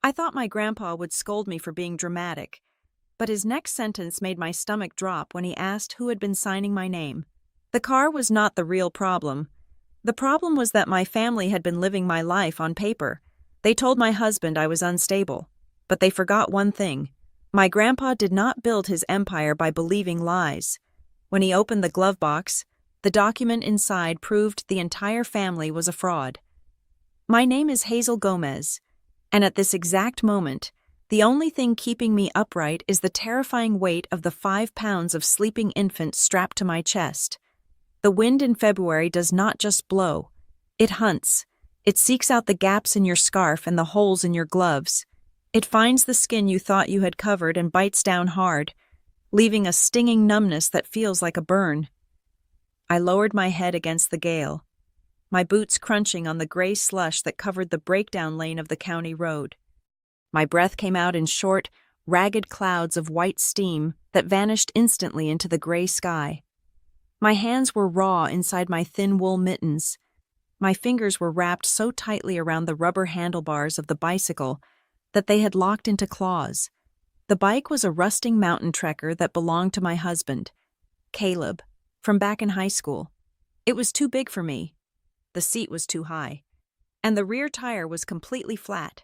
I thought my grandpa would scold me for being dramatic, but his next sentence made my stomach drop when he asked who had been signing my name. The car was not the real problem. The problem was that my family had been living my life on paper. They told my husband I was unstable, but they forgot one thing. My grandpa did not build his empire by believing lies. When he opened the glove box, the document inside proved the entire family was a fraud. My name is Hazel Gomez, and at this exact moment, the only thing keeping me upright is the terrifying weight of the 5 pounds of sleeping infant strapped to my chest. The wind in February does not just blow. It hunts. It seeks out the gaps in your scarf and the holes in your gloves. It finds the skin you thought you had covered and bites down hard, leaving a stinging numbness that feels like a burn. I lowered my head against the gale, my boots crunching on the gray slush that covered the breakdown lane of the county road. My breath came out in short, ragged clouds of white steam that vanished instantly into the gray sky. My hands were raw inside my thin wool mittens. My fingers were wrapped so tightly around the rubber handlebars of the bicycle that they had locked into claws. The bike was a rusting mountain trekker that belonged to my husband, Caleb, from back in high school. It was too big for me. The seat was too high, and the rear tire was completely flat.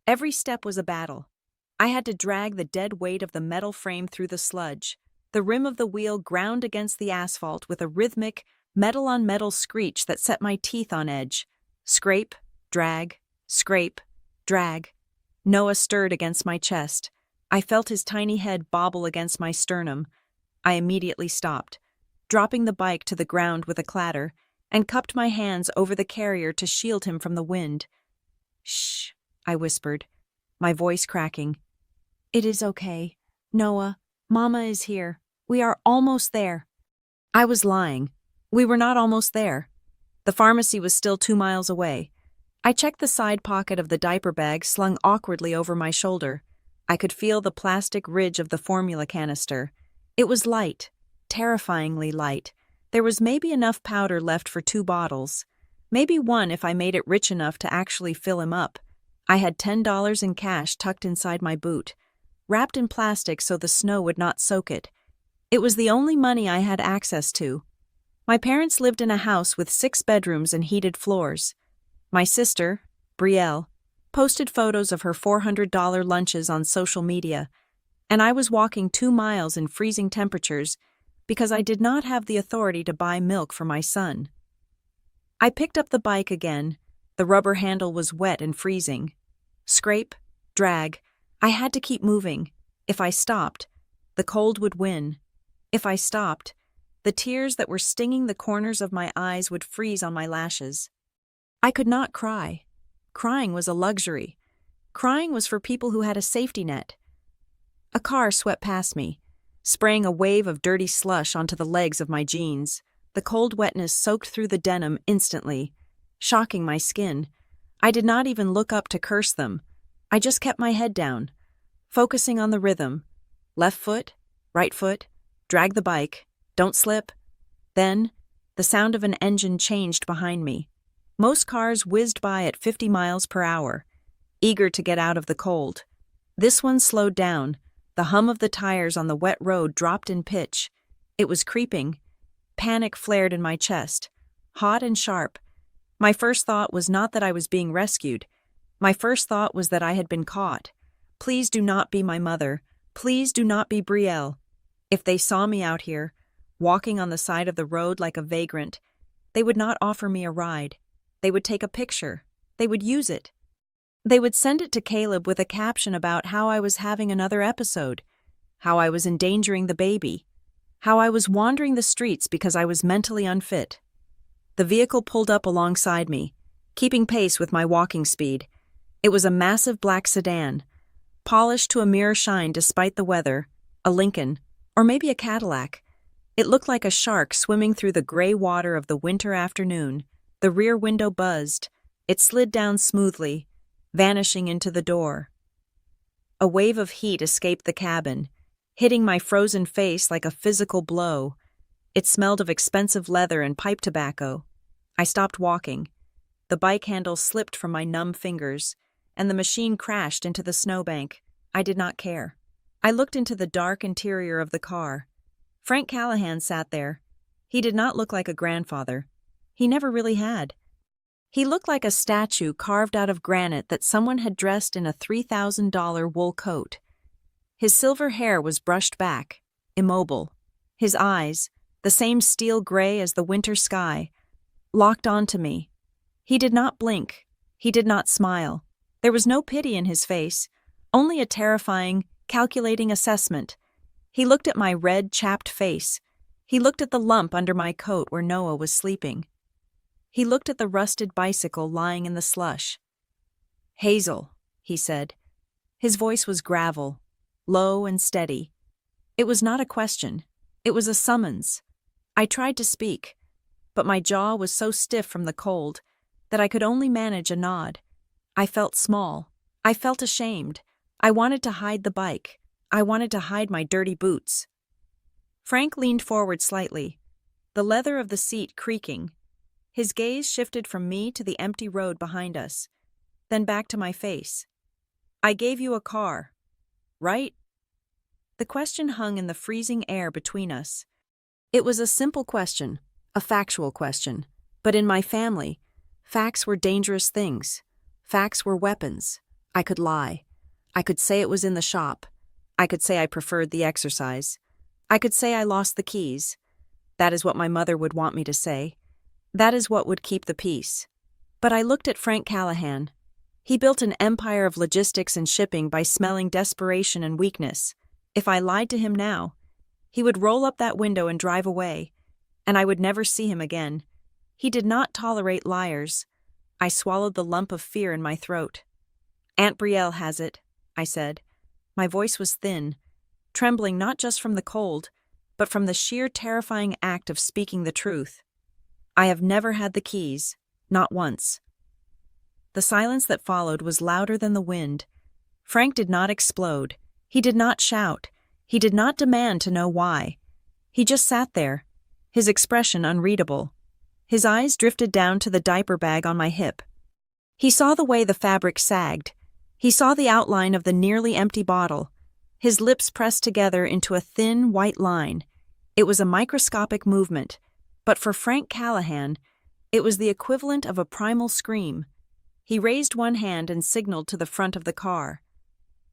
Every step was a battle. I had to drag the dead weight of the metal frame through the sludge. The rim of the wheel ground against the asphalt with a rhythmic, metal-on-metal screech that set my teeth on edge. Scrape, drag, scrape, drag. Noah stirred against my chest. I felt his tiny head bobble against my sternum. I immediately stopped, dropping the bike to the ground with a clatter, and cupped my hands over the carrier to shield him from the wind. "Shh," I whispered, my voice cracking. "It is okay. Noah, Mama is here. We are almost there." I was lying. We were not almost there. The pharmacy was still 2 miles away. I checked the side pocket of the diaper bag slung awkwardly over my shoulder. I could feel the plastic ridge of the formula canister. It was light, terrifyingly light. There was maybe enough powder left for 2 bottles. Maybe one if I made it rich enough to actually fill him up. I had $10 in cash tucked inside my boot, wrapped in plastic so the snow would not soak it. It was the only money I had access to. My parents lived in a house with 6 bedrooms and heated floors. My sister, Brielle, posted photos of her $400 lunches on social media, and I was walking 2 miles in freezing temperatures because I did not have the authority to buy milk for my son. I picked up the bike again. The rubber handle was wet and freezing. Scrape, drag. I had to keep moving. If I stopped, the cold would win. If I stopped, the tears that were stinging the corners of my eyes would freeze on my lashes. I could not cry. Crying was a luxury. Crying was for people who had a safety net. A car swept past me, spraying a wave of dirty slush onto the legs of my jeans. The cold wetness soaked through the denim instantly, shocking my skin. I did not even look up to curse them. I just kept my head down, focusing on the rhythm. Left foot, right foot, drag the bike, don't slip. Then, the sound of an engine changed behind me. Most cars whizzed by at 50 miles per hour, eager to get out of the cold. This one slowed down. The hum of the tires on the wet road dropped in pitch. It was creeping. Panic flared in my chest, hot and sharp. My first thought was not that I was being rescued. My first thought was that I had been caught. Please do not be my mother. Please do not be Brielle. If they saw me out here, walking on the side of the road like a vagrant, they would not offer me a ride. They would take a picture. They would use it. They would send it to Caleb with a caption about how I was having another episode, how I was endangering the baby, how I was wandering the streets because I was mentally unfit. The vehicle pulled up alongside me, keeping pace with my walking speed. It was a massive black sedan, polished to a mere shine despite the weather, a Lincoln, or maybe a Cadillac. It looked like a shark swimming through the gray water of the winter afternoon. The rear window buzzed. It slid down smoothly, vanishing into the door. A wave of heat escaped the cabin, hitting my frozen face like a physical blow. It smelled of expensive leather and pipe tobacco. I stopped walking. The bike handle slipped from my numb fingers. and the machine crashed into the snowbank. I did not care. I looked into the dark interior of the car. Frank Callahan sat there. He did not look like a grandfather. He never really had. He looked like a statue carved out of granite that someone had dressed in a $3,000 wool coat. His silver hair was brushed back, immobile. His eyes, the same steel gray as the winter sky, locked onto me. He did not blink. He did not smile. There was no pity in his face, only a terrifying, calculating assessment. He looked at my red, chapped face. He looked at the lump under my coat where Noah was sleeping. He looked at the rusted bicycle lying in the slush. "Hazel," he said. His voice was gravel, low and steady. It was not a question. It was a summons. I tried to speak, but my jaw was so stiff from the cold that I could only manage a nod. I felt small. I felt ashamed. I wanted to hide the bike. I wanted to hide my dirty boots. Frank leaned forward slightly, the leather of the seat creaking. His gaze shifted from me to the empty road behind us, then back to my face. "I gave you a car, right?" The question hung in the freezing air between us. It was a simple question, a factual question, but in my family, facts were dangerous things. Facts were weapons. I could lie. I could say it was in the shop. I could say I preferred the exercise. I could say I lost the keys. That is what my mother would want me to say. That is what would keep the peace. But I looked at Frank Callahan. He built an empire of logistics and shipping by smelling desperation and weakness. If I lied to him now, he would roll up that window and drive away, and I would never see him again. He did not tolerate liars. I swallowed the lump of fear in my throat. "Aunt Brielle has it," I said. My voice was thin, trembling not just from the cold, but from the sheer terrifying act of speaking the truth. "I have never had the keys, not once." The silence that followed was louder than the wind. Frank did not explode. He did not shout. He did not demand to know why. He just sat there, his expression unreadable. His eyes drifted down to the diaper bag on my hip. He saw the way the fabric sagged. He saw the outline of the nearly empty bottle. His lips pressed together into a thin, white line. It was a microscopic movement, but for Frank Callahan, it was the equivalent of a primal scream. He raised one hand and signaled to the front of the car.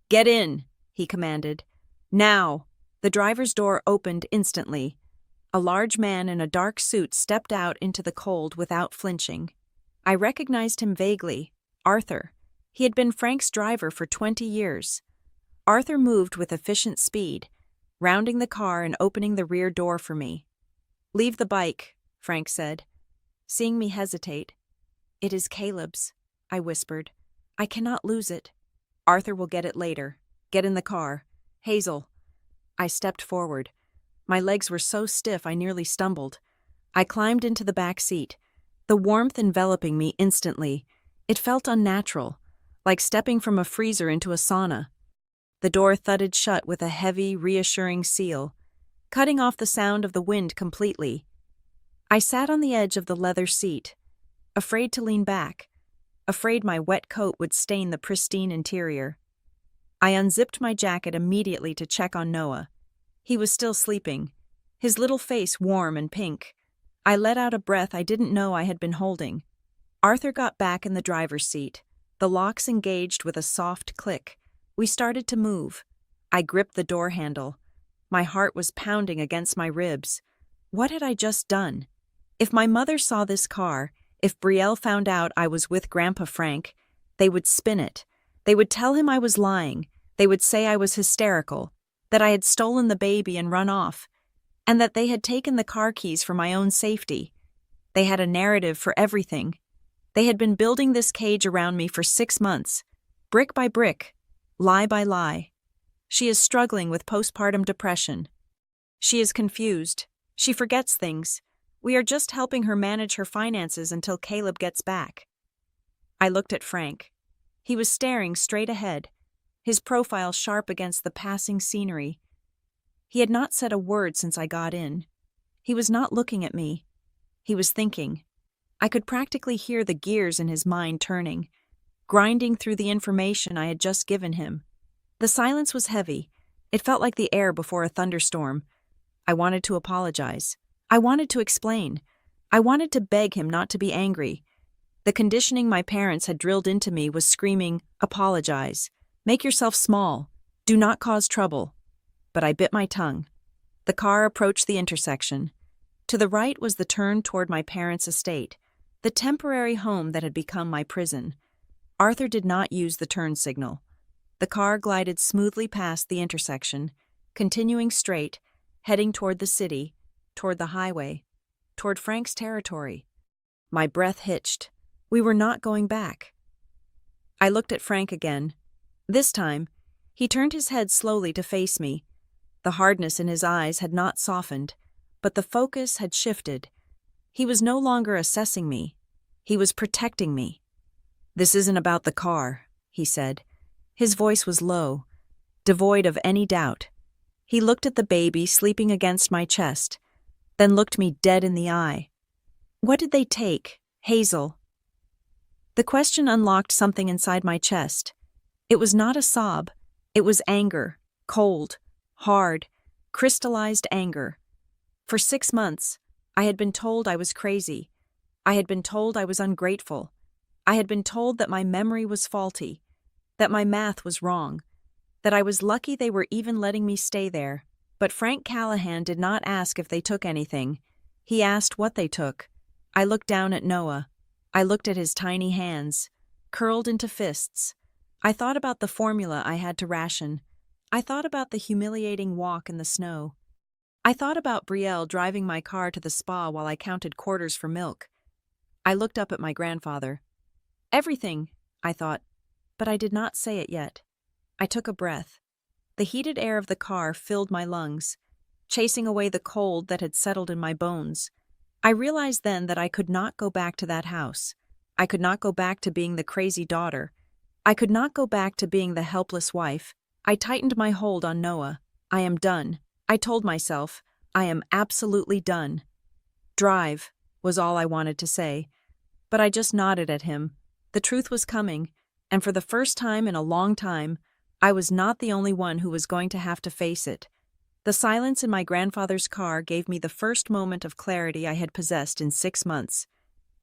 "Get in," he commanded. "Now." The driver's door opened instantly. A large man in a dark suit stepped out into the cold without flinching. I recognized him vaguely. Arthur. He had been Frank's driver for 20 years. Arthur moved with efficient speed, rounding the car and opening the rear door for me. "Leave the bike," Frank said, seeing me hesitate. "It is Caleb's," I whispered. "I cannot lose it." "Arthur will get it later. Get in the car. Hazel." I stepped forward. My legs were so stiff I nearly stumbled. I climbed into the back seat, the warmth enveloping me instantly. It felt unnatural, like stepping from a freezer into a sauna. The door thudded shut with a heavy, reassuring seal, cutting off the sound of the wind completely. I sat on the edge of the leather seat, afraid to lean back, afraid my wet coat would stain the pristine interior. I unzipped my jacket immediately to check on Noah. He was still sleeping, his little face warm and pink. I let out a breath I didn't know I had been holding. Arthur got back in the driver's seat. The locks engaged with a soft click. We started to move. I gripped the door handle. My heart was pounding against my ribs. What had I just done? If my mother saw this car, if Brielle found out I was with Grandpa Frank, they would spin it. They would tell him I was lying. They would say I was hysterical, that I had stolen the baby and run off, and that they had taken the car keys for my own safety. They had a narrative for everything. They had been building this cage around me for 6 months, brick by brick, lie by lie. She is struggling with postpartum depression. She is confused. She forgets things. We are just helping her manage her finances until Caleb gets back. I looked at Frank. He was staring straight ahead, his profile sharp against the passing scenery. He had not said a word since I got in. He was not looking at me. He was thinking. I could practically hear the gears in his mind turning. grinding through the information I had just given him. The silence was heavy. It felt like the air before a thunderstorm. I wanted to apologize. I wanted to explain. I wanted to beg him not to be angry. The conditioning my parents had drilled into me was screaming, "Apologize. Make yourself small. Do not cause trouble." But I bit my tongue. The car approached the intersection. To the right was the turn toward my parents' estate, the temporary home that had become my prison. Arthur did not use the turn signal. The car glided smoothly past the intersection, continuing straight, heading toward the city, toward the highway, toward Frank's territory. My breath hitched. We were not going back. I looked at Frank again. This time, he turned his head slowly to face me. The hardness in his eyes had not softened, but the focus had shifted. He was no longer assessing me. He was protecting me. "This isn't about the car," he said. His voice was low, devoid of any doubt. He looked at the baby sleeping against my chest, then looked me dead in the eye. "What did they take, Hazel?" The question unlocked something inside my chest. It was not a sob. It was anger, cold, hard, crystallized anger. For 6 months, I had been told I was crazy. I had been told I was ungrateful. I had been told that my memory was faulty, that my math was wrong, that I was lucky they were even letting me stay there. But Frank Callahan did not ask if they took anything. He asked what they took. I looked down at Noah. I looked at his tiny hands, curled into fists. I thought about the formula I had to ration. I thought about the humiliating walk in the snow. I thought about Brielle driving my car to the spa while I counted quarters for milk. I looked up at my grandfather. Everything, I thought, but I did not say it yet. I took a breath. The heated air of the car filled my lungs, chasing away the cold that had settled in my bones. I realized then that I could not go back to that house. I could not go back to being the crazy daughter. I could not go back to being the helpless wife. I tightened my hold on Noah. I am done. I told myself, I am absolutely done. Drive, was all I wanted to say. But I just nodded at him. The truth was coming, and for the first time in a long time, I was not the only one who was going to have to face it. The silence in my grandfather's car gave me the first moment of clarity I had possessed in 6 months.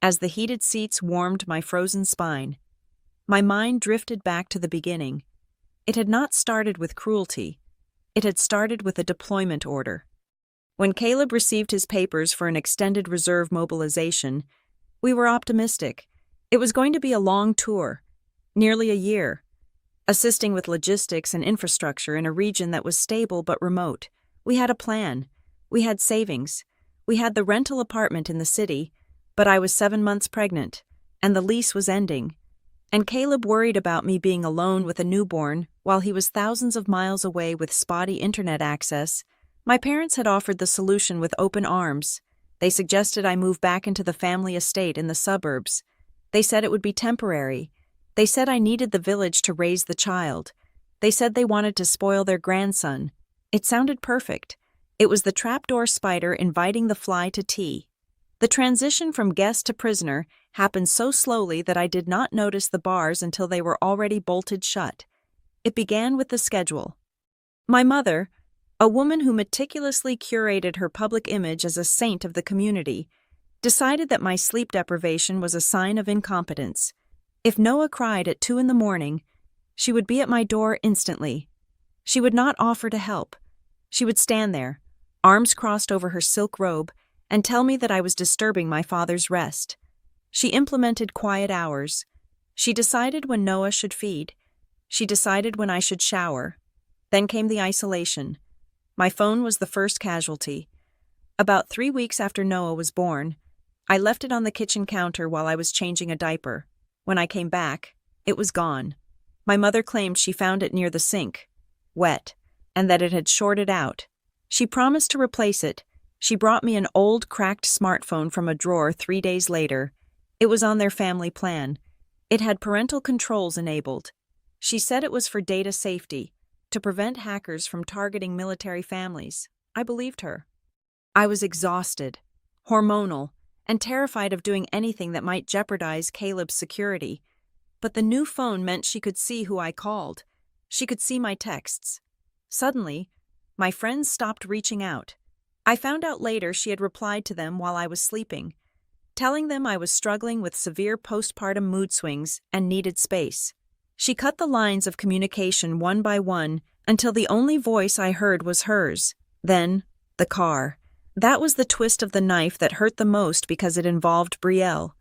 As the heated seats warmed my frozen spine, my mind drifted back to the beginning. It had not started with cruelty. It had started with a deployment order. When Caleb received his papers for an extended reserve mobilization, we were optimistic. It was going to be a long tour, nearly a year, assisting with logistics and infrastructure in a region that was stable but remote. We had a plan. We had savings. We had the rental apartment in the city, but I was 7 months pregnant, and the lease was ending. And Caleb worried about me being alone with a newborn while he was thousands of miles away with spotty internet access. My parents had offered the solution with open arms. They suggested I move back into the family estate in the suburbs. They said it would be temporary. They said I needed the village to raise the child. They said they wanted to spoil their grandson. It sounded perfect. It was the trapdoor spider inviting the fly to tea. The transition from guest to prisoner happened so slowly that I did not notice the bars until they were already bolted shut. It began with the schedule. My mother, a woman who meticulously curated her public image as a saint of the community, decided that my sleep deprivation was a sign of incompetence. If Noah cried at 2 a.m, she would be at my door instantly. She would not offer to help. She would stand there, arms crossed over her silk robe, and tell me that I was disturbing my father's rest. She implemented quiet hours. She decided when Noah should feed. She decided when I should shower. Then came the isolation. My phone was the first casualty. About 3 weeks after Noah was born, I left it on the kitchen counter while I was changing a diaper. When I came back, it was gone. My mother claimed she found it near the sink, wet, and that it had shorted out. She promised to replace it. She brought me an old, cracked smartphone from a drawer 3 days later. It was on their family plan. It had parental controls enabled. She said it was for data safety, to prevent hackers from targeting military families. I believed her. I was exhausted, hormonal, and terrified of doing anything that might jeopardize Caleb's security. but the new phone meant she could see who I called. She could see my texts. Suddenly, my friends stopped reaching out. I found out later she had replied to them while I was sleeping, telling them I was struggling with severe postpartum mood swings and needed space. She cut the lines of communication one by one until the only voice I heard was hers. Then, the car. That was the twist of the knife that hurt the most because it involved Brielle.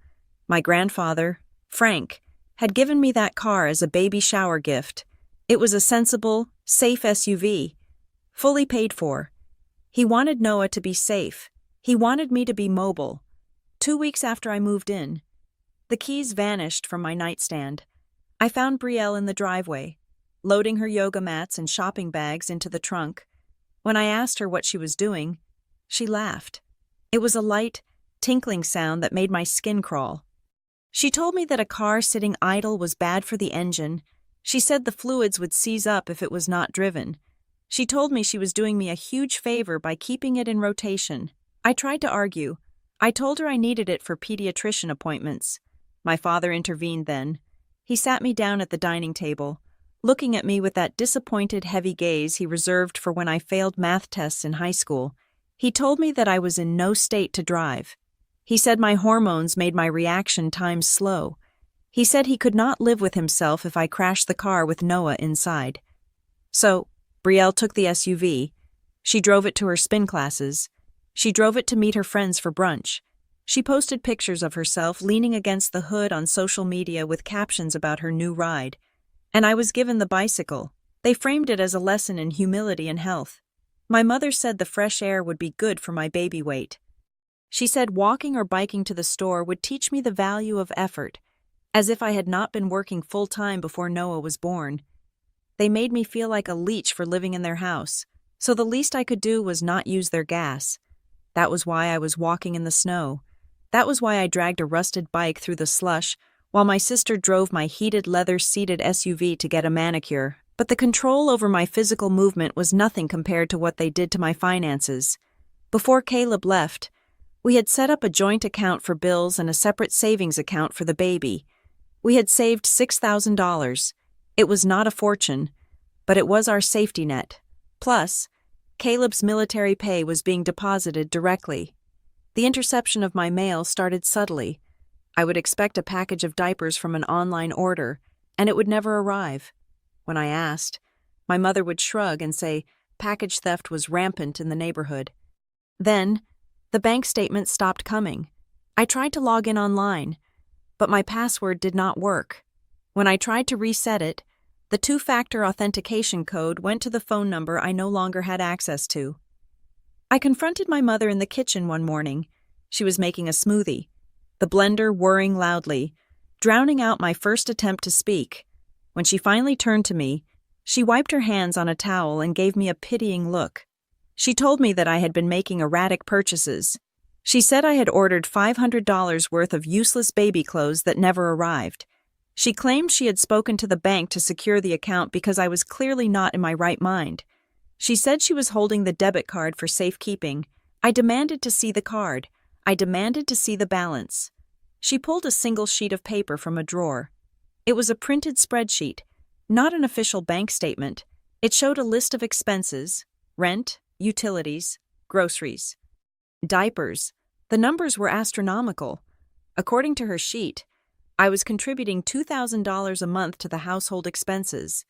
My grandfather, Frank, had given me that car as a baby shower gift. It was a sensible, safe SUV, fully paid for. He wanted Noah to be safe. He wanted me to be mobile. 2 weeks after I moved in, the keys vanished from my nightstand. I found Brielle in the driveway, loading her yoga mats and shopping bags into the trunk. When I asked her what she was doing, she laughed. It was a light, tinkling sound that made my skin crawl. She told me that a car sitting idle was bad for the engine. She said the fluids would seize up if it was not driven. She told me she was doing me a huge favor by keeping it in rotation. I tried to argue. I told her I needed it for pediatrician appointments. My father intervened then. He sat me down at the dining table, looking at me with that disappointed, heavy gaze he reserved for when I failed math tests in high school. He told me that I was in no state to drive. He said my hormones made my reaction times slow. He said he could not live with himself if I crashed the car with Noah inside. So, Brielle took the SUV. She drove it to her spin classes. She drove it to meet her friends for brunch. She posted pictures of herself leaning against the hood on social media with captions about her new ride. And I was given the bicycle. They framed it as a lesson in humility and health. My mother said the fresh air would be good for my baby weight. She said walking or biking to the store would teach me the value of effort, as if I had not been working full-time before Noah was born. They made me feel like a leech for living in their house, so the least I could do was not use their gas. That was why I was walking in the snow. That was why I dragged a rusted bike through the slush, while my sister drove my heated leather-seated SUV to get a manicure. But the control over my physical movement was nothing compared to what they did to my finances. Before Caleb left, we had set up a joint account for bills and a separate savings account for the baby. We had saved $6,000. It was not a fortune, but it was our safety net. Plus, Caleb's military pay was being deposited directly. The interception of my mail started subtly. I would expect a package of diapers from an online order, and it would never arrive. When I asked, my mother would shrug and say package theft was rampant in the neighborhood. Then, the bank statement stopped coming. I tried to log in online, but my password did not work. When I tried to reset it, the two-factor authentication code went to the phone number I no longer had access to. I confronted my mother in the kitchen one morning. She was making a smoothie, the blender whirring loudly, drowning out my first attempt to speak. When she finally turned to me, she wiped her hands on a towel and gave me a pitying look. She told me that I had been making erratic purchases. She said I had ordered $500 worth of useless baby clothes that never arrived. She claimed she had spoken to the bank to secure the account because I was clearly not in my right mind. She said she was holding the debit card for safekeeping. I demanded to see the card. I demanded to see the balance. She pulled a single sheet of paper from a drawer. It was a printed spreadsheet, not an official bank statement. It showed a list of expenses: rent, utilities, groceries, diapers. The numbers were astronomical. According to her sheet, I was contributing $2,000 a month to the household expenses.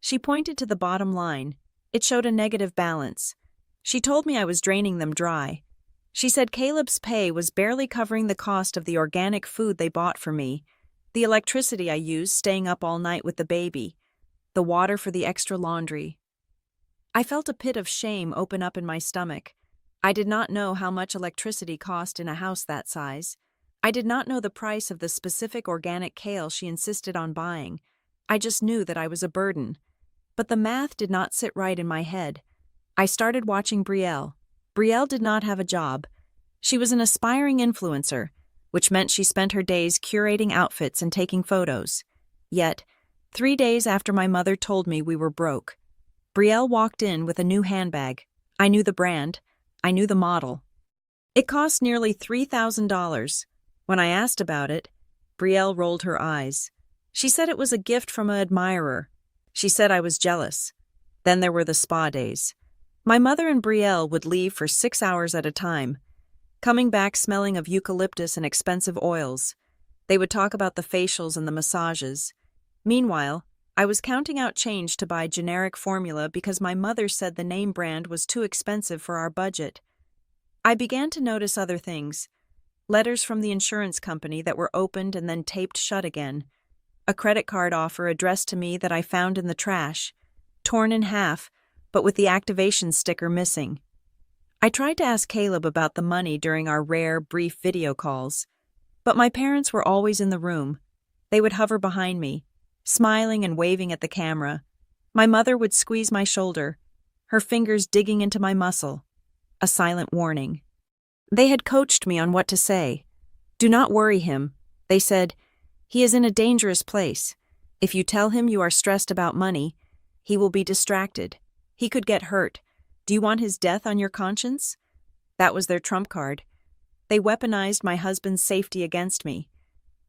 She pointed to the bottom line. It showed a negative balance. She told me I was draining them dry. She said Caleb's pay was barely covering the cost of the organic food they bought for me, the electricity I used staying up all night with the baby, the water for the extra laundry. I felt a pit of shame open up in my stomach. I did not know how much electricity cost in a house that size. I did not know the price of the specific organic kale she insisted on buying. I just knew that I was a burden. But the math did not sit right in my head. I started watching Brielle. Brielle did not have a job. She was an aspiring influencer, which meant she spent her days curating outfits and taking photos. Yet, 3 days after my mother told me we were broke, Brielle walked in with a new handbag. I knew the brand. I knew the model. It cost nearly $3,000. When I asked about it, Brielle rolled her eyes. She said it was a gift from an admirer. She said I was jealous. Then there were the spa days. My mother and Brielle would leave for 6 hours at a time, coming back smelling of eucalyptus and expensive oils. They would talk about the facials and the massages. Meanwhile, I was counting out change to buy generic formula because my mother said the name brand was too expensive for our budget. I began to notice other things. Letters from the insurance company that were opened and then taped shut again. A credit card offer addressed to me that I found in the trash, torn in half, but with the activation sticker missing. I tried to ask Caleb about the money during our rare, brief video calls, but my parents were always in the room. They would hover behind me, smiling and waving at the camera. My mother would squeeze my shoulder, her fingers digging into my muscle. A silent warning. They had coached me on what to say. Do not worry him, they said. He is in a dangerous place. If you tell him you are stressed about money, he will be distracted. He could get hurt. Do you want his death on your conscience? That was their trump card. They weaponized my husband's safety against me.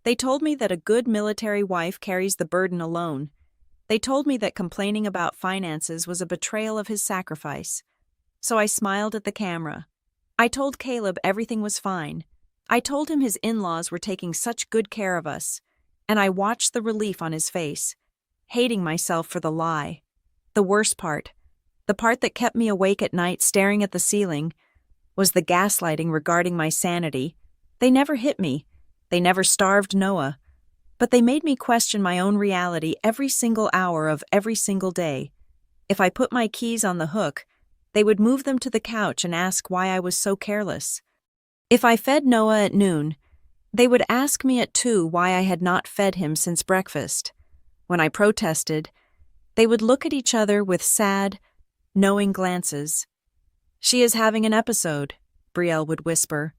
They told me that a good military wife carries the burden alone. They told me that complaining about finances was a betrayal of his sacrifice. So I smiled at the camera. I told Caleb everything was fine. I told him his in-laws were taking such good care of us, and I watched the relief on his face, hating myself for the lie. The worst part, the part that kept me awake at night staring at the ceiling, was the gaslighting regarding my sanity. They never hit me. They never starved Noah. But they made me question my own reality every single hour of every single day. If I put my keys on the hook, they would move them to the couch and ask why I was so careless. If I fed Noah at noon, they would ask me at 2 why I had not fed him since breakfast. When I protested, they would look at each other with sad, knowing glances. She is having an episode, Brielle would whisper,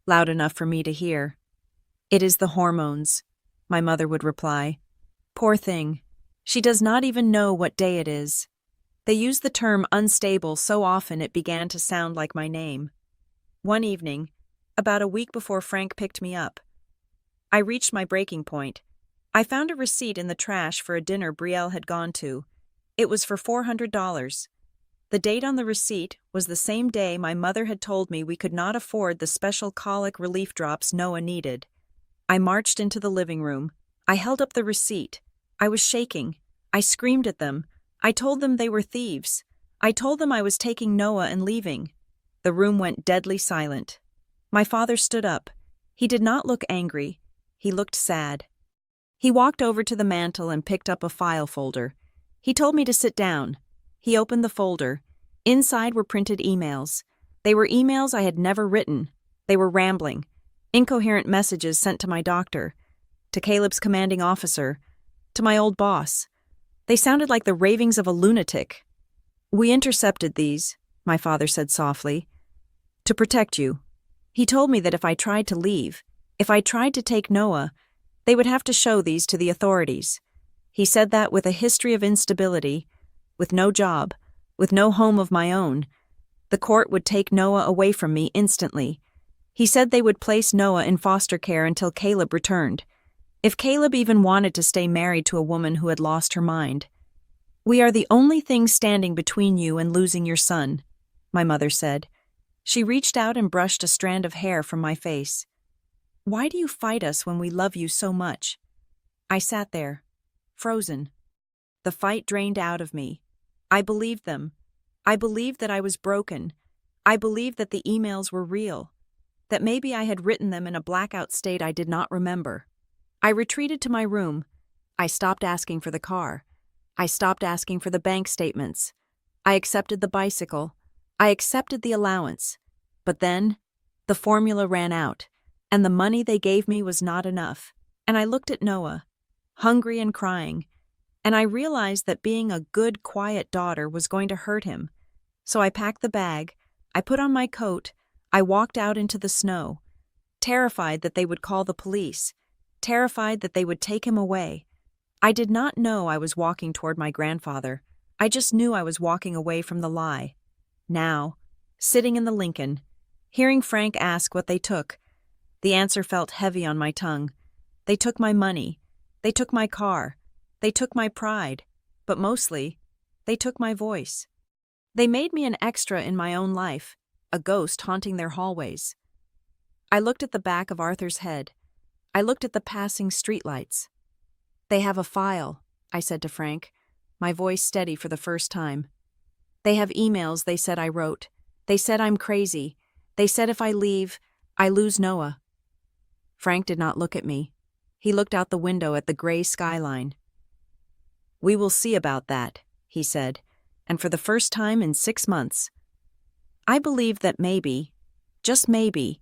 loud enough for me to hear. It is the hormones, my mother would reply. Poor thing, she does not even know what day it is. They used the term unstable so often it began to sound like my name. One evening, about a week before Frank picked me up, I reached my breaking point. I found a receipt in the trash for a dinner Brielle had gone to. It was for $400. The date on the receipt was the same day my mother had told me we could not afford the special colic relief drops Noah needed. I marched into the living room. I held up the receipt. I was shaking. I screamed at them. I told them they were thieves. I told them I was taking Noah and leaving. The room went deadly silent. My father stood up. He did not look angry. He looked sad. He walked over to the mantel and picked up a file folder. He told me to sit down. He opened the folder. Inside were printed emails. They were emails I had never written. They were rambling, incoherent messages sent to my doctor, to Caleb's commanding officer, to my old boss. They sounded like the ravings of a lunatic. We intercepted these, my father said softly, to protect you. He told me that if I tried to leave, if I tried to take Noah, they would have to show these to the authorities. He said that with a history of instability, with no job, with no home of my own, the court would take Noah away from me instantly. He said they would place Noah in foster care until Caleb returned, if Caleb even wanted to stay married to a woman who had lost her mind. We are the only thing standing between you and losing your son, my mother said. She reached out and brushed a strand of hair from my face. Why do you fight us when we love you so much? I sat there, frozen. The fight drained out of me. I believed them. I believed that I was broken. I believed that the emails were real, that maybe I had written them in a blackout state I did not remember. I retreated to my room. I stopped asking for the car. I stopped asking for the bank statements. I accepted the bicycle. I accepted the allowance. But then, the formula ran out, and the money they gave me was not enough. And I looked at Noah, hungry and crying, and I realized that being a good, quiet daughter was going to hurt him. So I packed the bag, I put on my coat, I walked out into the snow, terrified that they would call the police, terrified that they would take him away. I did not know I was walking toward my grandfather. I just knew I was walking away from the lie. Now, sitting in the Lincoln, hearing Frank ask what they took, the answer felt heavy on my tongue. They took my money. They took my car. They took my pride. But mostly, they took my voice. They made me an extra in my own life, a ghost haunting their hallways. I looked at the back of Arthur's head. I looked at the passing streetlights. They have a file, I said to Frank, my voice steady for the first time. They have emails they said I wrote. They said I'm crazy. They said if I leave, I lose Noah. Frank did not look at me. He looked out the window at the gray skyline. We will see about that, he said, and for the first time in 6 months. I believed that maybe, just maybe,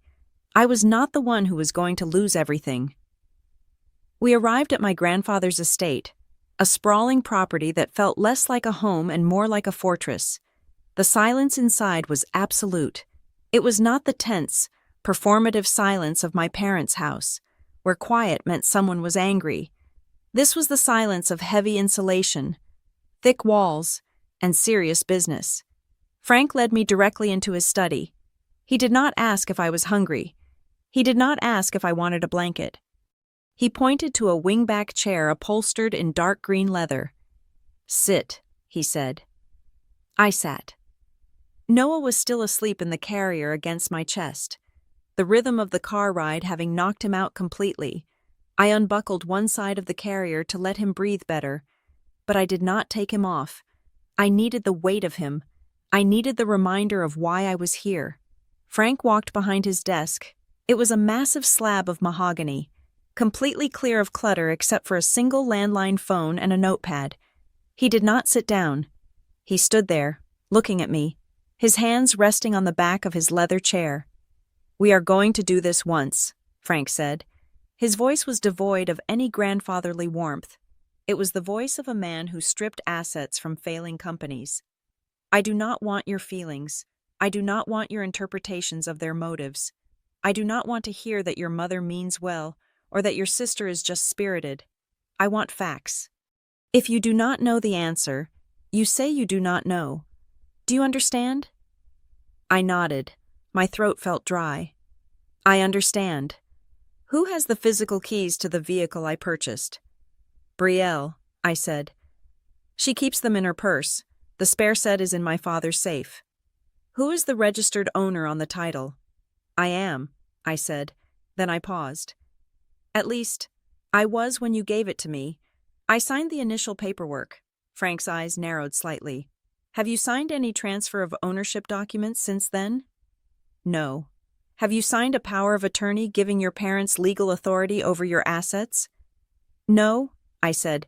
I was not the one who was going to lose everything. We arrived at my grandfather's estate, a sprawling property that felt less like a home and more like a fortress. The silence inside was absolute. It was not the tense, performative silence of my parents' house, where quiet meant someone was angry. This was the silence of heavy insulation, thick walls, and serious business. Frank led me directly into his study. He did not ask if I was hungry. He did not ask if I wanted a blanket. He pointed to a wingback chair upholstered in dark green leather. Sit, he said. I sat. Noah was still asleep in the carrier against my chest, the rhythm of the car ride having knocked him out completely. I unbuckled one side of the carrier to let him breathe better, but I did not take him off. I needed the weight of him. I needed the reminder of why I was here. Frank walked behind his desk. It was a massive slab of mahogany, completely clear of clutter except for a single landline phone and a notepad. He did not sit down. He stood there, looking at me, his hands resting on the back of his leather chair. We are going to do this once, Frank said. His voice was devoid of any grandfatherly warmth. It was the voice of a man who stripped assets from failing companies. I do not want your feelings. I do not want your interpretations of their motives. I do not want to hear that your mother means well or that your sister is just spirited. I want facts. If you do not know the answer, you say you do not know. Do you understand? I nodded. My throat felt dry. I understand. Who has the physical keys to the vehicle I purchased? Brielle, I said. She keeps them in her purse. The spare set is in my father's safe. Who is the registered owner on the title? I am, I said. Then I paused. At least, I was when you gave it to me. I signed the initial paperwork. Frank's eyes narrowed slightly. Have you signed any transfer of ownership documents since then? No. Have you signed a power of attorney giving your parents legal authority over your assets? No, I said.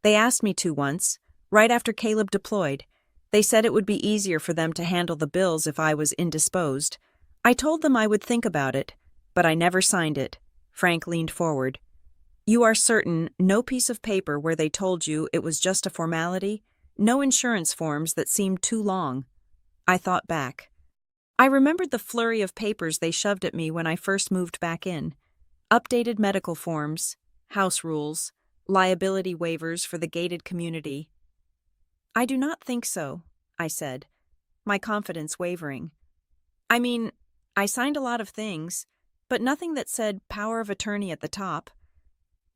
They asked me to once, right after Caleb deployed. They said it would be easier for them to handle the bills if I was indisposed. I told them I would think about it, but I never signed it. Frank leaned forward. You are certain no piece of paper where they told you it was just a formality? No insurance forms that seemed too long? I thought back. I remembered the flurry of papers they shoved at me when I first moved back in. Updated medical forms, house rules, liability waivers for the gated community. I do not think so, I said, my confidence wavering. I mean, I signed a lot of things, but nothing that said power of attorney at the top.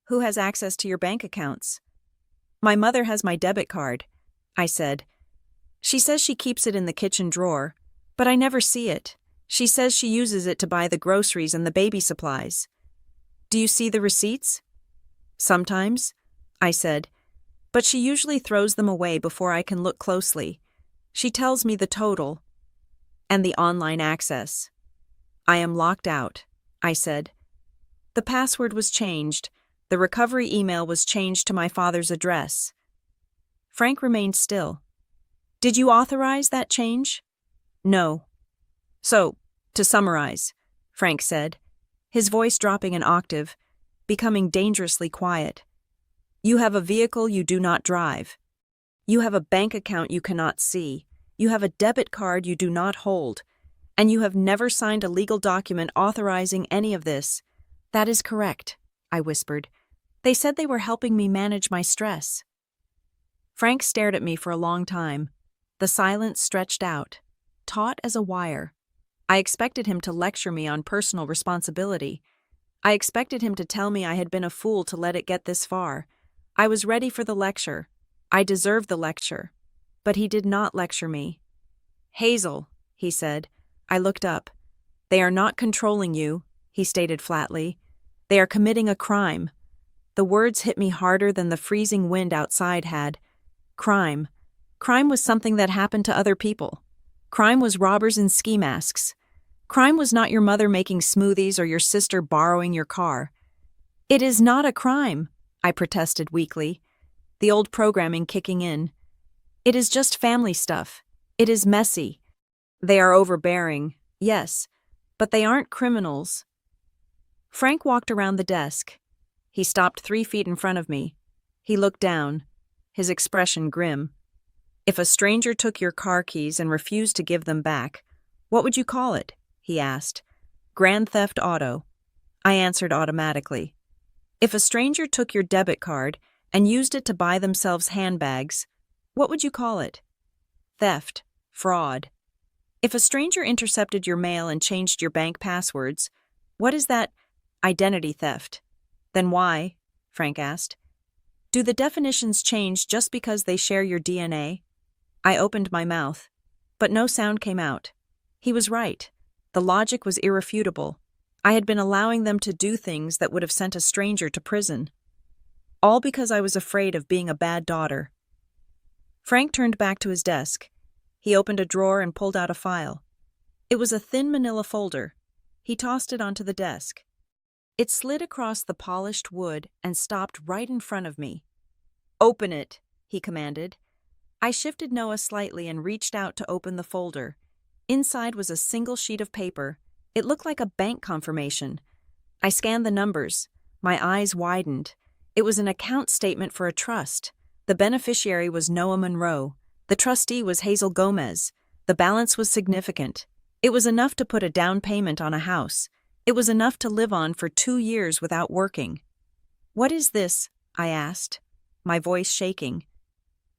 Who has access to your bank accounts? My mother has my debit card, I said. She says she keeps it in the kitchen drawer, but I never see it. She says she uses it to buy the groceries and the baby supplies. Do you see the receipts? Sometimes, I said, but she usually throws them away before I can look closely. She tells me the total and the online access. I am locked out, I said. The password was changed. The recovery email was changed to my father's address. Frank remained still. Did you authorize that change? No. So, to summarize, Frank said, his voice dropping an octave, becoming dangerously quiet. You have a vehicle you do not drive. You have a bank account you cannot see. You have a debit card you do not hold. And you have never signed a legal document authorizing any of this. That is correct, I whispered. They said they were helping me manage my stress. Frank stared at me for a long time. The silence stretched out, taut as a wire. I expected him to lecture me on personal responsibility. I expected him to tell me I had been a fool to let it get this far. I was ready for the lecture. I deserved the lecture. But he did not lecture me. "Hazel," he said. I looked up. "They are not controlling you," he stated flatly. "They are committing a crime." The words hit me harder than the freezing wind outside had. Crime. Crime was something that happened to other people. Crime was robbers in ski masks. Crime was not your mother making smoothies or your sister borrowing your car. "It is not a crime," I protested weakly, the old programming kicking in. "It is just family stuff. It is messy. They are overbearing, yes, but they aren't criminals." Frank walked around the desk. He stopped 3 feet in front of me. He looked down, his expression grim. "If a stranger took your car keys and refused to give them back, what would you call it?" he asked. "Grand theft auto." I answered automatically. "If a stranger took your debit card and used it to buy themselves handbags, what would you call it?" "Theft, fraud." "If a stranger intercepted your mail and changed your bank passwords, what is that?" "Identity theft." "Then why?" Frank asked. "Do the definitions change just because they share your DNA?" I opened my mouth, but no sound came out. He was right. The logic was irrefutable. I had been allowing them to do things that would have sent a stranger to prison. All because I was afraid of being a bad daughter. Frank turned back to his desk. He opened a drawer and pulled out a file. It was a thin manila folder. He tossed it onto the desk. It slid across the polished wood and stopped right in front of me. "Open it," he commanded. I shifted Noah slightly and reached out to open the folder. Inside was a single sheet of paper. It looked like a bank confirmation. I scanned the numbers. My eyes widened. It was an account statement for a trust. The beneficiary was Noah Monroe. The trustee was Hazel Gomez. The balance was significant. It was enough to put a down payment on a house. It was enough to live on for 2 years without working. "What is this?" I asked, my voice shaking.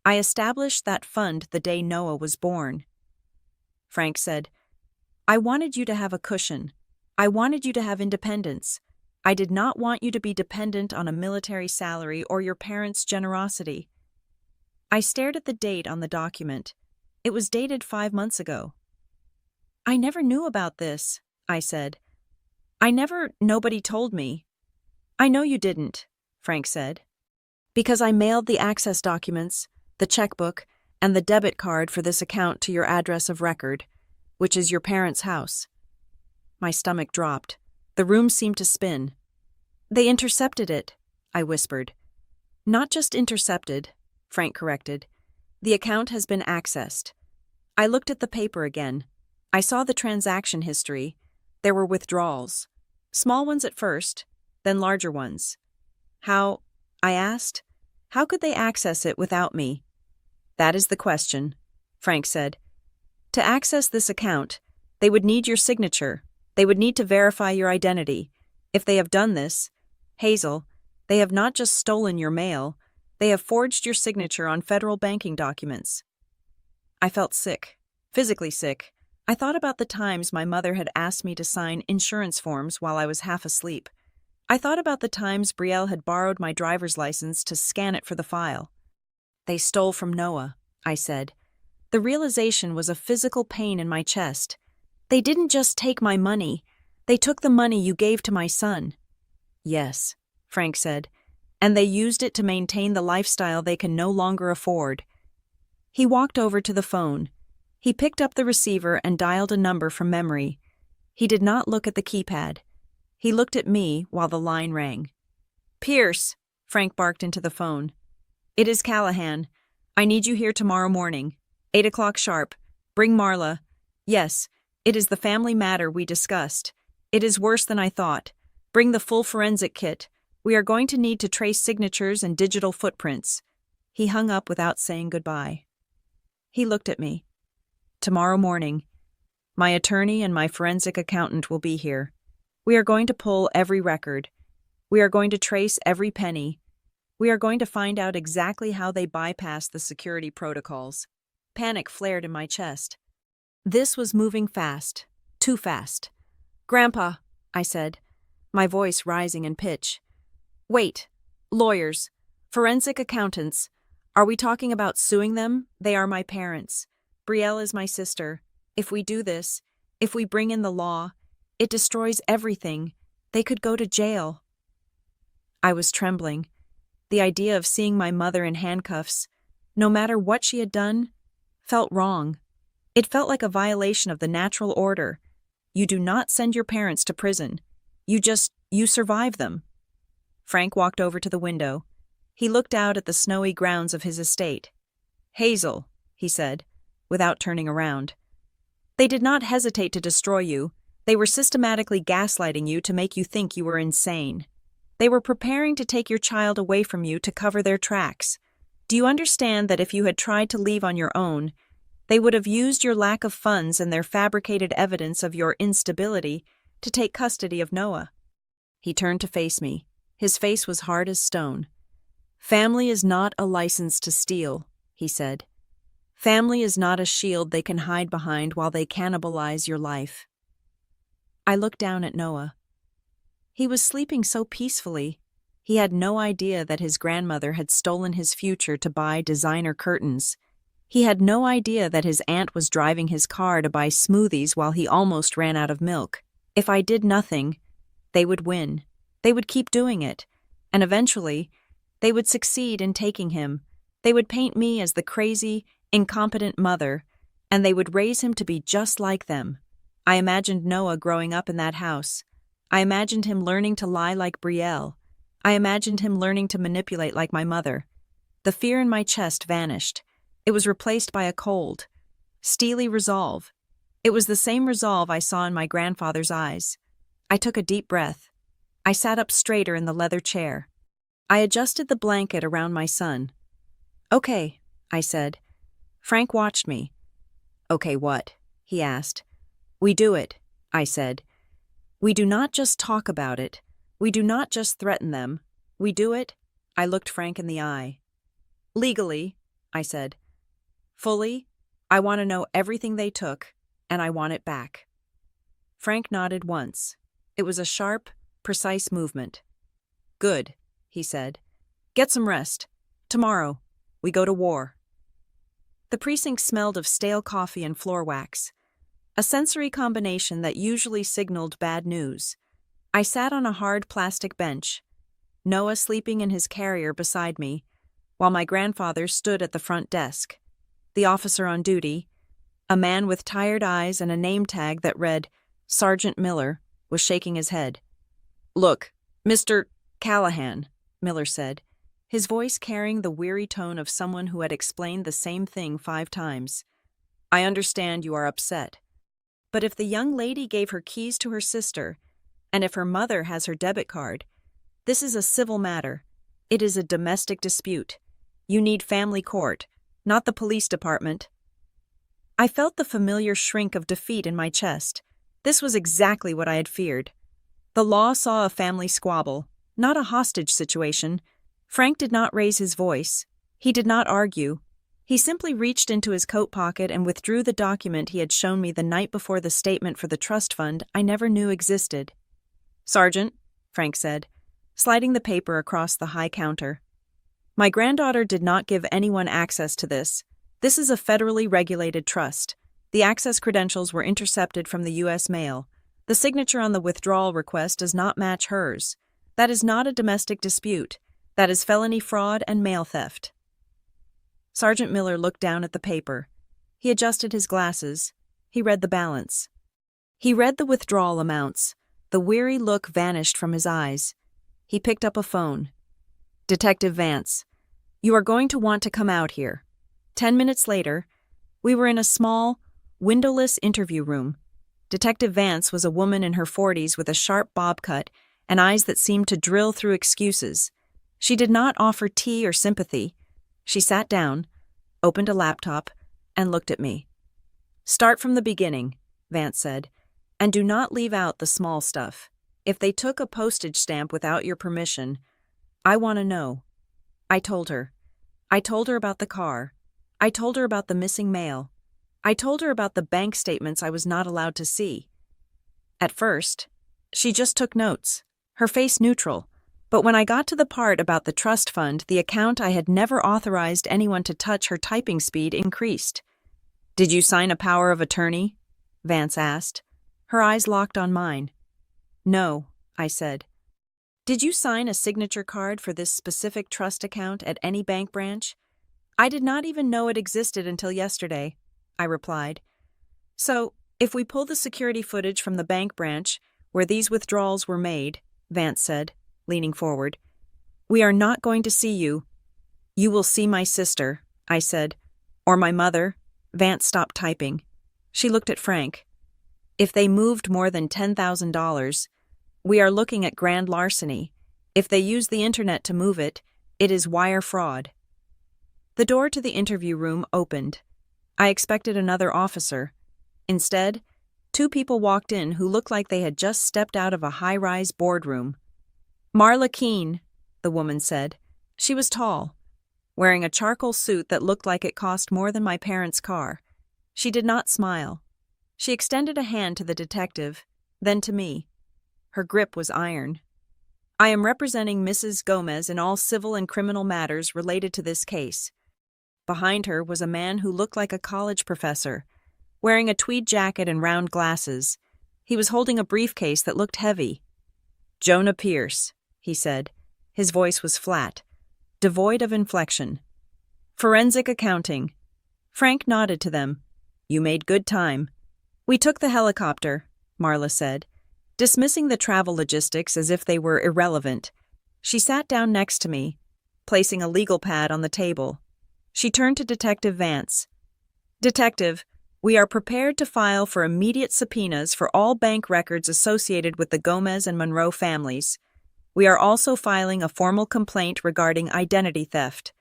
"I established that fund the day Noah was born." Frank said, "I wanted you to have a cushion. I wanted you to have independence. I did not want you to be dependent on a military salary or your parents' generosity." I stared at the date on the document. It was dated 5 months ago. "I never knew about this," I said. Nobody told me." "I know you didn't," Frank said. "Because I mailed the access documents, the checkbook, and the debit card for this account to your address of record, which is your parents' house." My stomach dropped. The room seemed to spin. "They intercepted it," I whispered. "Not just intercepted," Frank corrected. "The account has been accessed." I looked at the paper again. I saw the transaction history. There were withdrawals. Small ones at first, then larger ones. "How?" I asked. "How could they access it without me?" "That is the question," Frank said. "To access this account, they would need your signature. They would need to verify your identity. If they have done this, Hazel, they have not just stolen your mail, they have forged your signature on federal banking documents." I felt sick, physically sick. I thought about the times my mother had asked me to sign insurance forms while I was half asleep. I thought about the times Brielle had borrowed my driver's license to scan it for the file. "They stole from Noah," I said. The realization was a physical pain in my chest. "They didn't just take my money. They took the money you gave to my son." "Yes," Frank said, "and they used it to maintain the lifestyle they can no longer afford." He walked over to the phone. He picked up the receiver and dialed a number from memory. He did not look at the keypad. He looked at me while the line rang. "Pierce," Frank barked into the phone. "It is Callahan. I need you here tomorrow morning, 8 o'clock sharp. Bring Marla. Yes, it is the family matter we discussed. It is worse than I thought. Bring the full forensic kit. We are going to need to trace signatures and digital footprints." He hung up without saying goodbye. He looked at me. "Tomorrow morning. My attorney and my forensic accountant will be here. We are going to pull every record. We are going to trace every penny. We are going to find out exactly how they bypassed the security protocols." Panic flared in my chest. This was moving fast. Too fast. "Grandpa," I said, my voice rising in pitch. Wait, lawyers, forensic accountants. Are we talking about suing them? They are my parents. Brielle is my sister. If we do this, if we bring in the law, it destroys everything. They could go to jail. I was trembling. The idea of seeing my mother in handcuffs, no matter what she had done, felt wrong. It felt like a violation of the natural order. You do not send your parents to prison. You survive them. Frank walked over to the window. He looked out at the snowy grounds of his estate. Hazel, he said, without turning around. They did not hesitate to destroy you. They were systematically gaslighting you to make you think you were insane. They were preparing to take your child away from you to cover their tracks. Do you understand that if you had tried to leave on your own, they would have used your lack of funds and their fabricated evidence of your instability to take custody of Noah? He turned to face me. His face was hard as stone. Family is not a license to steal, he said. Family is not a shield they can hide behind while they cannibalize your life. I looked down at Noah. He was sleeping so peacefully. He had no idea that his grandmother had stolen his future to buy designer curtains. He had no idea that his aunt was driving his car to buy smoothies while he almost ran out of milk. If I did nothing, they would win. They would keep doing it. And eventually, they would succeed in taking him. They would paint me as the crazy, incompetent mother, and they would raise him to be just like them. I imagined Noah growing up in that house. I imagined him learning to lie like Brielle. I imagined him learning to manipulate like my mother. The fear in my chest vanished. It was replaced by a cold, steely resolve. It was the same resolve I saw in my grandfather's eyes. I took a deep breath. I sat up straighter in the leather chair. I adjusted the blanket around my son. Okay, I said. Frank watched me. Okay, what? He asked. We do it, I said. We do not just talk about it. We do not just threaten them. We do it. I looked Frank in the eye. Legally, I said. Fully, I want to know everything they took, and I want it back. Frank nodded once. It was a sharp, precise movement. Good, he said. Get some rest. Tomorrow, we go to war. The precinct smelled of stale coffee and floor wax, a sensory combination that usually signaled bad news. I sat on a hard plastic bench, Noah sleeping in his carrier beside me, while my grandfather stood at the front desk. The officer on duty, a man with tired eyes and a name tag that read Sergeant Miller, was shaking his head. Look, Mr. Callahan, Miller said, his voice carrying the weary tone of someone who had explained the same thing 5 times. I understand you are upset. But if the young lady gave her keys to her sister, and if her mother has her debit card, this is a civil matter. It is a domestic dispute. You need family court, not the police department. I felt the familiar shrink of defeat in my chest. This was exactly what I had feared. The law saw a family squabble, not a hostage situation. Frank did not raise his voice. He did not argue. He simply reached into his coat pocket and withdrew the document he had shown me the night before the statement for the trust fund I never knew existed. Sergeant, Frank said, sliding the paper across the high counter. My granddaughter did not give anyone access to this. This is a federally regulated trust. The access credentials were intercepted from the U.S. mail. The signature on the withdrawal request does not match hers. That is not a domestic dispute. That is felony fraud and mail theft. Sergeant Miller looked down at the paper. He adjusted his glasses. He read the balance. He read the withdrawal amounts. The weary look vanished from his eyes. He picked up a phone. Detective Vance, you are going to want to come out here. 10 minutes later, we were in a small, windowless interview room. Detective Vance was a woman in her 40s with a sharp bob cut and eyes that seemed to drill through excuses. She did not offer tea or sympathy. She sat down, opened a laptop, and looked at me. Start from the beginning, Vance said, and do not leave out the small stuff. If they took a postage stamp without your permission, I want to know. I told her. I told her about the car. I told her about the missing mail. I told her about the bank statements I was not allowed to see. At first, she just took notes. her face neutral. But when I got to the part about the trust fund, the account I had never authorized anyone to touch, her typing speed increased. "Did you sign a power of attorney?" Vance asked. Her eyes locked on mine. "No," I said. "Did you sign a signature card for this specific trust account at any bank branch?" "I did not even know it existed until yesterday," I replied. "So, if we pull the security footage from the bank branch where these withdrawals were made," Vance said, leaning forward, "we are not going to see you." "You will see my sister," I said. "Or my mother." Vance stopped typing. She looked at Frank. "If they moved more than $10,000, we are looking at grand larceny. If they use the internet to move it, it is wire fraud." The door to the interview room opened. I expected another officer. Instead, two people walked in who looked like they had just stepped out of a high-rise boardroom. "Marla Keene," the woman said. She was tall, wearing a charcoal suit that looked like it cost more than my parents' car. She did not smile. She extended a hand to the detective, then to me. Her grip was iron. "I am representing Mrs. Gomez in all civil and criminal matters related to this case." Behind her was a man who looked like a college professor, wearing a tweed jacket and round glasses. He was holding a briefcase that looked heavy. "Jonah Pierce," he said. His voice was flat, devoid of inflection. "Forensic accounting." Frank nodded to them. "You made good time." "We took the helicopter," Marla said, dismissing the travel logistics as if they were irrelevant. She sat down next to me, placing a legal pad on the table. She turned to Detective Vance. "Detective, we are prepared to file for immediate subpoenas for all bank records associated with the Gomez and Monroe families. We are also filing a formal complaint regarding identity theft."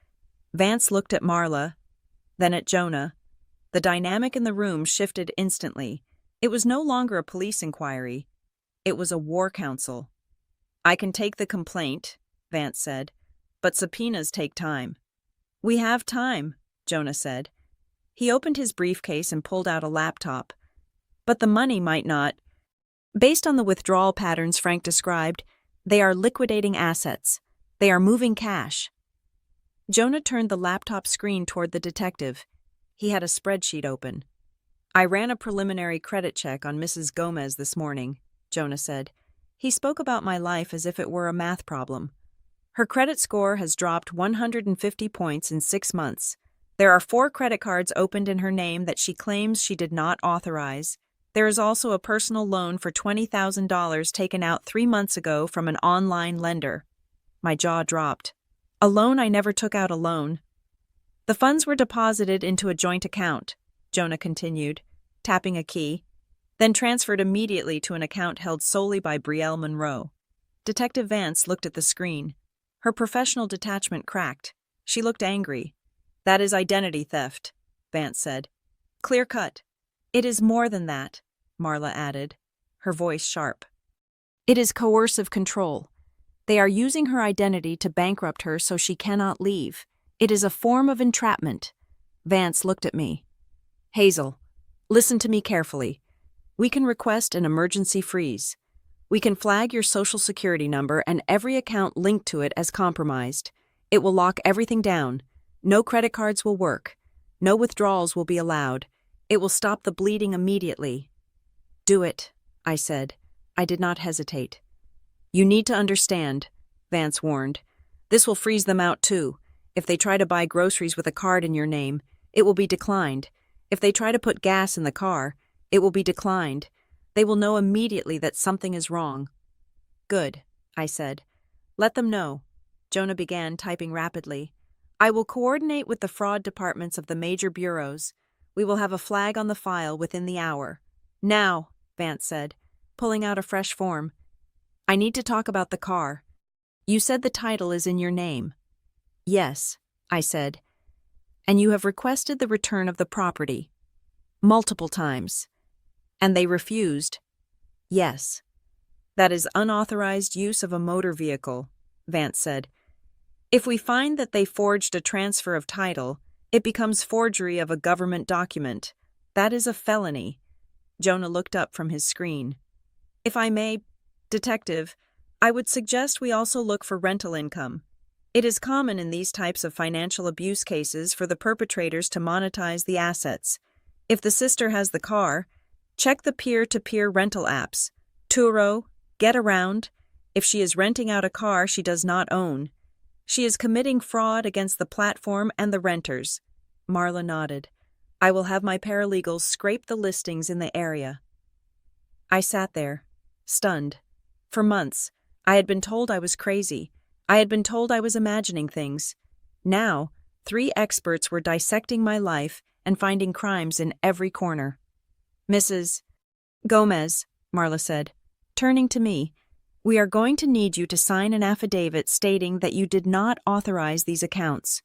Vance looked at Marla, then at Jonah. The dynamic in the room shifted instantly. It was no longer a police inquiry. It was a war council. "I can take the complaint," Vance said, "but subpoenas take time." "We have time," Jonah said. He opened his briefcase and pulled out a laptop. "But the money might not." Based on the withdrawal patterns Frank described, they are liquidating assets. They are moving cash. Jonah turned the laptop screen toward the detective. He had a spreadsheet open. "I ran a preliminary credit check on Mrs. Gomez this morning," Jonah said. He spoke about my life as if it were a math problem. "Her credit score has dropped 150 points in 6 months. There are 4 credit cards opened in her name that she claims she did not authorize. There is also a personal loan for $20,000 taken out 3 months ago from an online lender." My jaw dropped. "A loan I never took out alone." "The funds were deposited into a joint account," Jonah continued, tapping a key, "then transferred immediately to an account held solely by Betrayal Monroe." Detective Vance looked at the screen. Her professional detachment cracked. She looked angry. "That is identity theft," Vance said. "Clear cut." "It is more than that," Marla added, her voice sharp. "It is coercive control. They are using her identity to bankrupt her so she cannot leave. It is a form of entrapment." Vance looked at me. "Hazel, listen to me carefully. We can request an emergency freeze. We can flag your social security number and every account linked to it as compromised. It will lock everything down. No credit cards will work. No withdrawals will be allowed. It will stop the bleeding immediately." "Do it," I said. I did not hesitate. "You need to understand," Vance warned. "This will freeze them out too. If they try to buy groceries with a card in your name, it will be declined. If they try to put gas in the car, it will be declined. They will know immediately that something is wrong." "Good," I said. "Let them know." Jonah began typing rapidly. "I will coordinate with the fraud departments of the major bureaus. We will have a flag on the file within the hour." "Now," Vance said, pulling out a fresh form. "I need to talk about the car. You said the title is in your name." "Yes," I said. "And you have requested the return of the property." "Multiple times." "And they refused." "Yes." "That is unauthorized use of a motor vehicle," Vance said. "If we find that they forged a transfer of title, it becomes forgery of a government document. That is a felony." Jonah looked up from his screen. "If I may, Detective, I would suggest we also look for rental income. It is common in these types of financial abuse cases for the perpetrators to monetize the assets. If the sister has the car, check the peer-to-peer rental apps. Turo, Get Around. If she is renting out a car she does not own, she is committing fraud against the platform and the renters. Marla nodded. I will have my paralegals scrape the listings in the area. I sat there, stunned. For months, I had been told I was crazy. I had been told I was imagining things. Now, 3 experts were dissecting my life and finding crimes in every corner. Mrs. Gomez, Marla said, turning to me, we are going to need you to sign an affidavit stating that you did not authorize these accounts.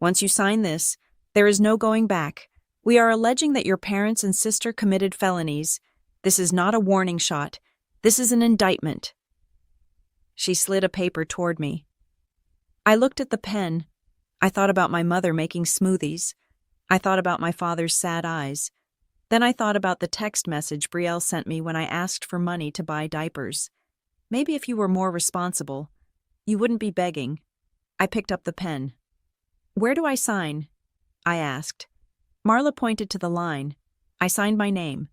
Once you sign this, there is no going back. We are alleging that your parents and sister committed felonies. This is not a warning shot. This is an indictment. She slid a paper toward me. I looked at the pen. I thought about my mother making smoothies. I thought about my father's sad eyes. Then I thought about the text message Brielle sent me when I asked for money to buy diapers. Maybe if you were more responsible, you wouldn't be begging. I picked up the pen. Where do I sign? I asked. Marla pointed to the line. I signed my name.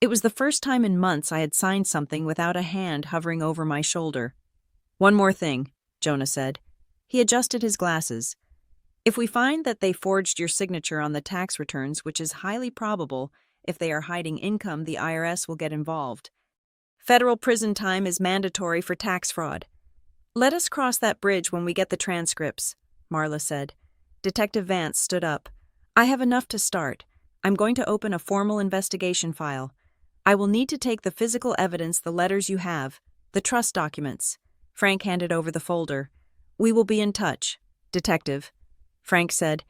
It was the first time in months I had signed something without a hand hovering over my shoulder. One more thing, Jonah said. He adjusted his glasses. If we find that they forged your signature on the tax returns, which is highly probable, if they are hiding income, the IRS will get involved. Federal prison time is mandatory for tax fraud. Let us cross that bridge when we get the transcripts, Marla said. Detective Vance stood up. I have enough to start. I'm going to open a formal investigation file. I will need to take the physical evidence, the letters you have, the trust documents. Frank handed over the folder. We will be in touch, Detective. Frank said.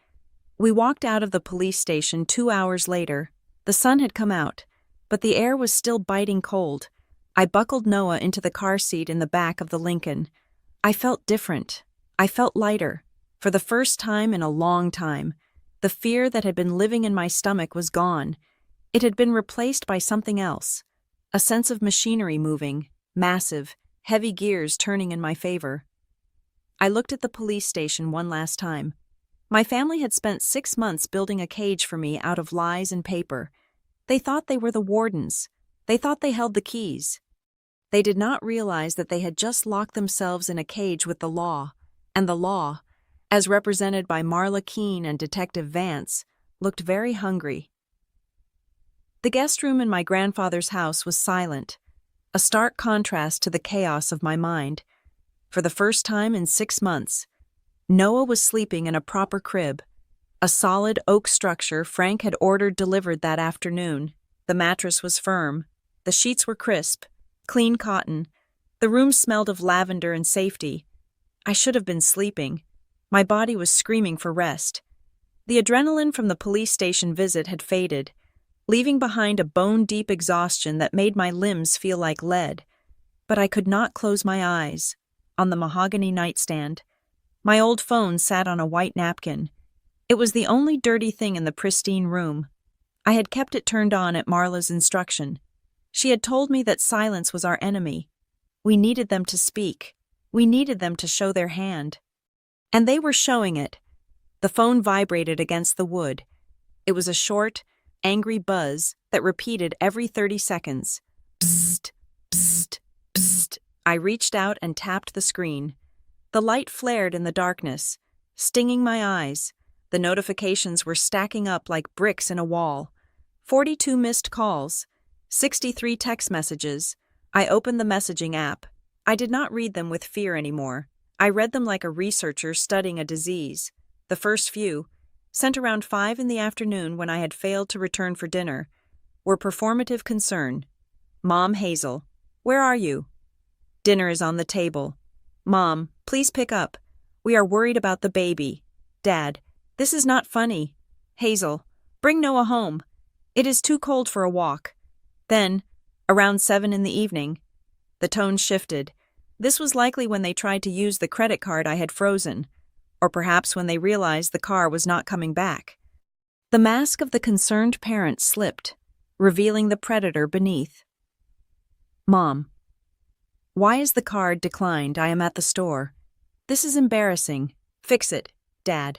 We walked out of the police station 2 hours later. The sun had come out, but the air was still biting cold. I buckled Noah into the car seat in the back of the Lincoln. I felt different. I felt lighter. For the first time in a long time, the fear that had been living in my stomach was gone. It had been replaced by something else. A sense of machinery moving, massive, heavy gears turning in my favor. I looked at the police station one last time. My family had spent 6 months building a cage for me out of lies and paper. They thought they were the wardens. They thought they held the keys. They did not realize that they had just locked themselves in a cage with the law, and the law, as represented by Marla Keene and Detective Vance, looked very hungry. The guest room in my grandfather's house was silent, a stark contrast to the chaos of my mind. For the first time in 6 months, Noah was sleeping in a proper crib, a solid oak structure Frank had ordered delivered that afternoon. The mattress was firm, the sheets were crisp, clean cotton. The room smelled of lavender and safety. I should have been sleeping. My body was screaming for rest. The adrenaline from the police station visit had faded, leaving behind a bone-deep exhaustion that made my limbs feel like lead. But I could not close my eyes. On the mahogany nightstand, my old phone sat on a white napkin. It was the only dirty thing in the pristine room. I had kept it turned on at Marla's instruction. She had told me that silence was our enemy. We needed them to speak. We needed them to show their hand. And they were showing it. The phone vibrated against the wood. It was a short, angry buzz that repeated every 30 seconds. Psst, psst, psst. I reached out and tapped the screen. The light flared in the darkness, stinging my eyes. The notifications were stacking up like bricks in a wall. 42 missed calls, 63 text messages. I opened the messaging app. I did not read them with fear anymore. I read them like a researcher studying a disease. The first few, sent around 5 in the afternoon when I had failed to return for dinner, were performative concern. Mom, Hazel, where are you? Dinner is on the table. Mom, please pick up. We are worried about the baby. Dad, this is not funny. Hazel, bring Noah home. It is too cold for a walk. Then, around 7 in the evening, the tone shifted. This was likely when they tried to use the credit card I had frozen, or perhaps when they realized the car was not coming back. The mask of the concerned parent slipped, revealing the predator beneath. Mom. Why is the card declined? I am at the store. This is embarrassing. Fix it, Dad.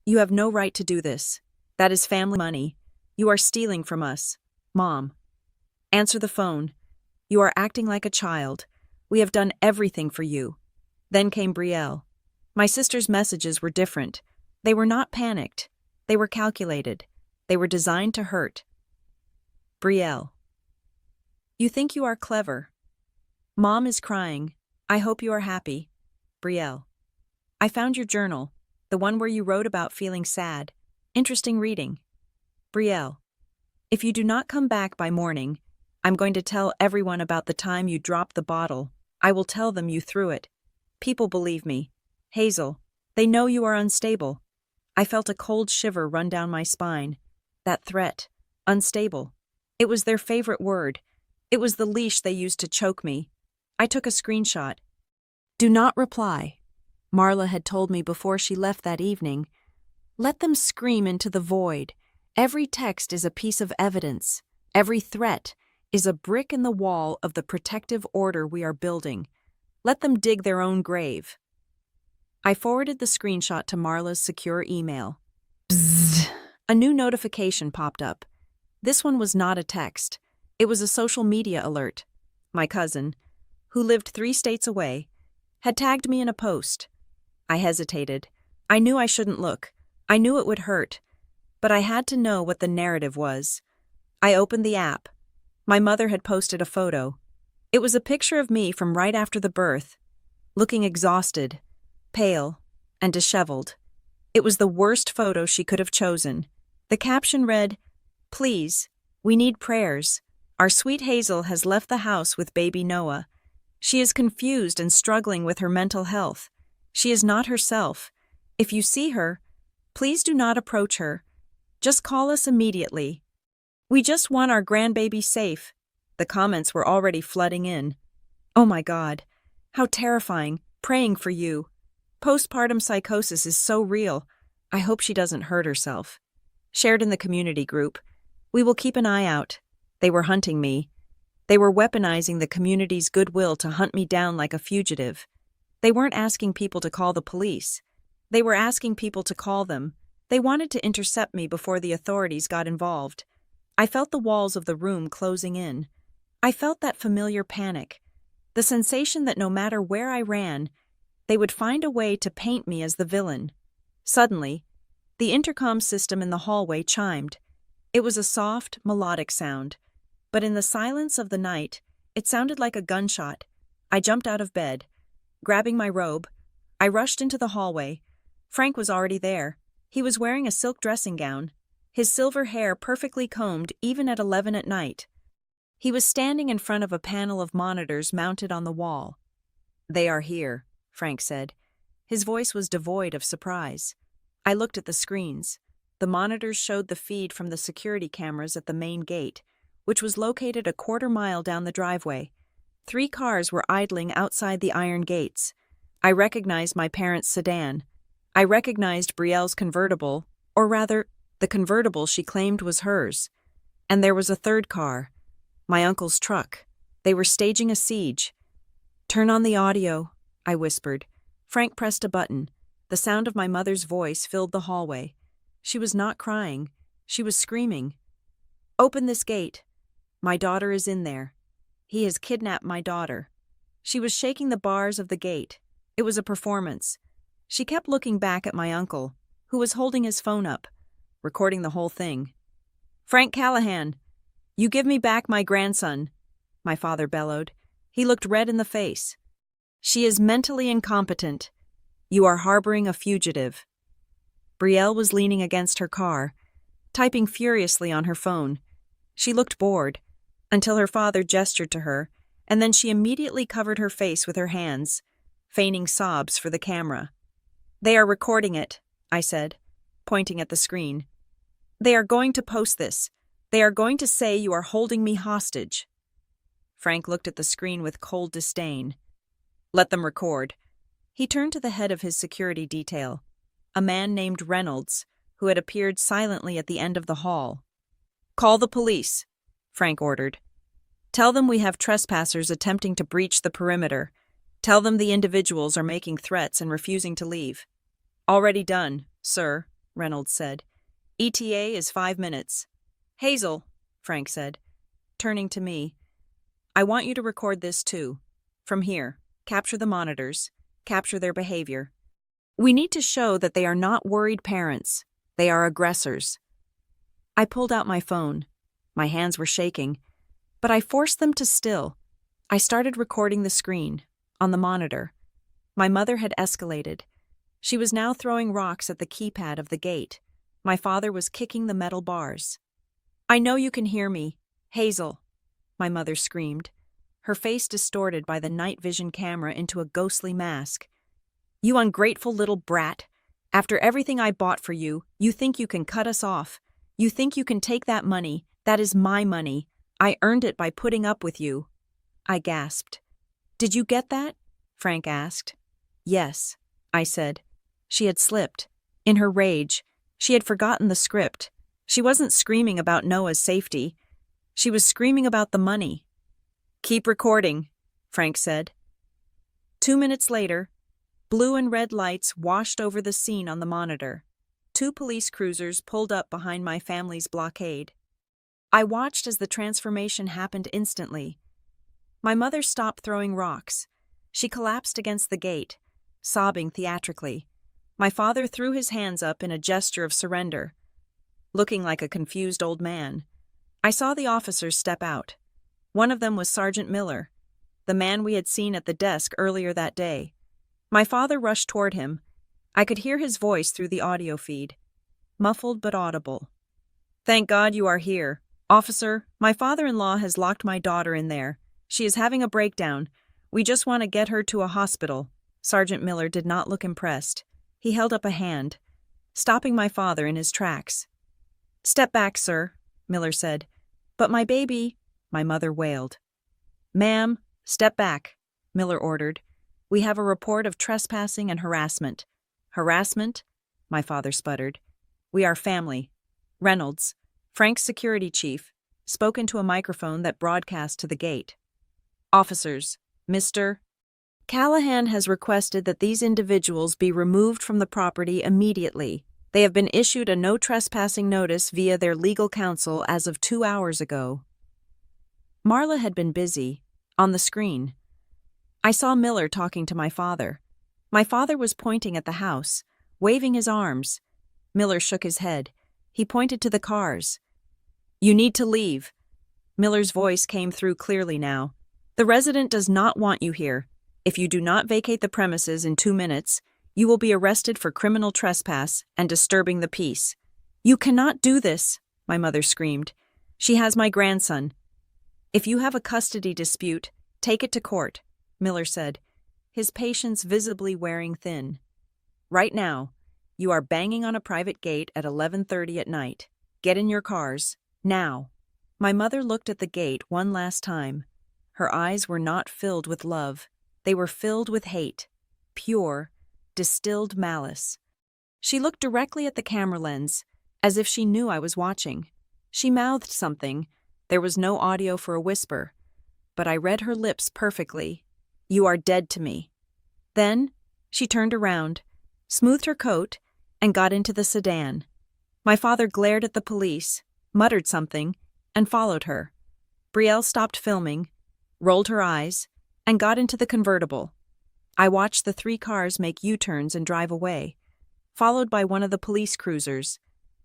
You have no right to do this. That is family money. You are stealing from us. Mom. Answer the phone. You are acting like a child. We have done everything for you. Then came Brielle. My sister's messages were different. They were not panicked. They were calculated. They were designed to hurt. Brielle. You think you are clever. Mom is crying. I hope you are happy. Brielle. I found your journal, the one where you wrote about feeling sad. Interesting reading. Brielle. If you do not come back by morning, I'm going to tell everyone about the time you dropped the bottle. I will tell them you threw it. People believe me. Hazel, they know you are unstable. I felt a cold shiver run down my spine. That threat. Unstable. It was their favorite word. It was the leash they used to choke me. I took a screenshot. Do not reply. Marla had told me before she left that evening. Let them scream into the void. Every text is a piece of evidence. Every threat is a brick in the wall of the protective order we are building. Let them dig their own grave. I forwarded the screenshot to Marla's secure email. Bzzz. A new notification popped up. This one was not a text. It was a social media alert. My cousin, who lived 3 states away, had tagged me in a post. I hesitated. I knew I shouldn't look. I knew it would hurt. But I had to know what the narrative was. I opened the app. My mother had posted a photo. It was a picture of me from right after the birth, looking exhausted, pale, and disheveled. It was the worst photo she could have chosen. The caption read, "Please, we need prayers. Our sweet Hazel has left the house with baby Noah. She is confused and struggling with her mental health. She is not herself. If you see her, please do not approach her. Just call us immediately. We just want our grandbaby safe." The comments were already flooding in. Oh my God, how terrifying. Praying for you. Postpartum psychosis is so real. I hope she doesn't hurt herself. Shared in the community group. We will keep an eye out. They were hunting me. They were weaponizing the community's goodwill to hunt me down like a fugitive. They weren't asking people to call the police. They were asking people to call them. They wanted to intercept me before the authorities got involved. I felt the walls of the room closing in. I felt that familiar panic, the sensation that no matter where I ran, they would find a way to paint me as the villain. Suddenly, the intercom system in the hallway chimed. It was a soft, melodic sound, but in the silence of the night, it sounded like a gunshot. I jumped out of bed. Grabbing my robe, I rushed into the hallway. Frank was already there. He was wearing a silk dressing gown, his silver hair perfectly combed even at 11 at night. He was standing in front of a panel of monitors mounted on the wall. "They are here," Frank said. His voice was devoid of surprise. I looked at the screens. The monitors showed the feed from the security cameras at the main gate, which was located a quarter-mile down the driveway. 3 cars were idling outside the iron gates. I recognized my parents' sedan. I recognized Brielle's convertible, or rather, the convertible she claimed was hers. And there was a 3rd car, my uncle's truck. They were staging a siege. "Turn on the audio," I whispered. Frank pressed a button. The sound of my mother's voice filled the hallway. She was not crying. She was screaming. "Open this gate. My daughter is in there. He has kidnapped my daughter." She was shaking the bars of the gate. It was a performance. She kept looking back at my uncle, who was holding his phone up, recording the whole thing. "Frank Callahan, you give me back my grandson," my father bellowed. He looked red in the face. "She is mentally incompetent. You are harboring a fugitive." Brielle was leaning against her car, typing furiously on her phone. She looked bored, until her father gestured to her, and then she immediately covered her face with her hands, feigning sobs for the camera. "They are recording it," I said, pointing at the screen. "They are going to post this. They are going to say you are holding me hostage." Frank looked at the screen with cold disdain. "Let them record." He turned to the head of his security detail, a man named Reynolds, who had appeared silently at the end of the hall. "Call the police," Frank ordered. Tell them we have trespassers attempting to breach the perimeter. Tell them the individuals are making threats and refusing to leave." "Already done, sir," Reynolds said. "ETA is 5 minutes. "Hazel," Frank said, turning to me, "I want you to record this too. From here, capture the monitors, capture their behavior. We need to show that they are not worried parents. They are aggressors." I pulled out my phone. My hands were shaking, but I forced them to still. I started recording the screen, on the monitor. My mother had escalated. She was now throwing rocks at the keypad of the gate. My father was kicking the metal bars. "I know you can hear me. Hazel," my mother screamed, her face distorted by the night vision camera into a ghostly mask. "You ungrateful little brat. After everything I bought for you, you think you can cut us off. You think you can take that money. That is my money. I earned it by putting up with you." I gasped. "Did you get that?" Frank asked. "Yes," I said. She had slipped. In her rage, she had forgotten the script. She wasn't screaming about Noah's safety. She was screaming about the money. "Keep recording," Frank said. 2 minutes later, blue and red lights washed over the scene on the monitor. 2 police cruisers pulled up behind my family's blockade. I watched as the transformation happened instantly. My mother stopped throwing rocks. She collapsed against the gate, sobbing theatrically. My father threw his hands up in a gesture of surrender, looking like a confused old man. I saw the officers step out. One of them was Sergeant Miller, the man we had seen at the desk earlier that day. My father rushed toward him. I could hear his voice through the audio feed, muffled but audible. "Thank God you are here. Officer, my father-in-law has locked my daughter in there. She is having a breakdown. We just want to get her to a hospital." Sergeant Miller did not look impressed. He held up a hand, stopping my father in his tracks. "Step back, sir," Miller said. "But my baby," my mother wailed. "Ma'am, step back," Miller ordered. "We have a report of trespassing and harassment." "Harassment?" my father sputtered. "We are family." Reynolds, Frank's security chief, spoke into a microphone that broadcast to the gate. "Officers, Mr. Callahan has requested that these individuals be removed from the property immediately. They have been issued a no trespassing notice via their legal counsel as of 2 hours ago." Marla had been busy, on the screen. I saw Miller talking to my father. My father was pointing at the house, waving his arms. Miller shook his head. He pointed to the cars. "You need to leave." Miller's voice came through clearly now. "The resident does not want you here. If you do not vacate the premises in 2 minutes, you will be arrested for criminal trespass and disturbing the peace." "You cannot do this," my mother screamed. "She has my grandson." "If you have a custody dispute, take it to court," Miller said, his patience visibly wearing thin. "Right now, you are banging on a private gate at 11:30 at night. Get in your cars, now." My mother looked at the gate one last time. Her eyes were not filled with love. They were filled with hate, pure, distilled malice. She looked directly at the camera lens, as if she knew I was watching. She mouthed something. There was no audio for a whisper, but I read her lips perfectly. "You are dead to me." Then she turned around, smoothed her coat, and got into the sedan. My father glared at the police, muttered something, and followed her. Brielle stopped filming, rolled her eyes, and got into the convertible. I watched the 3 cars make U-turns and drive away, followed by one of the police cruisers.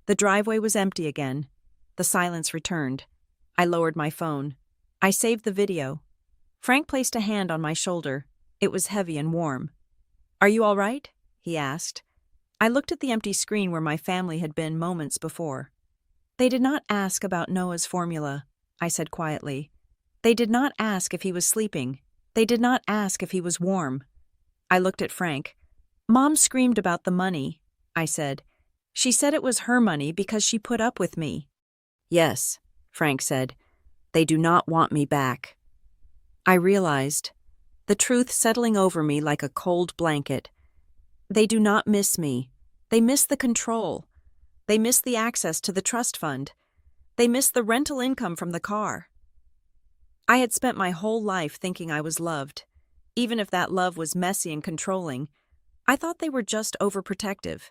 The driveway was empty again. The silence returned. I lowered my phone. I saved the video. Frank placed a hand on my shoulder. It was heavy and warm. "Are you all right?" he asked. I looked at the empty screen where my family had been moments before. "They did not ask about Noah's formula," I said quietly. "They did not ask if he was sleeping. They did not ask if he was warm." I looked at Frank. "Mom screamed about the money," I said. "She said it was her money because she put up with me." "Yes," Frank said. "They do not want me back." I realized, the truth settling over me like a cold blanket. They do not miss me. They miss the control. They miss the access to the trust fund. They miss the rental income from the car. I had spent my whole life thinking I was loved. Even if that love was messy and controlling, I thought they were just overprotective.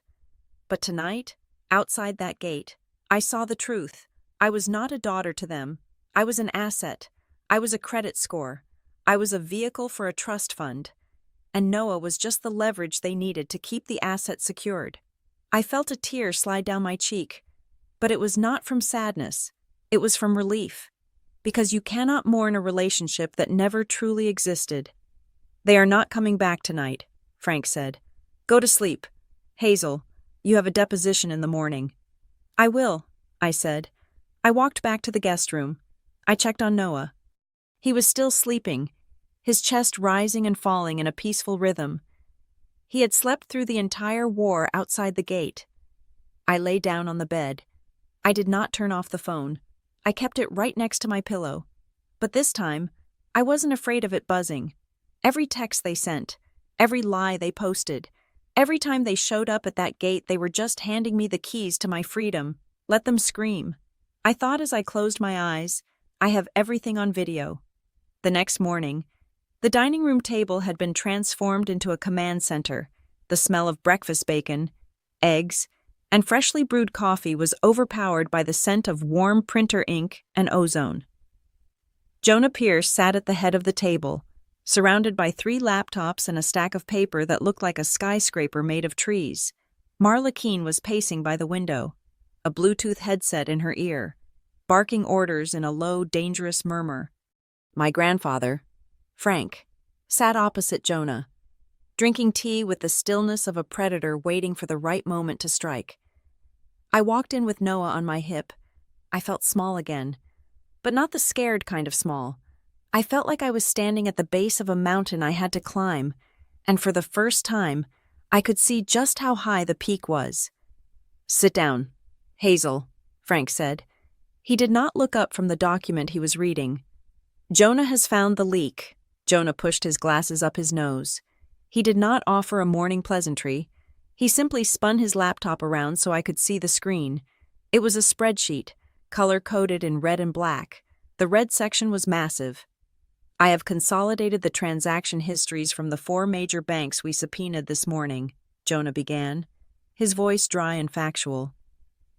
But tonight, outside that gate, I saw the truth. I was not a daughter to them. I was an asset. I was a credit score. I was a vehicle for a trust fund. And Noah was just the leverage they needed to keep the asset secured. I felt a tear slide down my cheek, but it was not from sadness. It was from relief. Because you cannot mourn a relationship that never truly existed. "They are not coming back tonight," Frank said. "Go to sleep. Hazel, you have a deposition in the morning." "I will," I said. I walked back to the guest room. I checked on Noah. He was still sleeping, his chest rising and falling in a peaceful rhythm. He had slept through the entire war outside the gate. I lay down on the bed. I did not turn off the phone. I kept it right next to my pillow. But this time, I wasn't afraid of it buzzing. Every text they sent, every lie they posted, every time they showed up at that gate, they were just handing me the keys to my freedom. Let them scream. I thought as I closed my eyes, I have everything on video. The next morning, the dining room table had been transformed into a command center. The smell of breakfast bacon, eggs, and freshly brewed coffee was overpowered by the scent of warm printer ink and ozone. Jonah Pierce sat at the head of the table, surrounded by 3 laptops and a stack of paper that looked like a skyscraper made of trees. Marla Keene was pacing by the window, a Bluetooth headset in her ear, barking orders in a low, dangerous murmur. My grandfather, Frank, sat opposite Jonah, drinking tea with the stillness of a predator waiting for the right moment to strike. I walked in with Noah on my hip. I felt small again, but not the scared kind of small. I felt like I was standing at the base of a mountain I had to climb, and for the first time, I could see just how high the peak was. "Sit down, Hazel," Frank said. He did not look up from the document he was reading. "Jonah has found the leak." Jonah pushed his glasses up his nose. He did not offer a morning pleasantry. He simply spun his laptop around so I could see the screen. It was a spreadsheet, color-coded in red and black. The red section was massive. "I have consolidated the transaction histories from the 4 major banks we subpoenaed this morning," Jonah began, his voice dry and factual.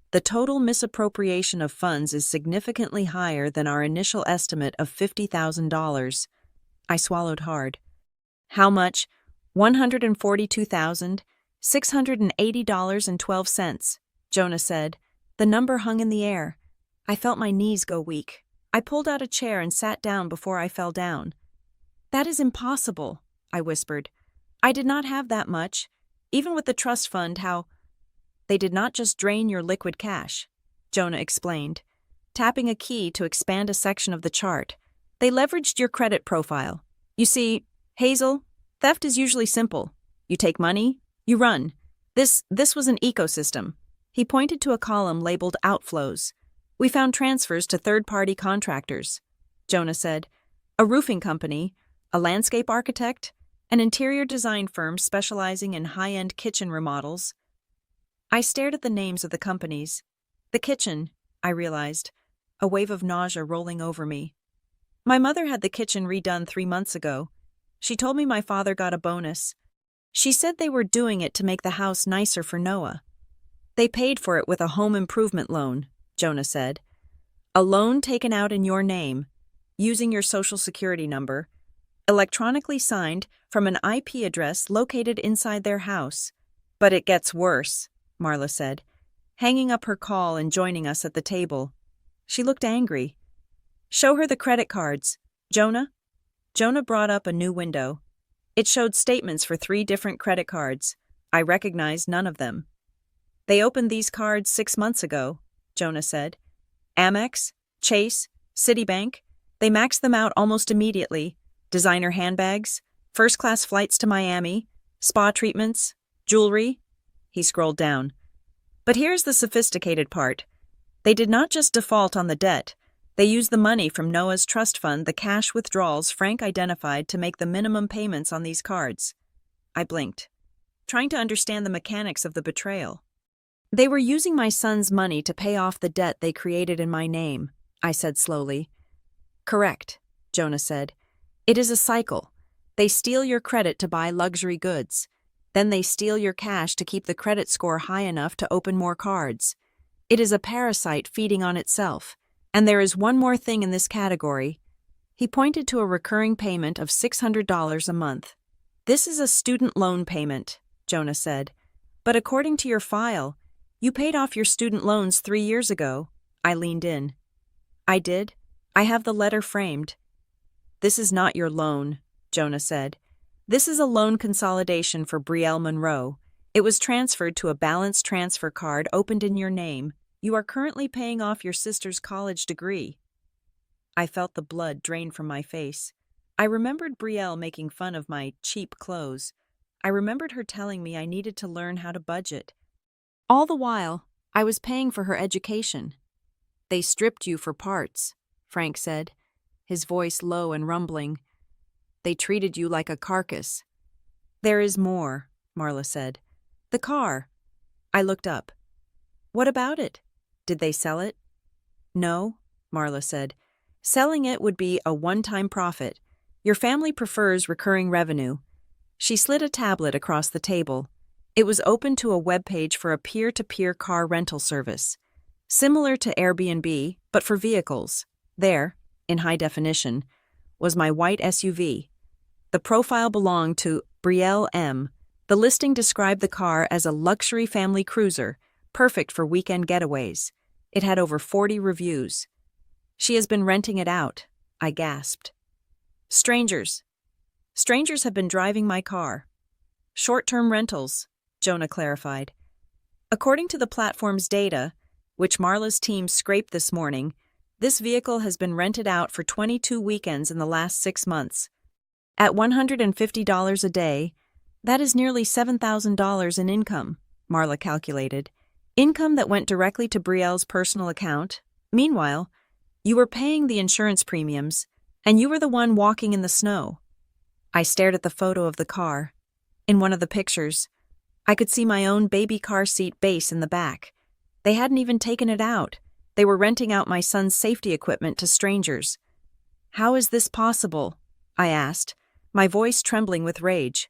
"The total misappropriation of funds is significantly higher than our initial estimate of $50,000. I swallowed hard. "How much?" $142,680.12, Jonah said. The number hung in the air. I felt my knees go weak. I pulled out a chair and sat down before I fell down. "That is impossible," I whispered. "I did not have that much. Even with the trust fund, how—" "They did not just drain your liquid cash," Jonah explained, tapping a key to expand a section of the chart. "They leveraged your credit profile. You see, Hazel, theft is usually simple. You take money, you run. This was an ecosystem." He pointed to a column labeled Outflows. "We found transfers to third-party contractors," Jonah said. "A roofing company, a landscape architect, an interior design firm specializing in high-end kitchen remodels." I stared at the names of the companies. The kitchen, I realized, a wave of nausea rolling over me. My mother had the kitchen redone 3 months ago. She told me my father got a bonus. She said they were doing it to make the house nicer for Noah. "They paid for it with a home improvement loan," Jonah said. "A loan taken out in your name, using your social security number, electronically signed from an IP address located inside their house." "But it gets worse," Marla said, hanging up her call and joining us at the table. She looked angry. "Show her the credit cards, Jonah." Jonah brought up a new window. It showed statements for 3 different credit cards. I recognized none of them. "They opened these cards 6 months ago," Jonah said. "Amex, Chase, Citibank, they maxed them out almost immediately. Designer handbags, first-class flights to Miami, spa treatments, jewelry." He scrolled down. "But here's the sophisticated part. They did not just default on the debt. They used the money from Noah's trust fund, the cash withdrawals Frank identified, to make the minimum payments on these cards." I blinked, trying to understand the mechanics of the betrayal. "They were using my son's money to pay off the debt they created in my name," I said slowly. "Correct. Jonah said. It is a cycle. They steal your credit to buy luxury goods. Then they steal your cash to keep the credit score high enough to open more cards. It is a parasite feeding on itself. And there is one more thing in this category. He pointed to a recurring payment of $600 a month. This is a student loan payment, Jonah said. But according to your file, you paid off your student loans 3 years ago. I leaned in. I did. I have the letter framed. This is not your loan, Jonah said. This is a loan consolidation for Brielle Monroe. It was transferred to a balance transfer card opened in your name. You are currently paying off your sister's college degree. I felt the blood drain from my face. I remembered Brielle making fun of my cheap clothes. I remembered her telling me I needed to learn how to budget. All the while, I was paying for her education. They stripped you for parts, Frank said, his voice low and rumbling. They treated you like a carcass. There is more, Marla said. The car. I looked up. What about it? Did they sell it? No, Marla said. Selling it would be a one-time profit. Your family prefers recurring revenue. She slid a tablet across the table. It was open to a web page for a peer-to-peer car rental service. Similar to Airbnb, but for vehicles. There, in high definition, was my white SUV. The profile belonged to Brielle M. The listing described the car as a luxury family cruiser, perfect for weekend getaways. It had over 40 reviews. She has been renting it out, I gasped. Strangers. Strangers have been driving my car. Short-term rentals, Jonah clarified. According to the platform's data, which Marla's team scraped this morning, this vehicle has been rented out for 22 weekends in the last 6 months. At $150 a day, that is nearly $7,000 in income, Marla calculated. Income that went directly to Brielle's personal account. Meanwhile, you were paying the insurance premiums, and you were the one walking in the snow. I stared at the photo of the car. In one of the pictures, I could see my own baby car seat base in the back. They hadn't even taken it out. They were renting out my son's safety equipment to strangers. How is this possible? I asked, my voice trembling with rage.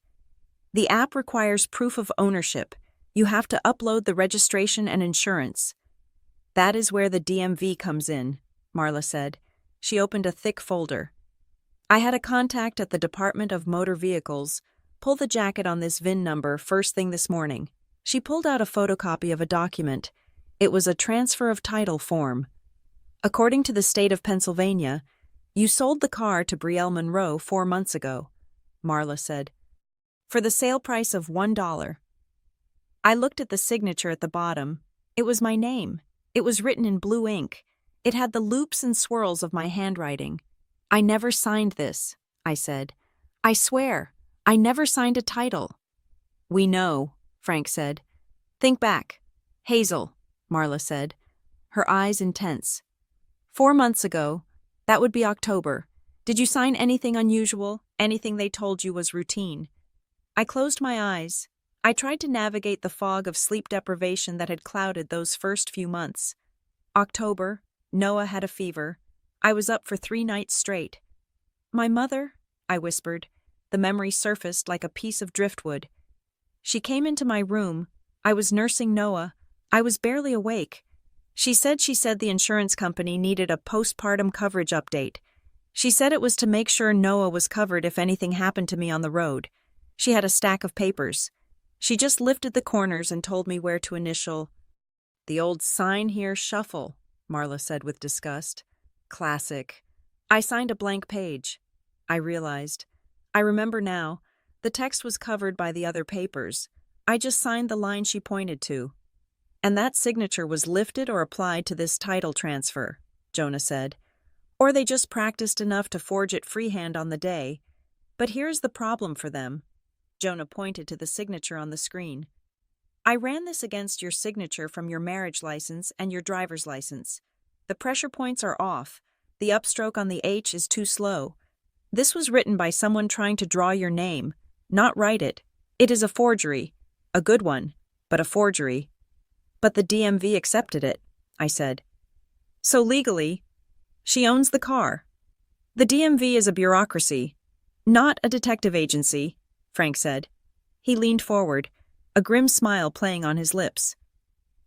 The app requires proof of ownership. You have to upload the registration and insurance. That is where the DMV comes in, Marla said. She opened a thick folder. I had a contact at the Department of Motor Vehicles. Pull the jacket on this VIN number first thing this morning. She pulled out a photocopy of a document. It was a transfer of title form. According to the state of Pennsylvania, you sold the car to Brielle Monroe 4 months ago, Marla said, for the sale price of $1. I looked at the signature at the bottom. It was my name. It was written in blue ink. It had the loops and swirls of my handwriting. I never signed this, I said. I swear, I never signed a title. We know, Frank said. Think back. Hazel, Marla said, her eyes intense. 4 months ago, that would be October. Did you sign anything unusual, anything they told you was routine? I closed my eyes. I tried to navigate the fog of sleep deprivation that had clouded those first few months. October, Noah had a fever. I was up for 3 nights straight. My mother, I whispered. The memory surfaced like a piece of driftwood. She came into my room. I was nursing Noah. I was barely awake. She said the insurance company needed a postpartum coverage update. She said it was to make sure Noah was covered if anything happened to me on the road. She had a stack of papers. She just lifted the corners and told me where to initial. The old sign here shuffle, Marla said with disgust. Classic. I signed a blank page. I realized. I remember now. The text was covered by the other papers. I just signed the line she pointed to. And that signature was lifted or applied to this title transfer, Jonah said. Or they just practiced enough to forge it freehand on the day. But here's the problem for them. Jonah pointed to the signature on the screen. I ran this against your signature from your marriage license and your driver's license. The pressure points are off. The upstroke on the H is too slow. This was written by someone trying to draw your name, not write it. It is a forgery. A good one, but a forgery. But the DMV accepted it, I said. So legally, she owns the car. The DMV is a bureaucracy, not a detective agency, Frank said. He leaned forward, a grim smile playing on his lips.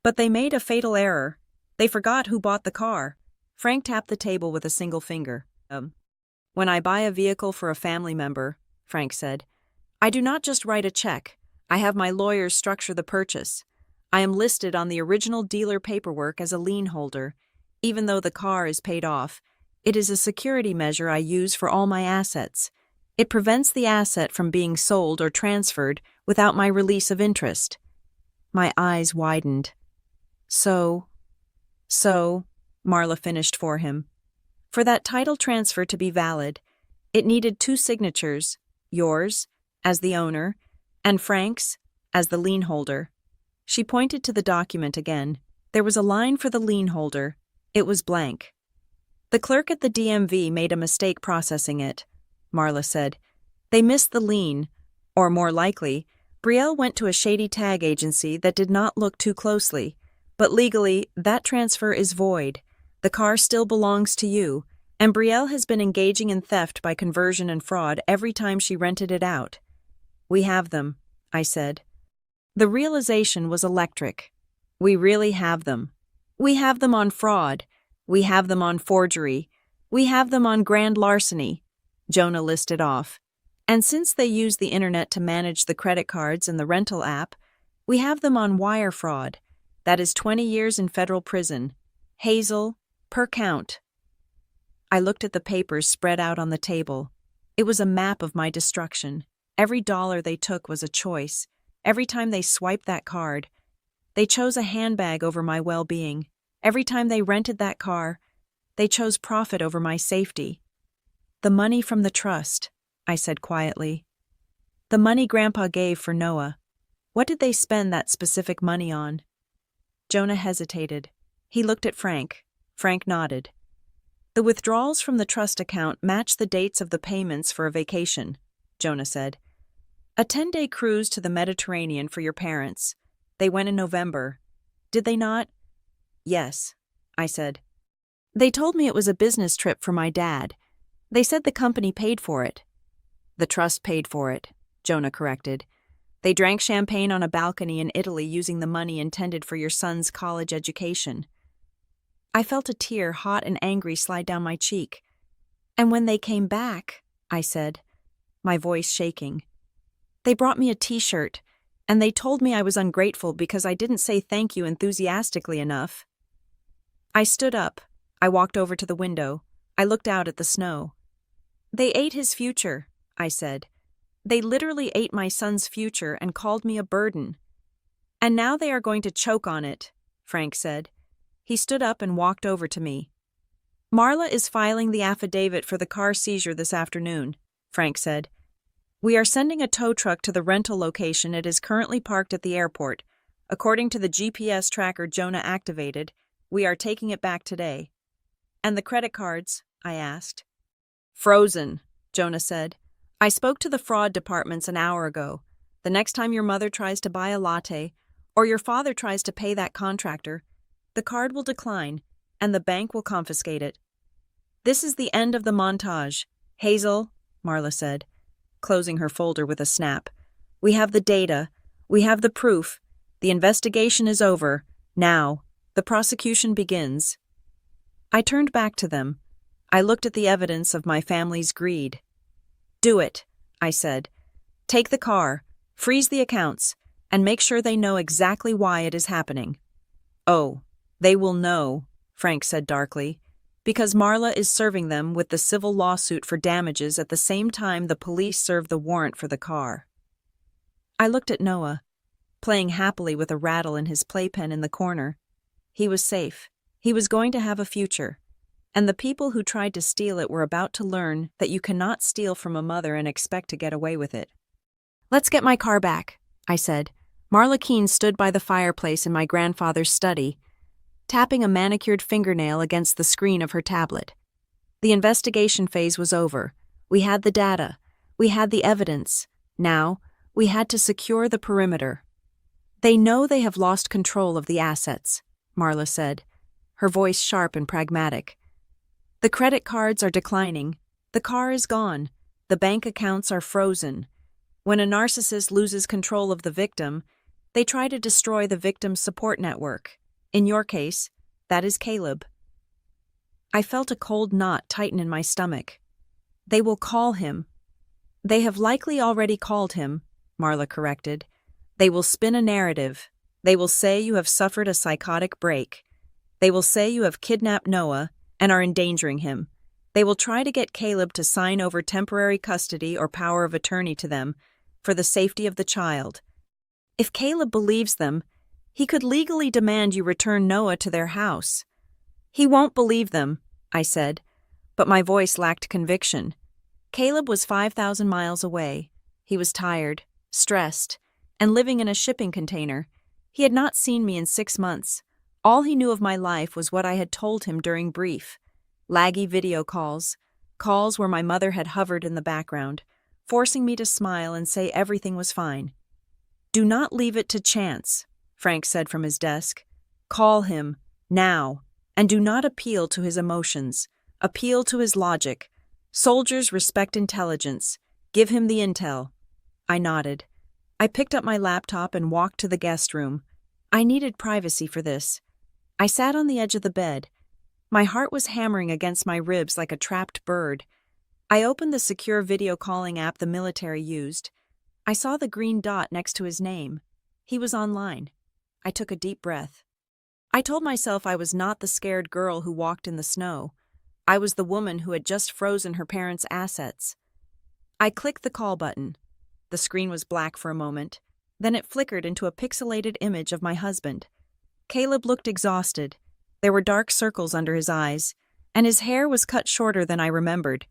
But they made a fatal error. They forgot who bought the car. Frank tapped the table with a single finger. When I buy a vehicle for a family member, Frank said, I do not just write a check. I have my lawyers structure the purchase. I am listed on the original dealer paperwork as a lien holder. Even though the car is paid off, it is a security measure I use for all my assets. It prevents the asset from being sold or transferred without my release of interest. My eyes widened. So, Marla finished for him. For that title transfer to be valid, it needed 2 signatures, yours, as the owner, and Frank's, as the lien holder. She pointed to the document again. There was a line for the lien holder. It was blank. The clerk at the DMV made a mistake processing it, Marla said. They missed the lien, or more likely, Brielle went to a shady tag agency that did not look too closely. But legally, that transfer is void. The car still belongs to you, and Brielle has been engaging in theft by conversion and fraud every time she rented it out. We have them, I said. The realization was electric. We really have them. We have them on fraud. We have them on forgery. We have them on grand larceny. Jonah listed off. And since they use the internet to manage the credit cards and the rental app, we have them on wire fraud. That is 20 years in federal prison. Hazel, per count. I looked at the papers spread out on the table. It was a map of my destruction. Every dollar they took was a choice. Every time they swiped that card, they chose a handbag over my well-being. Every time they rented that car, they chose profit over my safety. The money from the trust, I said quietly. The money Grandpa gave for Noah. What did they spend that specific money on? Jonah hesitated. He looked at Frank. Frank nodded. The withdrawals from the trust account match the dates of the payments for a vacation, Jonah said. A 10-day cruise to the Mediterranean for your parents. They went in November. Did they not? Yes, I said. They told me it was a business trip for my dad. They said the company paid for it. The trust paid for it, Jonah corrected. They drank champagne on a balcony in Italy using the money intended for your son's college education. I felt a tear, hot and angry, slide down my cheek. And when they came back, I said, my voice shaking, they brought me a t-shirt, and they told me I was ungrateful because I didn't say thank you enthusiastically enough. I stood up. I walked over to the window. I looked out at the snow. They ate his future, I said. They literally ate my son's future and called me a burden. And now they are going to choke on it, Frank said. He stood up and walked over to me. Marla is filing the affidavit for the car seizure this afternoon, Frank said. We are sending a tow truck to the rental location it is currently parked at the airport. According to the GPS tracker Jonah activated, we are taking it back today. And the credit cards? I asked. Frozen, Jonah said. I spoke to the fraud departments an hour ago. The next time your mother tries to buy a latte, or your father tries to pay that contractor, the card will decline, and the bank will confiscate it. This is the end of the montage. Hazel, Marla said, closing her folder with a snap. We have the data. We have the proof. The investigation is over. Now, the prosecution begins. I turned back to them. I looked at the evidence of my family's greed. Do it, I said. Take the car, freeze the accounts, and make sure they know exactly why it is happening. Oh, they will know, Frank said darkly, because Marla is serving them with the civil lawsuit for damages at the same time the police serve the warrant for the car. I looked at Noah, playing happily with a rattle in his playpen in the corner. He was safe. He was going to have a future. And the people who tried to steal it were about to learn that you cannot steal from a mother and expect to get away with it. Let's get my car back, I said. Marla Keene stood by the fireplace in my grandfather's study, tapping a manicured fingernail against the screen of her tablet. The investigation phase was over. We had the data. We had the evidence. Now, we had to secure the perimeter. They know they have lost control of the assets, Marla said, her voice sharp and pragmatic. The credit cards are declining. The car is gone. The bank accounts are frozen. When a narcissist loses control of the victim, they try to destroy the victim's support network. In your case, that is Caleb. I felt a cold knot tighten in my stomach. They will call him. They have likely already called him, Marla corrected. They will spin a narrative. They will say you have suffered a psychotic break. They will say you have kidnapped Noah and are endangering him. They will try to get Caleb to sign over temporary custody or power of attorney to them for the safety of the child. If Caleb believes them, he could legally demand you return Noah to their house. He won't believe them, I said, but my voice lacked conviction. Caleb was 5,000 miles away. He was tired, stressed, and living in a shipping container. He had not seen me in 6 months. All he knew of my life was what I had told him during brief. Laggy video calls where my mother had hovered in the background, forcing me to smile and say everything was fine. Do not leave it to chance, Frank said from his desk. Call him, now, and do not appeal to his emotions. Appeal to his logic. Soldiers respect intelligence. Give him the intel. I nodded. I picked up my laptop and walked to the guest room. I needed privacy for this. I sat on the edge of the bed. My heart was hammering against my ribs like a trapped bird. I opened the secure video calling app the military used. I saw the green dot next to his name. He was online. I took a deep breath. I told myself I was not the scared girl who walked in the snow. I was the woman who had just frozen her parents' assets. I clicked the call button. The screen was black for a moment. Then it flickered into a pixelated image of my husband. Caleb looked exhausted. There were dark circles under his eyes, and his hair was cut shorter than I remembered.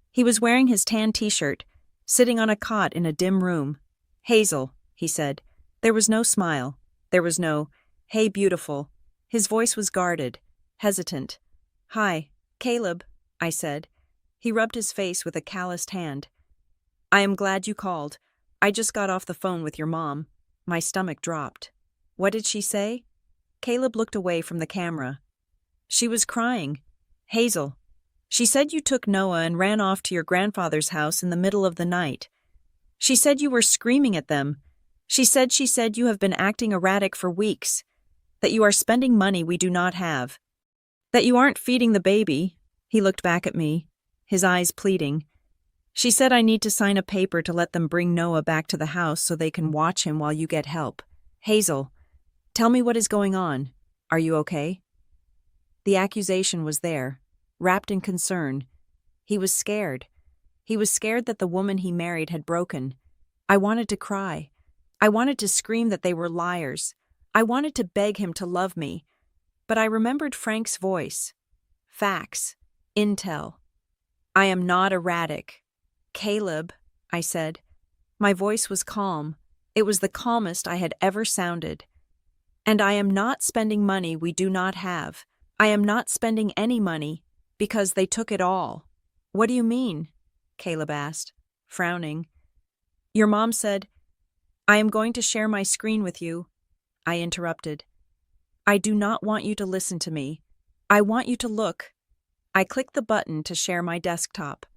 He was wearing his tan t-shirt, sitting on a cot in a dim room. Hazel, he said. There was no smile. There was no, hey, beautiful. His voice was guarded, hesitant. Hi, Caleb, I said. He rubbed his face with a calloused hand. I am glad you called. I just got off the phone with your mom. My stomach dropped. What did she say? Caleb looked away from the camera. She was crying. Hazel. She said you took Noah and ran off to your grandfather's house in the middle of the night. She said you were screaming at them. She said you have been acting erratic for weeks. That you are spending money we do not have. That you aren't feeding the baby. He looked back at me, his eyes pleading. She said I need to sign a paper to let them bring Noah back to the house so they can watch him while you get help. Hazel, tell me what is going on. Are you okay? The accusation was there, wrapped in concern. He was scared. He was scared that the woman he married had broken. I wanted to cry. I wanted to scream that they were liars. I wanted to beg him to love me. But I remembered Frank's voice. Facts. Intel. I am not erratic. Caleb, I said. My voice was calm. It was the calmest I had ever sounded. And I am not spending money we do not have. I am not spending any money because they took it all. What do you mean? Caleb asked, frowning. Your mom said, I am going to share my screen with you. I interrupted. I do not want you to listen to me. I want you to look. I clicked the button to share my desktop.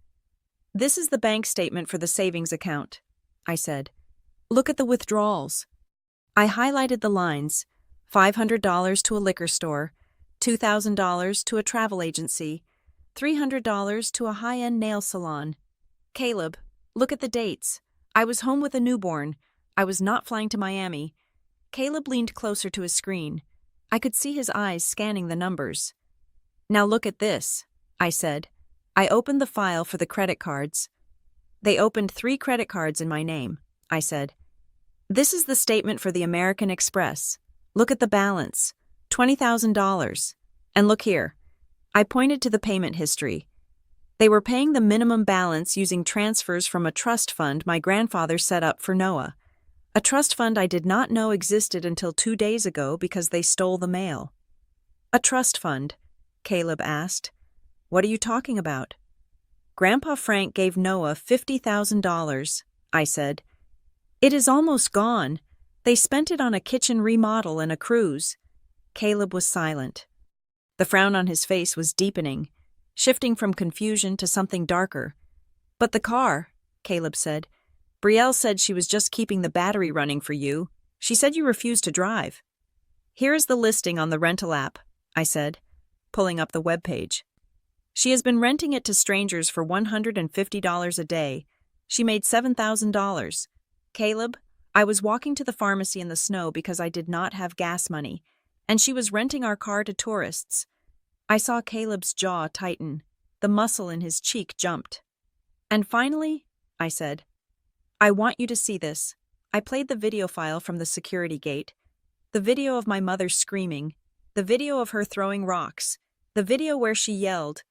This is the bank statement for the savings account, I said. Look at the withdrawals. I highlighted the lines, $500 to a liquor store, $2,000 to a travel agency, $300 to a high-end nail salon. Caleb, look at the dates. I was home with a newborn. I was not flying to Miami. Caleb leaned closer to his screen. I could see his eyes scanning the numbers. Now look at this, I said. I opened the file for the credit cards. They opened 3 credit cards in my name, I said. This is the statement for the American Express. Look at the balance, $20,000. And look here. I pointed to the payment history. They were paying the minimum balance using transfers from a trust fund my grandfather set up for Noah. A trust fund I did not know existed until 2 days ago because they stole the mail. A trust fund? Caleb asked. What are you talking about? Grandpa Frank gave Noah $50,000, I said. It is almost gone. They spent it on a kitchen remodel and a cruise. Caleb was silent. The frown on his face was deepening, shifting from confusion to something darker. But the car, Caleb said. Brielle said she was just keeping the battery running for you. She said you refused to drive. Here is the listing on the rental app, I said, pulling up the webpage. She has been renting it to strangers for $150 a day. She made $7,000. Caleb, I was walking to the pharmacy in the snow because I did not have gas money, and she was renting our car to tourists. I saw Caleb's jaw tighten. The muscle in his cheek jumped. And finally, I said, I want you to see this. I played the video file from the security gate. The video of my mother screaming. The video of her throwing rocks. The video where she yelled,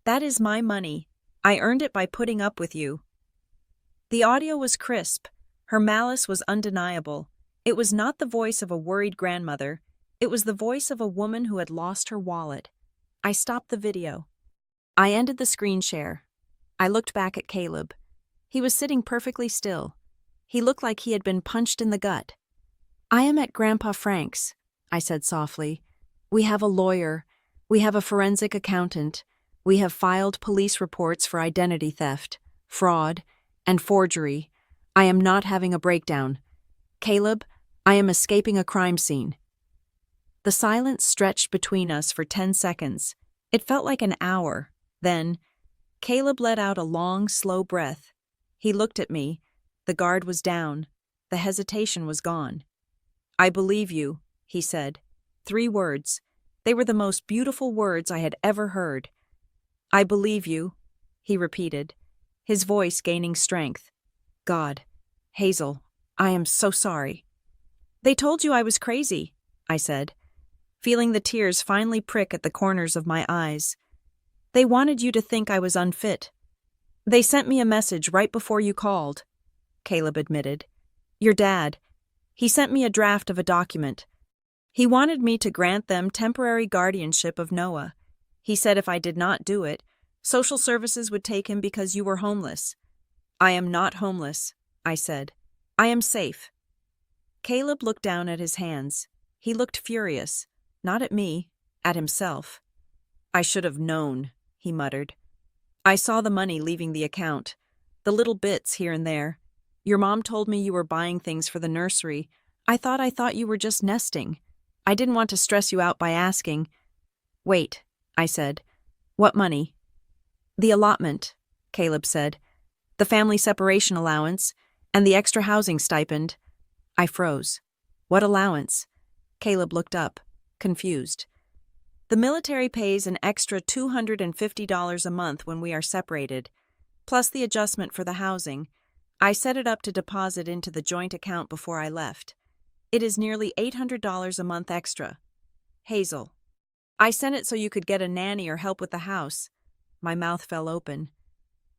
"That is my money. I earned it by putting up with you." The audio was crisp. Her malice was undeniable. It was not the voice of a worried grandmother. It was the voice of a woman who had lost her wallet. I stopped the video. I ended the screen share. I looked back at Caleb. He was sitting perfectly still. He looked like he had been punched in the gut. I am at Grandpa Frank's, I said softly. We have a lawyer. We have a forensic accountant. We have filed police reports for identity theft, fraud, and forgery. I am not having a breakdown. Caleb, I am escaping a crime scene. The silence stretched between us for 10 seconds. It felt like an hour. Then, Caleb let out a long, slow breath. He looked at me. The guard was down. The hesitation was gone. I believe you, he said. 3 words. They were the most beautiful words I had ever heard. I believe you, he repeated, his voice gaining strength. God, Hazel, I am so sorry. They told you I was crazy, I said, feeling the tears finally prick at the corners of my eyes. They wanted you to think I was unfit. They sent me a message right before you called, Caleb admitted. Your dad. He sent me a draft of a document. He wanted me to grant them temporary guardianship of Noah. He said if I did not do it, social services would take him because you were homeless. I am not homeless, I said. I am safe. Caleb looked down at his hands. He looked furious, not at me, at himself. I should have known, he muttered. I saw the money leaving the account, the little bits here and there. Your mom told me you were buying things for the nursery. I thought you were just nesting. I didn't want to stress you out by asking. Wait, I said. What money? The allotment, Caleb said. The family separation allowance and the extra housing stipend. I froze. What allowance? Caleb looked up, confused. The military pays an extra $250 a month when we are separated, plus the adjustment for the housing. I set it up to deposit into the joint account before I left. It is nearly $800 a month extra. Hazel. I sent it so you could get a nanny or help with the house. My mouth fell open.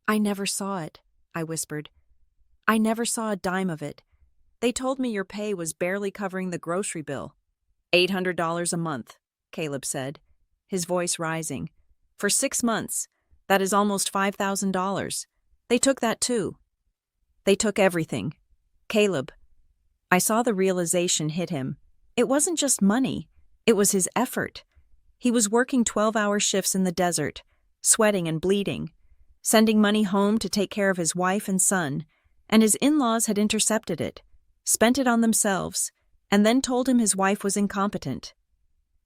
I never saw it, I whispered. I never saw a dime of it. They told me your pay was barely covering the grocery bill. $800 a month, Caleb said, his voice rising. For 6 months, that is almost $5,000. They took that too. They took everything. Caleb. I saw the realization hit him. It wasn't just money. It was his effort. He was working 12-hour shifts in the desert, sweating and bleeding, sending money home to take care of his wife and son, and his in-laws had intercepted it, spent it on themselves, and then told him his wife was incompetent.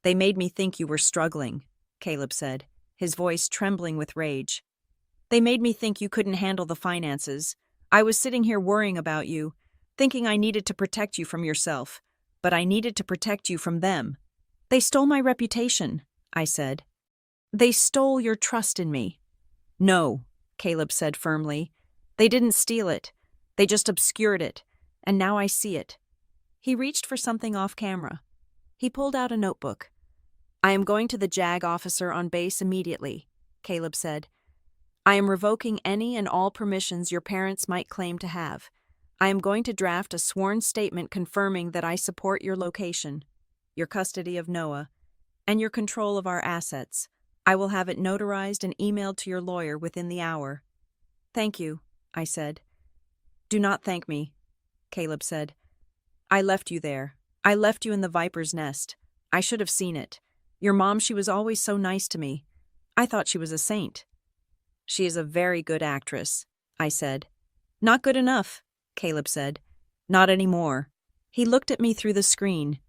They made me think you were struggling, Caleb said, his voice trembling with rage. They made me think you couldn't handle the finances. I was sitting here worrying about you, thinking I needed to protect you from yourself, but I needed to protect you from them. They stole my reputation, I said. They stole your trust in me. No, Caleb said firmly. They didn't steal it. They just obscured it, and now I see it. He reached for something off camera. He pulled out a notebook. I am going to the JAG officer on base immediately, Caleb said. I am revoking any and all permissions your parents might claim to have. I am going to draft a sworn statement confirming that I support your location, your custody of Noah, and your control of our assets. I will have it notarized and emailed to your lawyer within the hour. Thank you, I said. Do not thank me, Caleb said. I left you there. I left you in the viper's nest. I should have seen it. Your mom, she was always so nice to me. I thought she was a saint. She is a very good actress, I said. Not good enough, Caleb said. Not anymore. He looked at me through the screen.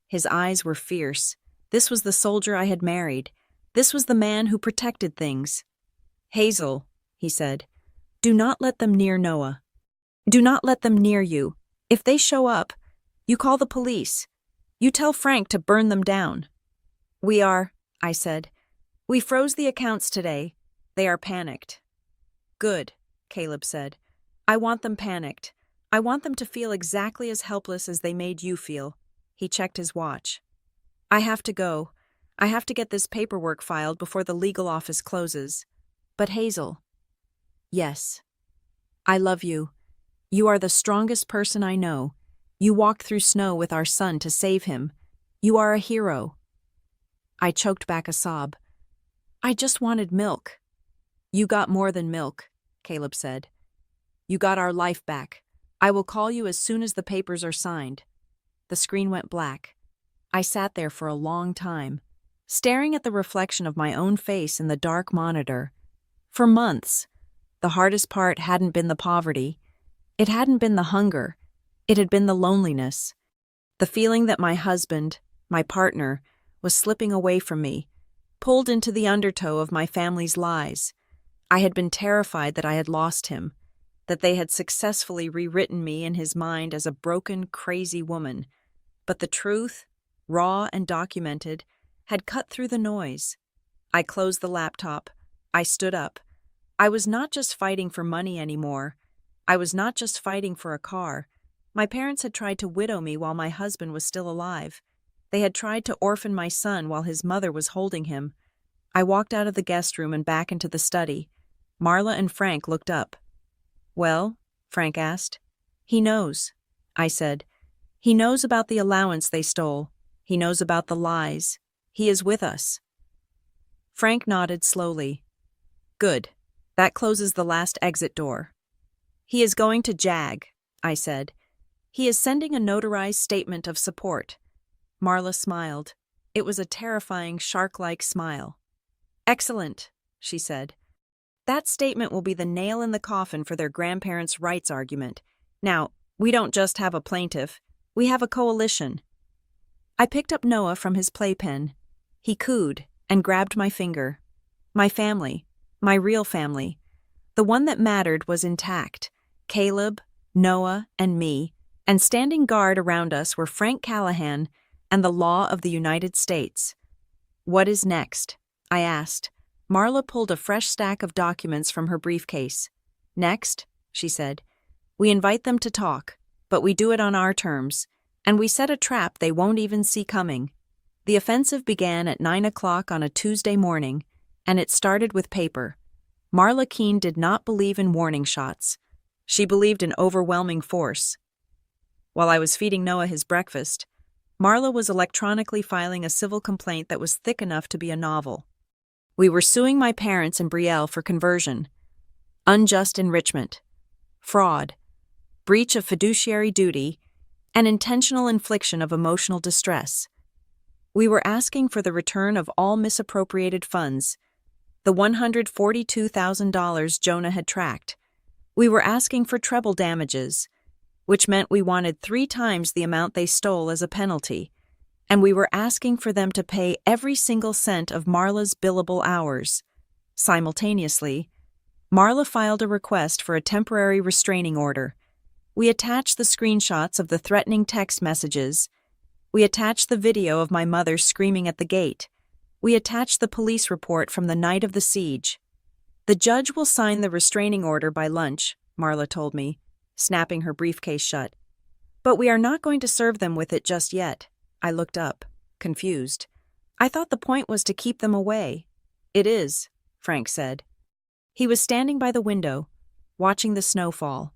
His eyes were fierce. This was the soldier I had married. This was the man who protected things. Hazel, he said, do not let them near Noah. Do not let them near you. If they show up, you call the police. You tell Frank to burn them down. I said. We froze the accounts today. They are panicked. Good, Caleb said. I want them panicked. I want them to feel exactly as helpless as they made you feel. He checked his watch. I have to go. I have to get this paperwork filed before the legal office closes. But Hazel. Yes. I love you. You are the strongest person I know. You walked through snow with our son to save him. You are a hero. I choked back a sob. I just wanted milk. You got more than milk, Caleb said. You got our life back. I will call you as soon as the papers are signed. The screen went black. I sat there for a long time, staring at the reflection of my own face in the dark monitor. For months, the hardest part hadn't been the poverty. It hadn't been the hunger. It had been the loneliness. The feeling that my husband, my partner, was slipping away from me, pulled into the undertow of my family's lies. I had been terrified that I had lost him, that they had successfully rewritten me in his mind as a broken, crazy woman. But the truth, raw and documented, had cut through the noise. I closed the laptop. I stood up. I was not just fighting for money anymore. I was not just fighting for a car. My parents had tried to widow me while my husband was still alive. They had tried to orphan my son while his mother was holding him. I walked out of the guest room and back into the study. Marla and Frank looked up. Well, Frank asked. He knows, I said. He knows about the allowance they stole. He knows about the lies. He is with us. Frank nodded slowly. Good. That closes the last exit door. He is going to JAG, I said. He is sending a notarized statement of support. Marla smiled. It was a terrifying, shark-like smile. Excellent, she said. That statement will be the nail in the coffin for their grandparents' rights argument. Now, we don't just have a plaintiff. We have a coalition. I picked up Noah from his playpen. He cooed and grabbed my finger. My family, my real family, the one that mattered, was intact. Caleb, Noah, and me, and standing guard around us were Frank Callahan and the law of the United States. What is next? I asked. Marla pulled a fresh stack of documents from her briefcase. Next, she said, we invite them to talk, but we do it on our terms, and we set a trap they won't even see coming. The offensive began at 9 o'clock on a Tuesday morning, and it started with paper. Marla Keene did not believe in warning shots. She believed in overwhelming force. While I was feeding Noah his breakfast, Marla was electronically filing a civil complaint that was thick enough to be a novel. We were suing my parents and Brielle for conversion, unjust enrichment, fraud, breach of fiduciary duty, and intentional infliction of emotional distress. We were asking for the return of all misappropriated funds, the $142,000 Jonah had tracked. We were asking for treble damages, which meant we wanted 3 times the amount they stole as a penalty, and we were asking for them to pay every single cent of Marla's billable hours. Simultaneously, Marla filed a request for a temporary restraining order. We attached the screenshots of the threatening text messages. We attached the video of my mother screaming at the gate. We attached the police report from the night of the siege. The judge will sign the restraining order by lunch, Marla told me, snapping her briefcase shut. But we are not going to serve them with it just yet. I looked up, confused. I thought the point was to keep them away. It is, Frank said. He was standing by the window, watching the snow fall.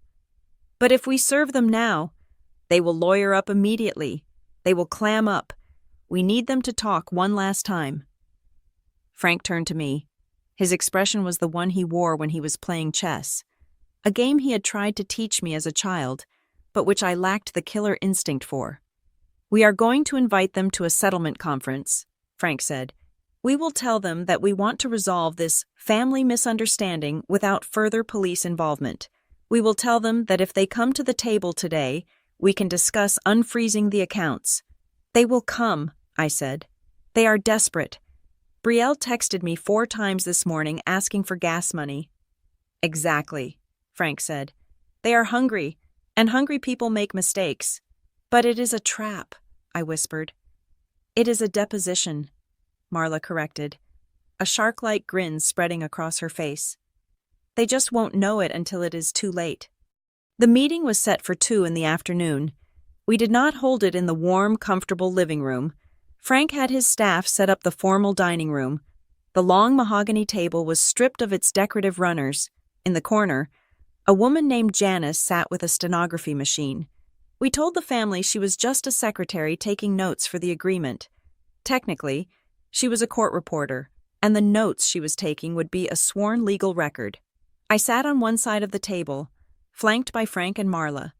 But if we serve them now, they will lawyer up immediately. They will clam up. We need them to talk one last time. Frank turned to me. His expression was the one he wore when he was playing chess, a game he had tried to teach me as a child, but which I lacked the killer instinct for. We are going to invite them to a settlement conference, Frank said. We will tell them that we want to resolve this family misunderstanding without further police involvement. We will tell them that if they come to the table today, we can discuss unfreezing the accounts. They will come, I said. They are desperate. Brielle texted me 4 times this morning asking for gas money. Exactly, Frank said. They are hungry, and hungry people make mistakes. But it is a trap, I whispered. It is a deposition, Marla corrected, a shark-like grin spreading across her face. They just won't know it until it is too late. The meeting was set for 2 in the afternoon. We did not hold it in the warm, comfortable living room. Frank had his staff set up the formal dining room. The long mahogany table was stripped of its decorative runners. In the corner, a woman named Janice sat with a stenography machine. We told the family she was just a secretary taking notes for the agreement. Technically, she was a court reporter, and the notes she was taking would be a sworn legal record. I sat on one side of the table, flanked by Frank and Marla.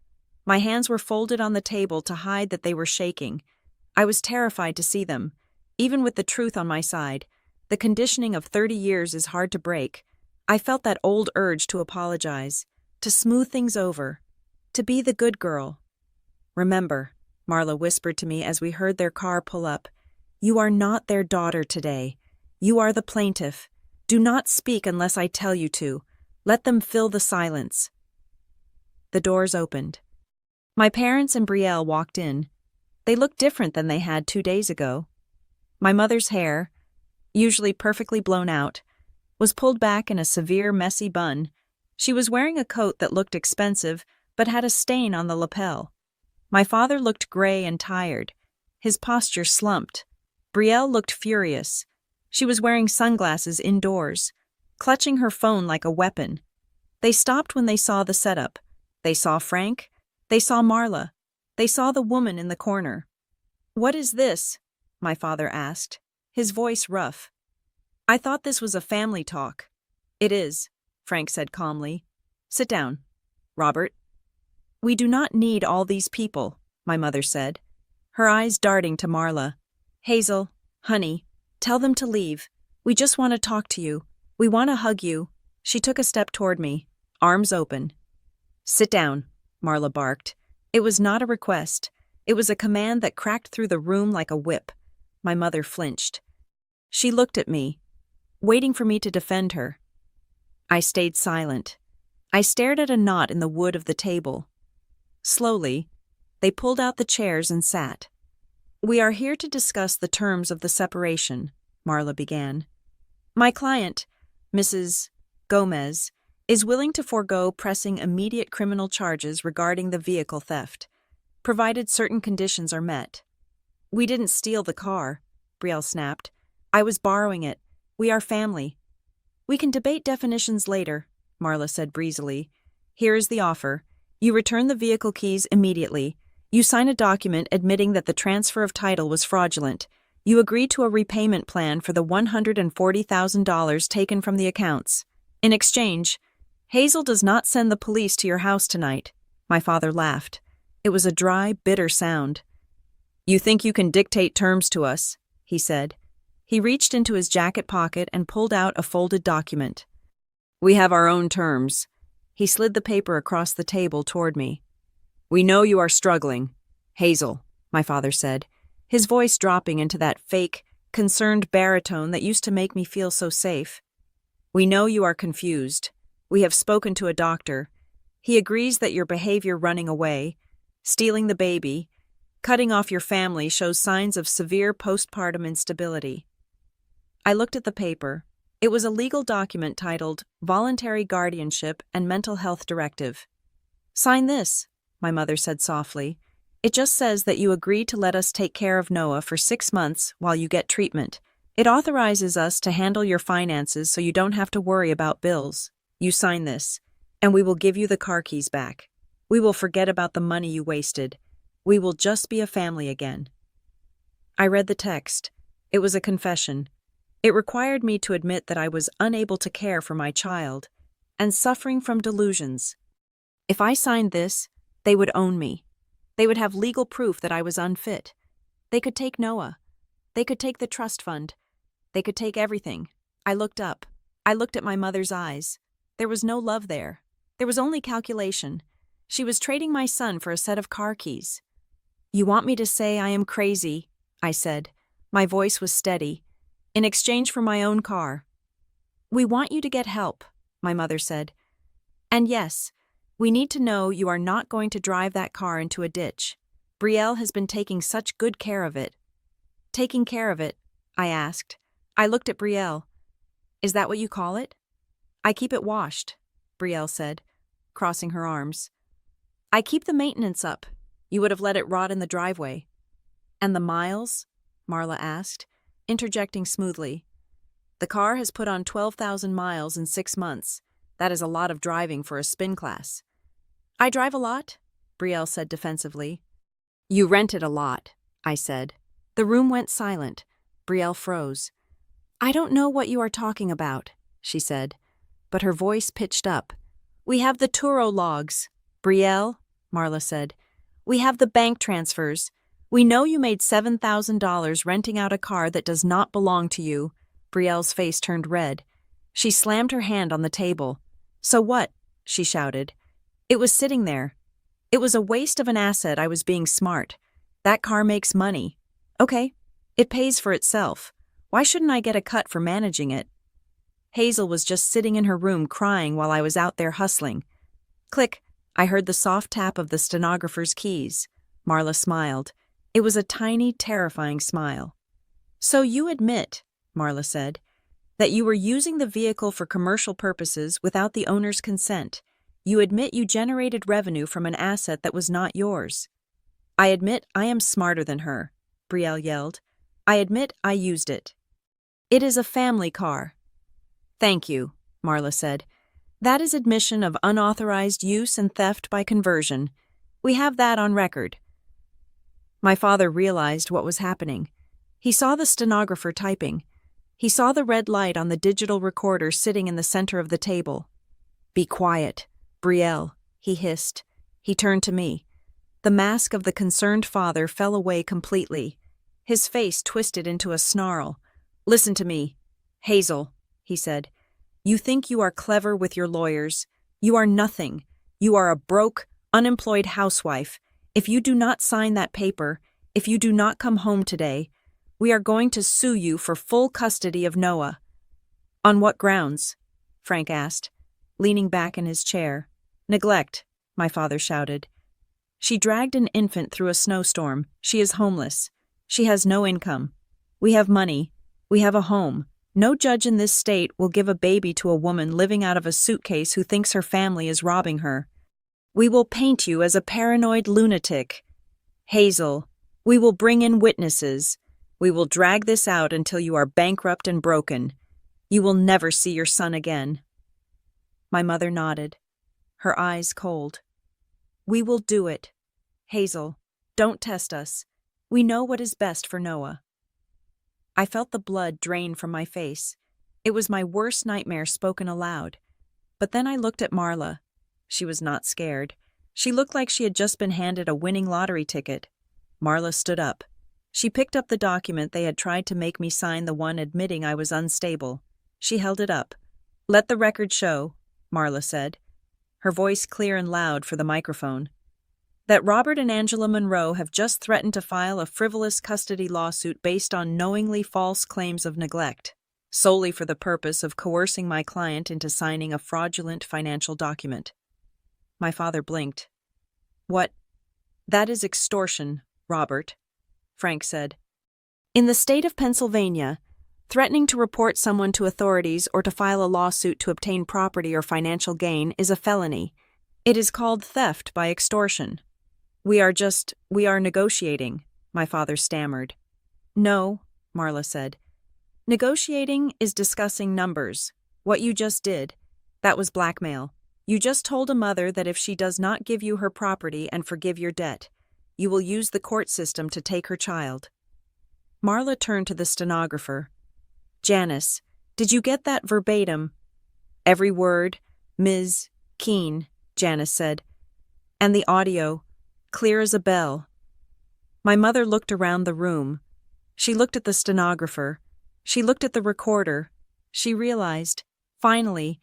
My hands were folded on the table to hide that they were shaking. I was terrified to see them. Even with the truth on my side, the conditioning of 30 years is hard to break. I felt that old urge to apologize, to smooth things over, to be the good girl. Remember, Marla whispered to me as we heard their car pull up, you are not their daughter today. You are the plaintiff. Do not speak unless I tell you to. Let them fill the silence. The doors opened. My parents and Brielle walked in. They looked different than they had 2 days ago. My mother's hair, usually perfectly blown out, was pulled back in a severe, messy bun. She was wearing a coat that looked expensive, but had a stain on the lapel. My father looked gray and tired. His posture slumped. Brielle looked furious. She was wearing sunglasses indoors, clutching her phone like a weapon. They stopped when they saw the setup. They saw Frank. They saw Marla. They saw the woman in the corner. "What is this?" my father asked, his voice rough. "I thought this was a family talk." "It is," Frank said calmly. "Sit down, Robert." "We do not need all these people," my mother said, her eyes darting to Marla. "Hazel, honey, tell them to leave. We just want to talk to you. We want to hug you." She took a step toward me, arms open. "Sit down," Marla barked. It was not a request. It was a command that cracked through the room like a whip. My mother flinched. She looked at me, waiting for me to defend her. I stayed silent. I stared at a knot in the wood of the table. Slowly, they pulled out the chairs and sat. "We are here to discuss the terms of the separation," Marla began. "My client, Mrs. Gomez, is willing to forego pressing immediate criminal charges regarding the vehicle theft, provided certain conditions are met." "We didn't steal the car," Brielle snapped. "I was borrowing it. We are family." "We can debate definitions later," Marla said breezily. "Here is the offer. You return the vehicle keys immediately. You sign a document admitting that the transfer of title was fraudulent. You agree to a repayment plan for the $140,000 taken from the accounts. In exchange, Hazel does not send the police to your house tonight." My father laughed. It was a dry, bitter sound. "You think you can dictate terms to us," he said. He reached into his jacket pocket and pulled out a folded document. "We have our own terms." He slid the paper across the table toward me. "We know you are struggling, Hazel," my father said, his voice dropping into that fake, concerned baritone that used to make me feel so safe. "We know you are confused. We have spoken to a doctor. He agrees that your behavior running away, stealing the baby, cutting off your family shows signs of severe postpartum instability." I looked at the paper. It was a legal document titled Voluntary Guardianship and Mental Health Directive. "Sign this," my mother said softly. "It just says that you agree to let us take care of Noah for 6 months while you get treatment. It authorizes us to handle your finances so you don't have to worry about bills. You sign this, and we will give you the car keys back. We will forget about the money you wasted. We will just be a family again." I read the text. It was a confession. It required me to admit that I was unable to care for my child and suffering from delusions. If I signed this, they would own me. They would have legal proof that I was unfit. They could take Noah. They could take the trust fund. They could take everything. I looked up. I looked at my mother's eyes. There was no love there. There was only calculation. She was trading my son for a set of car keys. "You want me to say I am crazy," I said. My voice was steady. "In exchange for my own car." "We want you to get help," my mother said. "And yes, we need to know you are not going to drive that car into a ditch. Brielle has been taking such good care of it." "Taking care of it?" I asked. I looked at Brielle. "Is that what you call it?" "I keep it washed," Brielle said, crossing her arms. "I keep the maintenance up. You would have let it rot in the driveway." "And the miles?" Marla asked, interjecting smoothly. "The car has put on 12,000 miles in 6 months. That is a lot of driving for a spin class." "I drive a lot," Brielle said defensively. "You rent it a lot," I said. The room went silent. Brielle froze. "I don't know what you are talking about," she said, but her voice pitched up. "We have the Turo logs." "Brielle," Marla said, "we have the bank transfers. We know you made $7,000 renting out a car that does not belong to you." Brielle's face turned red. She slammed her hand on the table. "So what?" she shouted. "It was sitting there. It was a waste of an asset. I was being smart. That car makes money. Okay, it pays for itself. Why shouldn't I get a cut for managing it?" Hazel was just sitting in her room crying while I was out there hustling. Click, I heard the soft tap of the stenographer's keys. Marla smiled. It was a tiny, terrifying smile. "So you admit," Marla said, "that you were using the vehicle for commercial purposes without the owner's consent. You admit you generated revenue from an asset that was not yours." "I admit I am smarter than her," Brielle yelled. "I admit I used it." "It is a family car." "Thank you," Marla said. "That is admission of unauthorized use and theft by conversion. We have that on record." My father realized what was happening. He saw the stenographer typing. He saw the red light on the digital recorder sitting in the center of the table. "Be quiet, Brielle," he hissed. He turned to me. The mask of the concerned father fell away completely. His face twisted into a snarl. "Listen to me, Hazel," he said. "You think you are clever with your lawyers. You are nothing. You are a broke, unemployed housewife. If you do not sign that paper, if you do not come home today, we are going to sue you for full custody of Noah." "On what grounds?" Frank asked, leaning back in his chair. "Neglect," my father shouted. "She dragged an infant through a snowstorm. She is homeless. She has no income. We have money. We have a home. No judge in this state will give a baby to a woman living out of a suitcase who thinks her family is robbing her. We will paint you as a paranoid lunatic. Hazel, we will bring in witnesses. We will drag this out until you are bankrupt and broken. You will never see your son again." My mother nodded, her eyes cold. "We will do it. Hazel, don't test us. We know what is best for Noah." I felt the blood drain from my face. It was my worst nightmare spoken aloud. But then I looked at Marla. She was not scared. She looked like she had just been handed a winning lottery ticket. Marla stood up. She picked up the document they had tried to make me sign, the one admitting I was unstable. She held it up. "Let the record show," Marla said, her voice clear and loud for the microphone, "that Robert and Angela Monroe have just threatened to file a frivolous custody lawsuit based on knowingly false claims of neglect, solely for the purpose of coercing my client into signing a fraudulent financial document." My father blinked. "What? That is extortion, Robert," Frank said. "In the state of Pennsylvania, threatening to report someone to authorities or to file a lawsuit to obtain property or financial gain is a felony. It is called theft by extortion." We are negotiating," my father stammered. "No," Marla said. "Negotiating is discussing numbers. What you just did, that was blackmail. You just told a mother that if she does not give you her property and forgive your debt, you will use the court system to take her child." Marla turned to the stenographer. "Janice, did you get that verbatim?" "Every word, Ms. Keene," Janice said. "And the audio, clear as a bell." My mother looked around the room. She looked at the stenographer. She looked at the recorder. She realized, finally,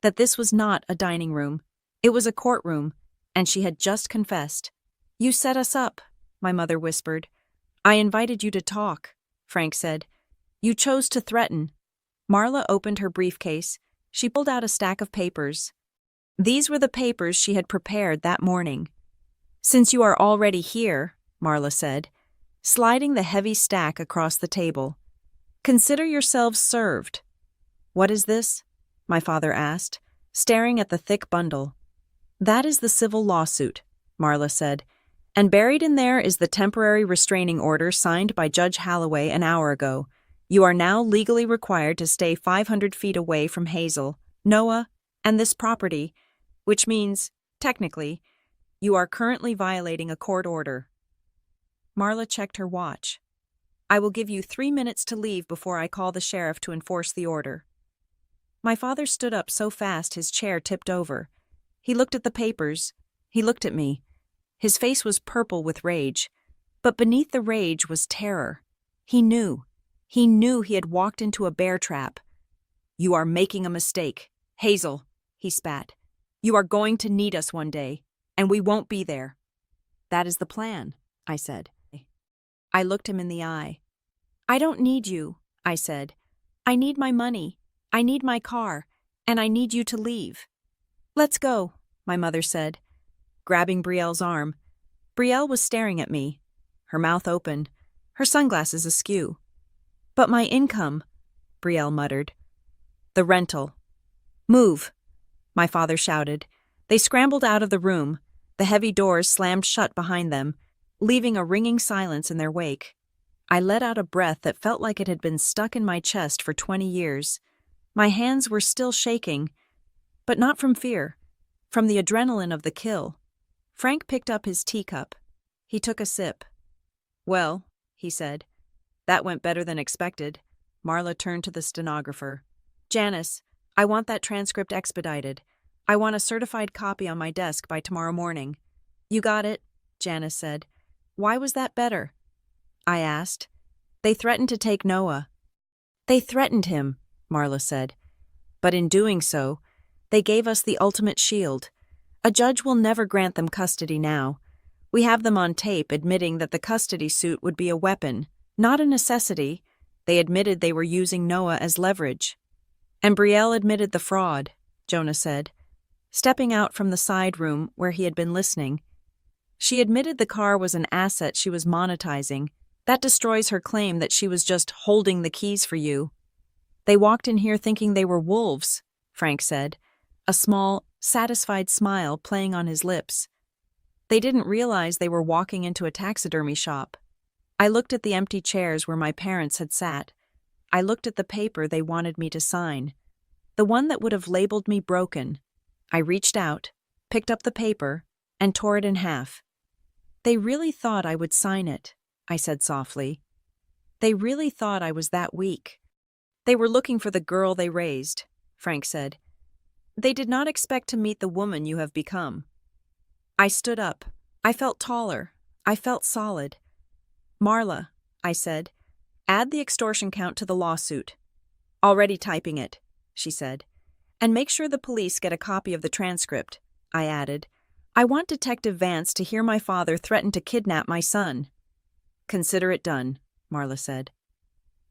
that this was not a dining room. It was a courtroom, and she had just confessed. "You set us up," my mother whispered. "I invited you to talk," Frank said. "You chose to threaten." Marla opened her briefcase. She pulled out a stack of papers. These were the papers she had prepared that morning. "Since you are already here," Marla said, sliding the heavy stack across the table, "consider yourselves served." "What is this?" my father asked, staring at the thick bundle. "That is the civil lawsuit," Marla said, "and buried in there is the temporary restraining order signed by Judge Holloway an hour ago. You are now legally required to stay 500 feet away from Hazel, Noah, and this property, which means, technically, you are currently violating a court order." Marla checked her watch. "I will give you 3 minutes to leave before I call the sheriff to enforce the order." My father stood up so fast his chair tipped over. He looked at the papers. He looked at me. His face was purple with rage. But beneath the rage was terror. He knew. He knew he had walked into a bear trap. "You are making a mistake. Hazel," he spat. "You are going to need us one day, and we won't be there." "That is the plan," I said. I looked him in the eye. "I don't need you," I said. "I need my money. I need my car, and I need you to leave." "Let's go," my mother said, grabbing Brielle's arm. Brielle was staring at me, her mouth open, her sunglasses askew. "But my income," Brielle muttered. "The rental." "Move," my father shouted. They scrambled out of the room. The heavy doors slammed shut behind them, leaving a ringing silence in their wake. I let out a breath that felt like it had been stuck in my chest for 20 years. My hands were still shaking, but not from fear, from the adrenaline of the kill. Frank picked up his teacup. He took a sip. "Well," he said, "that went better than expected." Marla turned to the stenographer. "Janice, I want that transcript expedited. I want a certified copy on my desk by tomorrow morning." "You got it," Janice said. "Why was that better?" I asked. "They threatened to take Noah." "They threatened him," Marla said. "But in doing so, they gave us the ultimate shield. A judge will never grant them custody now. We have them on tape admitting that the custody suit would be a weapon, not a necessity. They admitted they were using Noah as leverage." "And Brielle admitted the fraud," Jonah said, stepping out from the side room where he had been listening. "She admitted the car was an asset she was monetizing. That destroys her claim that she was just holding the keys for you." "They walked in here thinking they were wolves," Frank said, a small, satisfied smile playing on his lips. "They didn't realize they were walking into a taxidermy shop." I looked at the empty chairs where my parents had sat. I looked at the paper they wanted me to sign, the one that would have labeled me broken. I reached out, picked up the paper, and tore it in half. "They really thought I would sign it," I said softly. "They really thought I was that weak." "They were looking for the girl they raised," Frank said. "They did not expect to meet the woman you have become." I stood up. I felt taller. I felt solid. "Marla," I said, "add the extortion count to the lawsuit." "Already typing it," she said. "And make sure the police get a copy of the transcript," I added. "I want Detective Vance to hear my father threaten to kidnap my son." "Consider it done," Marla said.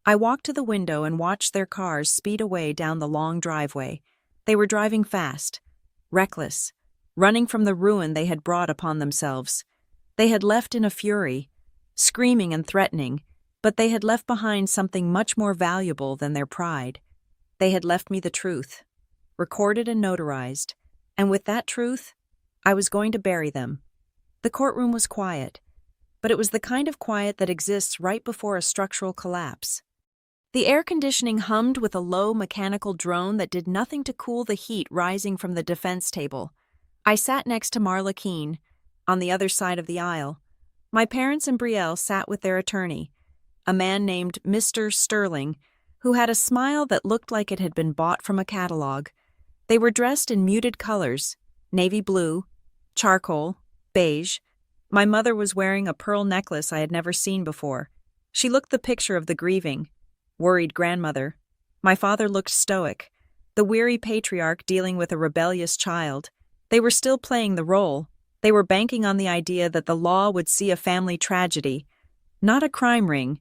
I walked to the window and watched their cars speed away down the long driveway. They were driving fast, reckless, running from the ruin they had brought upon themselves. They had left in a fury, screaming and threatening, but they had left behind something much more valuable than their pride. They had left me the truth, recorded and notarized, and with that truth, I was going to bury them. The courtroom was quiet, but it was the kind of quiet that exists right before a structural collapse. The air conditioning hummed with a low mechanical drone that did nothing to cool the heat rising from the defense table. I sat next to Marla Keene, on the other side of the aisle. My parents and Brielle sat with their attorney, a man named Mr. Sterling, who had a smile that looked like it had been bought from a catalog. They were dressed in muted colors, navy blue, charcoal, beige. My mother was wearing a pearl necklace I had never seen before. She looked the picture of the grieving. worried grandmother. My father looked stoic, the weary patriarch dealing with a rebellious child. They were still playing the role. They were banking on the idea that the law would see a family tragedy, not a crime ring.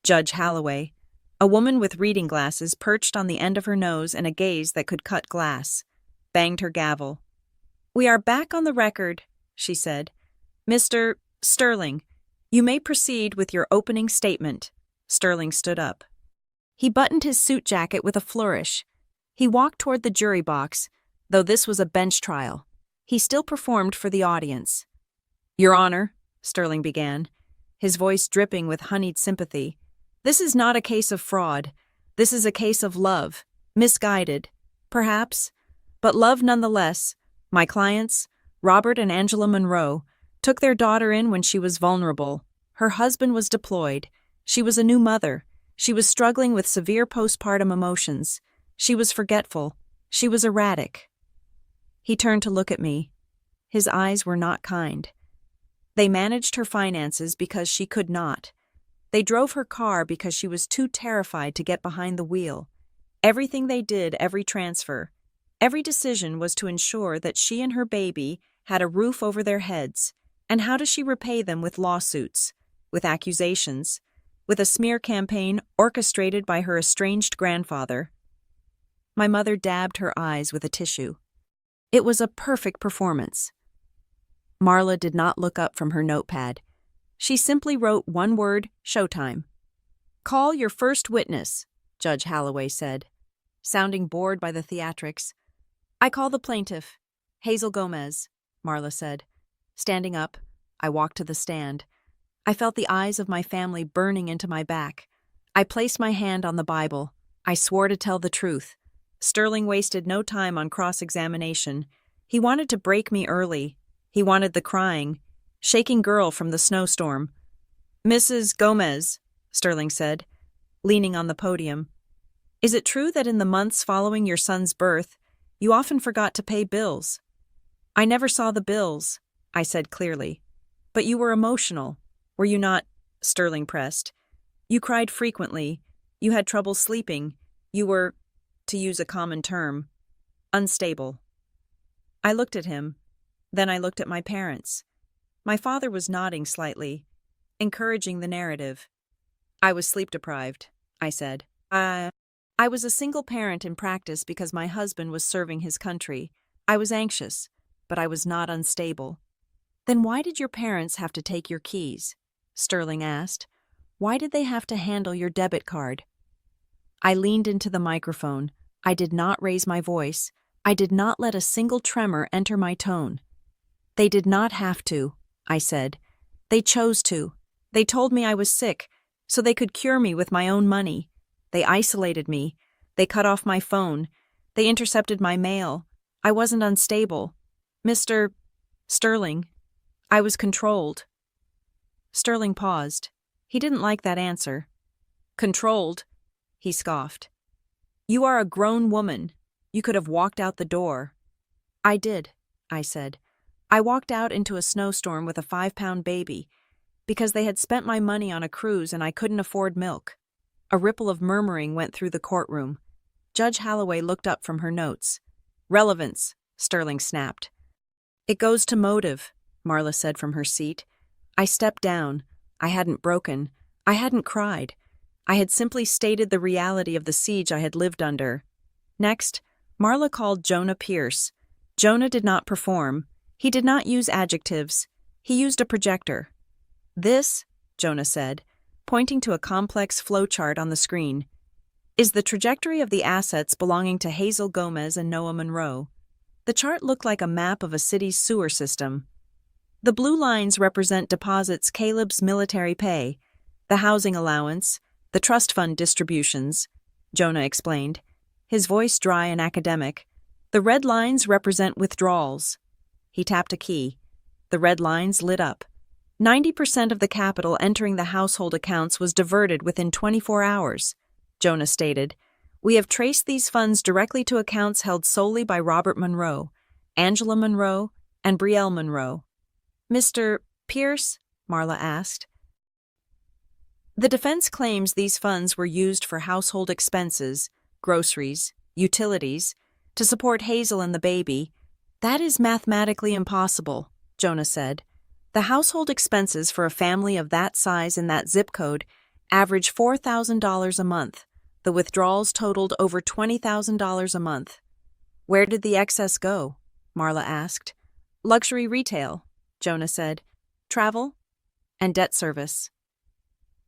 Judge Holloway, a woman with reading glasses perched on the end of her nose and a gaze that could cut glass, banged her gavel. "We are back on the record," she said. "Mr. Sterling, you may proceed with your opening statement." Sterling stood up. He buttoned his suit jacket with a flourish. He walked toward the jury box, though this was a bench trial. He still performed for the audience. "Your Honor," Sterling began, his voice dripping with honeyed sympathy, "this is not a case of fraud. This is a case of love. Misguided, perhaps, but love nonetheless. My clients, Robert and Angela Monroe, took their daughter in when she was vulnerable. Her husband was deployed. She was a new mother. She was struggling with severe postpartum emotions. She was forgetful. She was erratic." He turned to look at me. His eyes were not kind. "They managed her finances because she could not. They drove her car because she was too terrified to get behind the wheel. Everything they did, every transfer, every decision was to ensure that she and her baby had a roof over their heads. And how does she repay them? With lawsuits, with accusations, with a smear campaign orchestrated by her estranged grandfather." My mother dabbed her eyes with a tissue. "It was a perfect performance." Marla did not look up from her notepad. She simply wrote one word, "Showtime." "Call your first witness," Judge Holloway said, sounding bored by the theatrics. "I call the plaintiff, Hazel Gomez," Marla said. Standing up, I walked to the stand. I felt the eyes of my family burning into my back. I placed my hand on the Bible. I swore to tell the truth. Sterling wasted no time on cross-examination. He wanted to break me early. He wanted the crying, shaking girl from the snowstorm. "Mrs. Gomez," Sterling said, leaning on the podium, "is it true that in the months following your son's birth, you often forgot to pay bills?" "I never saw the bills," I said clearly. "But you were emotional, were you not?" Sterling pressed. "You cried frequently. You had trouble sleeping. You were, to use a common term, unstable." I looked at him. Then I looked at my parents. My father was nodding slightly, encouraging the narrative. "I was sleep-deprived," I said. I was a single parent in practice because my husband was serving his country. I was anxious, but I was not unstable." "Then why did your parents have to take your keys?" Sterling asked. "Why did they have to handle your debit card?" I leaned into the microphone. I did not raise my voice. I did not let a single tremor enter my tone. "They did not have to," I said. "They chose to. They told me I was sick, so they could cure me with my own money. They isolated me. They cut off my phone. They intercepted my mail. I wasn't unstable. Mr. Sterling, I was controlled." Sterling paused. He didn't like that answer. "Controlled?" he scoffed. "You are a grown woman. You could have walked out the door." "I did," I said. "I walked out into a snowstorm with a 5-pound baby because they had spent my money on a cruise and I couldn't afford milk." A ripple of murmuring went through the courtroom. Judge Holloway looked up from her notes. "Relevance," Sterling snapped. "It goes to motive," Marla said from her seat. I stepped down. I hadn't broken. I hadn't cried. I had simply stated the reality of the siege I had lived under. Next, Marla called Jonah Pierce. Jonah did not perform. He did not use adjectives. He used a projector. "This," Jonah said, pointing to a complex flowchart on the screen, "is the trajectory of the assets belonging to Hazel Gomez and Noah Monroe." The chart looked like a map of a city's sewer system. "The blue lines represent deposits Caleb's military pay, the housing allowance, the trust fund distributions," Jonah explained, his voice dry and academic. "The red lines represent withdrawals." He tapped a key. The red lines lit up. 90% of the capital entering the household accounts was diverted within 24 hours, Jonah stated. "We have traced these funds directly to accounts held solely by Robert Monroe, Angela Monroe, and Brielle Monroe." "Mr. Pierce?" Marla asked. The defense claims these funds were used for household expenses, groceries, utilities, to support Hazel and the baby. That is mathematically impossible, Jonah said. The household expenses for a family of that size in that zip code average $4,000 a month. The withdrawals totaled over $20,000 a month. Where did the excess go? Marla asked. Luxury retail, Jonah said. Travel and debt service.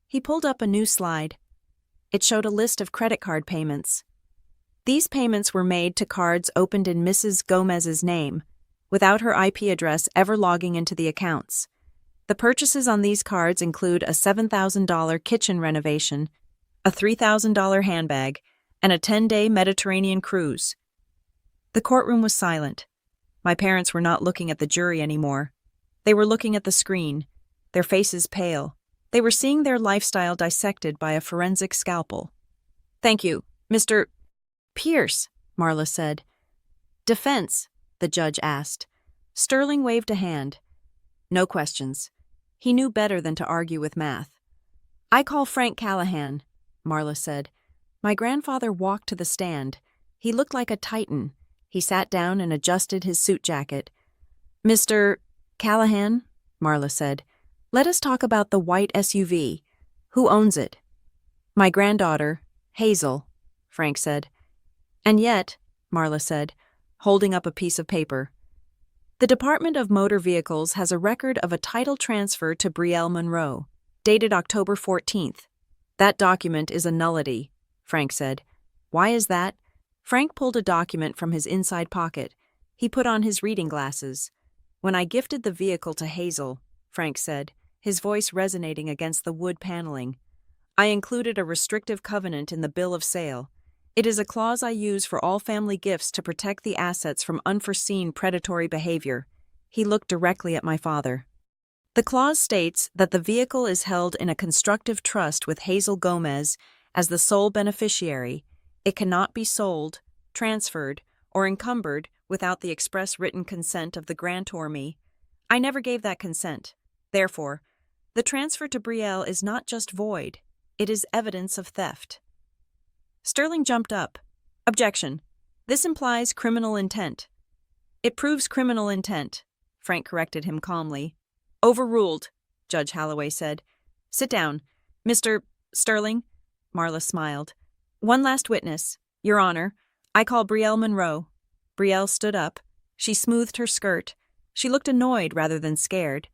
He pulled up a new slide. It showed a list of credit card payments. These payments were made to cards opened in Mrs. Gomez's name, without her IP address ever logging into the accounts. The purchases on these cards include a $7,000 kitchen renovation, a $3,000 handbag, and a 10-day Mediterranean cruise. The courtroom was silent. My parents were not looking at the jury anymore. They were looking at the screen, their faces pale. They were seeing their lifestyle dissected by a forensic scalpel. Thank you, Mr. Pierce, Marla said. Defense, the judge asked. Sterling waved a hand. No questions. He knew better than to argue with math. I call Frank Callahan, Marla said. My grandfather walked to the stand. He looked like a titan. He sat down and adjusted his suit jacket. Mr. Callahan, Marla said, let us talk about the white SUV. Who owns it? My granddaughter, Hazel, Frank said. And yet, Marla said, holding up a piece of paper, the Department of Motor Vehicles has a record of a title transfer to Brielle Monroe, dated October 14th. That document is a nullity, Frank said. Why is that? Frank pulled a document from his inside pocket. He put on his reading glasses. When I gifted the vehicle to Hazel, Frank said, his voice resonating against the wood paneling, I included a restrictive covenant in the bill of sale. It is a clause I use for all family gifts to protect the assets from unforeseen predatory behavior. He looked directly at my father. The clause states that the vehicle is held in a constructive trust with Hazel Gomez as the sole beneficiary. It cannot be sold, transferred, or encumbered without the express written consent of the grantor me. I never gave that consent. Therefore, the transfer to Brielle is not just void, it is evidence of theft. Sterling jumped up. Objection. This implies criminal intent. It proves criminal intent, Frank corrected him calmly. Overruled, Judge Holloway said. Sit down. Mr. Sterling, Marla smiled. One last witness, Your Honor. I call Brielle Monroe. Brielle stood up. She smoothed her skirt. She looked annoyed rather than scared.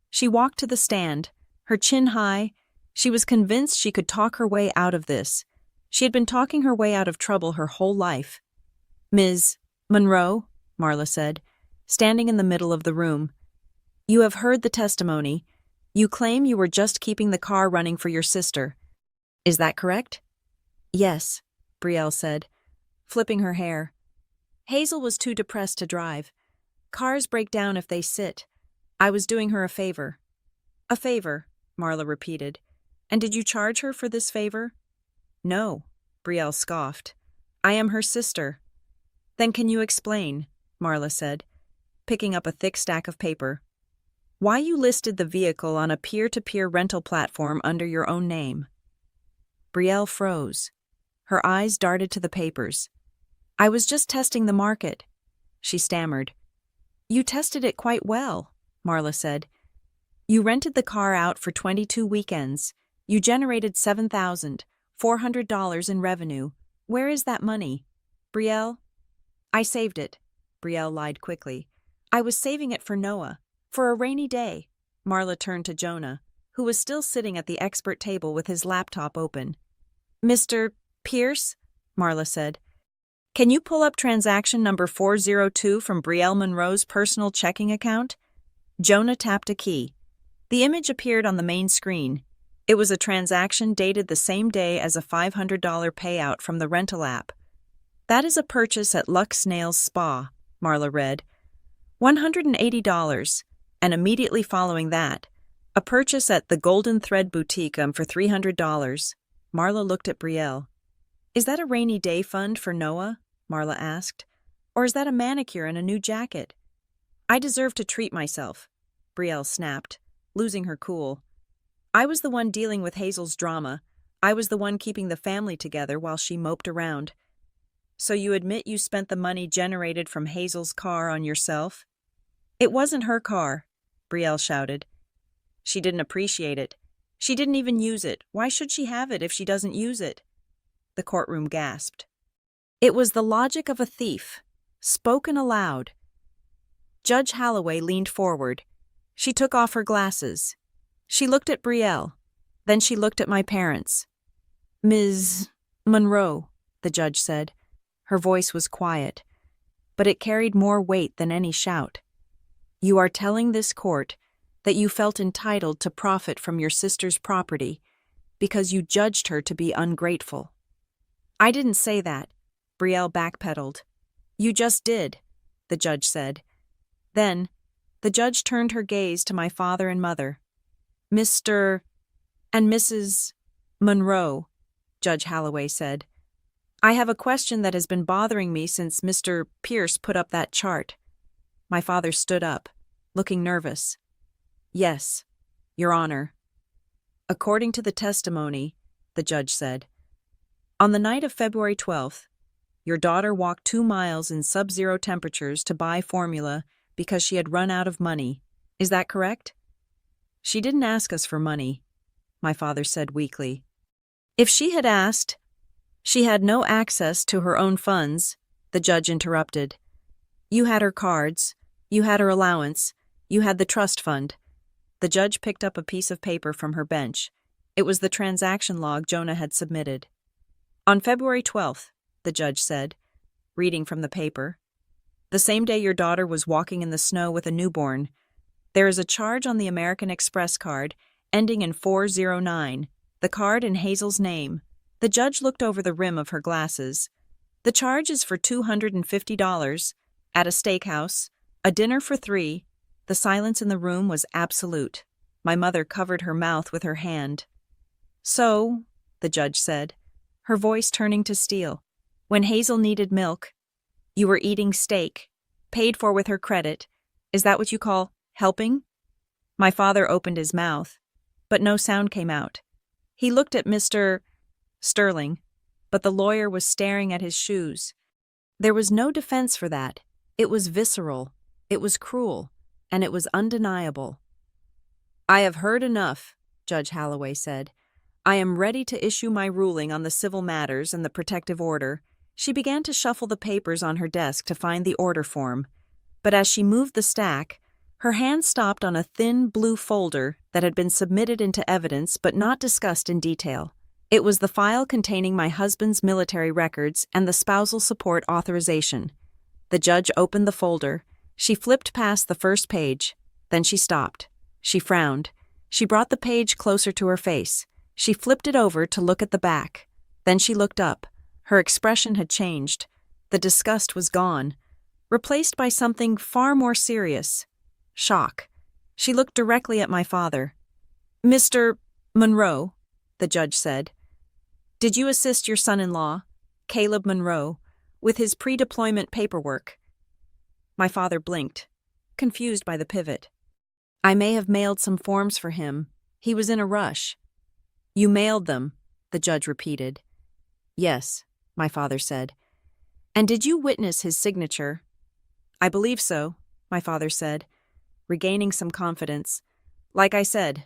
She walked to the stand, her chin high. She was convinced she could talk her way out of this. She had been talking her way out of trouble her whole life. Ms. Monroe, Marla said, standing in the middle of the room. You have heard the testimony. You claim you were just keeping the car running for your sister. Is that correct? Yes, Brielle said, flipping her hair. Hazel was too depressed to drive. Cars break down if they sit. I was doing her a favor. A favor, Marla repeated. And did you charge her for this favor? No, Brielle scoffed. I am her sister. Then can you explain, Marla said, picking up a thick stack of paper, why you listed the vehicle on a peer-to-peer rental platform under your own name? Brielle froze. Her eyes darted to the papers. I was just testing the market, she stammered. You tested it quite well, Marla said. You rented the car out for 22 weekends. You generated $7,400 in revenue. Where is that money? Brielle? I saved it, Brielle lied quickly. I was saving it for Noah, for a rainy day. Marla turned to Jonah, who was still sitting at the expert table with his laptop open. Mr. Pierce, Marla said, can you pull up transaction number 402 from Brielle Monroe's personal checking account? Jonah tapped a key. The image appeared on the main screen. It was a transaction dated the same day as a $500 payout from the rental app. That is a purchase at Lux Nails Spa, Marla read. $180, and immediately following that, a purchase at the Golden Thread Boutique for $300. Marla looked at Brielle. Is that a rainy day fund for Noah? Marla asked. Or is that a manicure and a new jacket? I deserve to treat myself, Brielle snapped, losing her cool. I was the one dealing with Hazel's drama. I was the one keeping the family together while she moped around. So you admit you spent the money generated from Hazel's car on yourself? It wasn't her car, Brielle shouted. She didn't appreciate it. She didn't even use it. Why should she have it if she doesn't use it? The courtroom gasped. It was the logic of a thief, spoken aloud. Judge Holloway leaned forward. She took off her glasses. She looked at Brielle. Then she looked at my parents. Ms. Monroe, the judge said. Her voice was quiet, but it carried more weight than any shout. You are telling this court that you felt entitled to profit from your sister's property because you judged her to be ungrateful. I didn't say that, Brielle backpedaled. You just did, the judge said. Then, the judge turned her gaze to my father and mother. Mr. and Mrs. Monroe, Judge Holloway said. I have a question that has been bothering me since Mr. Pierce put up that chart. My father stood up, looking nervous. Yes, Your Honor. According to the testimony, the judge said, on the night of February 12th, your daughter walked 2 miles in sub-zero temperatures to buy formula because she had run out of money. Is that correct? She didn't ask us for money, my father said weakly. If she had asked, she had no access to her own funds, the judge interrupted. You had her cards, you had her allowance, you had the trust fund. The judge picked up a piece of paper from her bench. It was the transaction log Jonah had submitted. On February 12th, the judge said, reading from the paper, the same day your daughter was walking in the snow with a newborn, there is a charge on the American Express card ending in 409, the card in Hazel's name. The judge looked over the rim of her glasses. The charge is for $250, at a steakhouse, a dinner for 3. The silence in the room was absolute. My mother covered her mouth with her hand. So, the judge said, her voice turning to steel, when Hazel needed milk, you were eating steak, paid for with her credit. Is that what you call helping? My father opened his mouth, but no sound came out. He looked at Mr. Sterling, but the lawyer was staring at his shoes. There was no defense for that. It was visceral, it was cruel, and it was undeniable. I have heard enough, Judge Holloway said. I am ready to issue my ruling on the civil matters and the protective order. She began to shuffle the papers on her desk to find the order form, but as she moved the stack, her hand stopped on a thin blue folder that had been submitted into evidence but not discussed in detail. It was the file containing my husband's military records and the spousal support authorization. The judge opened the folder. She flipped past the first page. Then she stopped. She frowned. She brought the page closer to her face. She flipped it over to look at the back. Then she looked up. Her expression had changed. The disgust was gone, replaced by something far more serious. Shock. She looked directly at my father. Mr. Monroe, the judge said, did you assist your son-in-law, Caleb Monroe, with his pre-deployment paperwork? My father blinked, confused by the pivot. I may have mailed some forms for him. He was in a rush. You mailed them, the judge repeated. Yes, my father said. And did you witness his signature? I believe so, my father said, regaining some confidence. Like I said,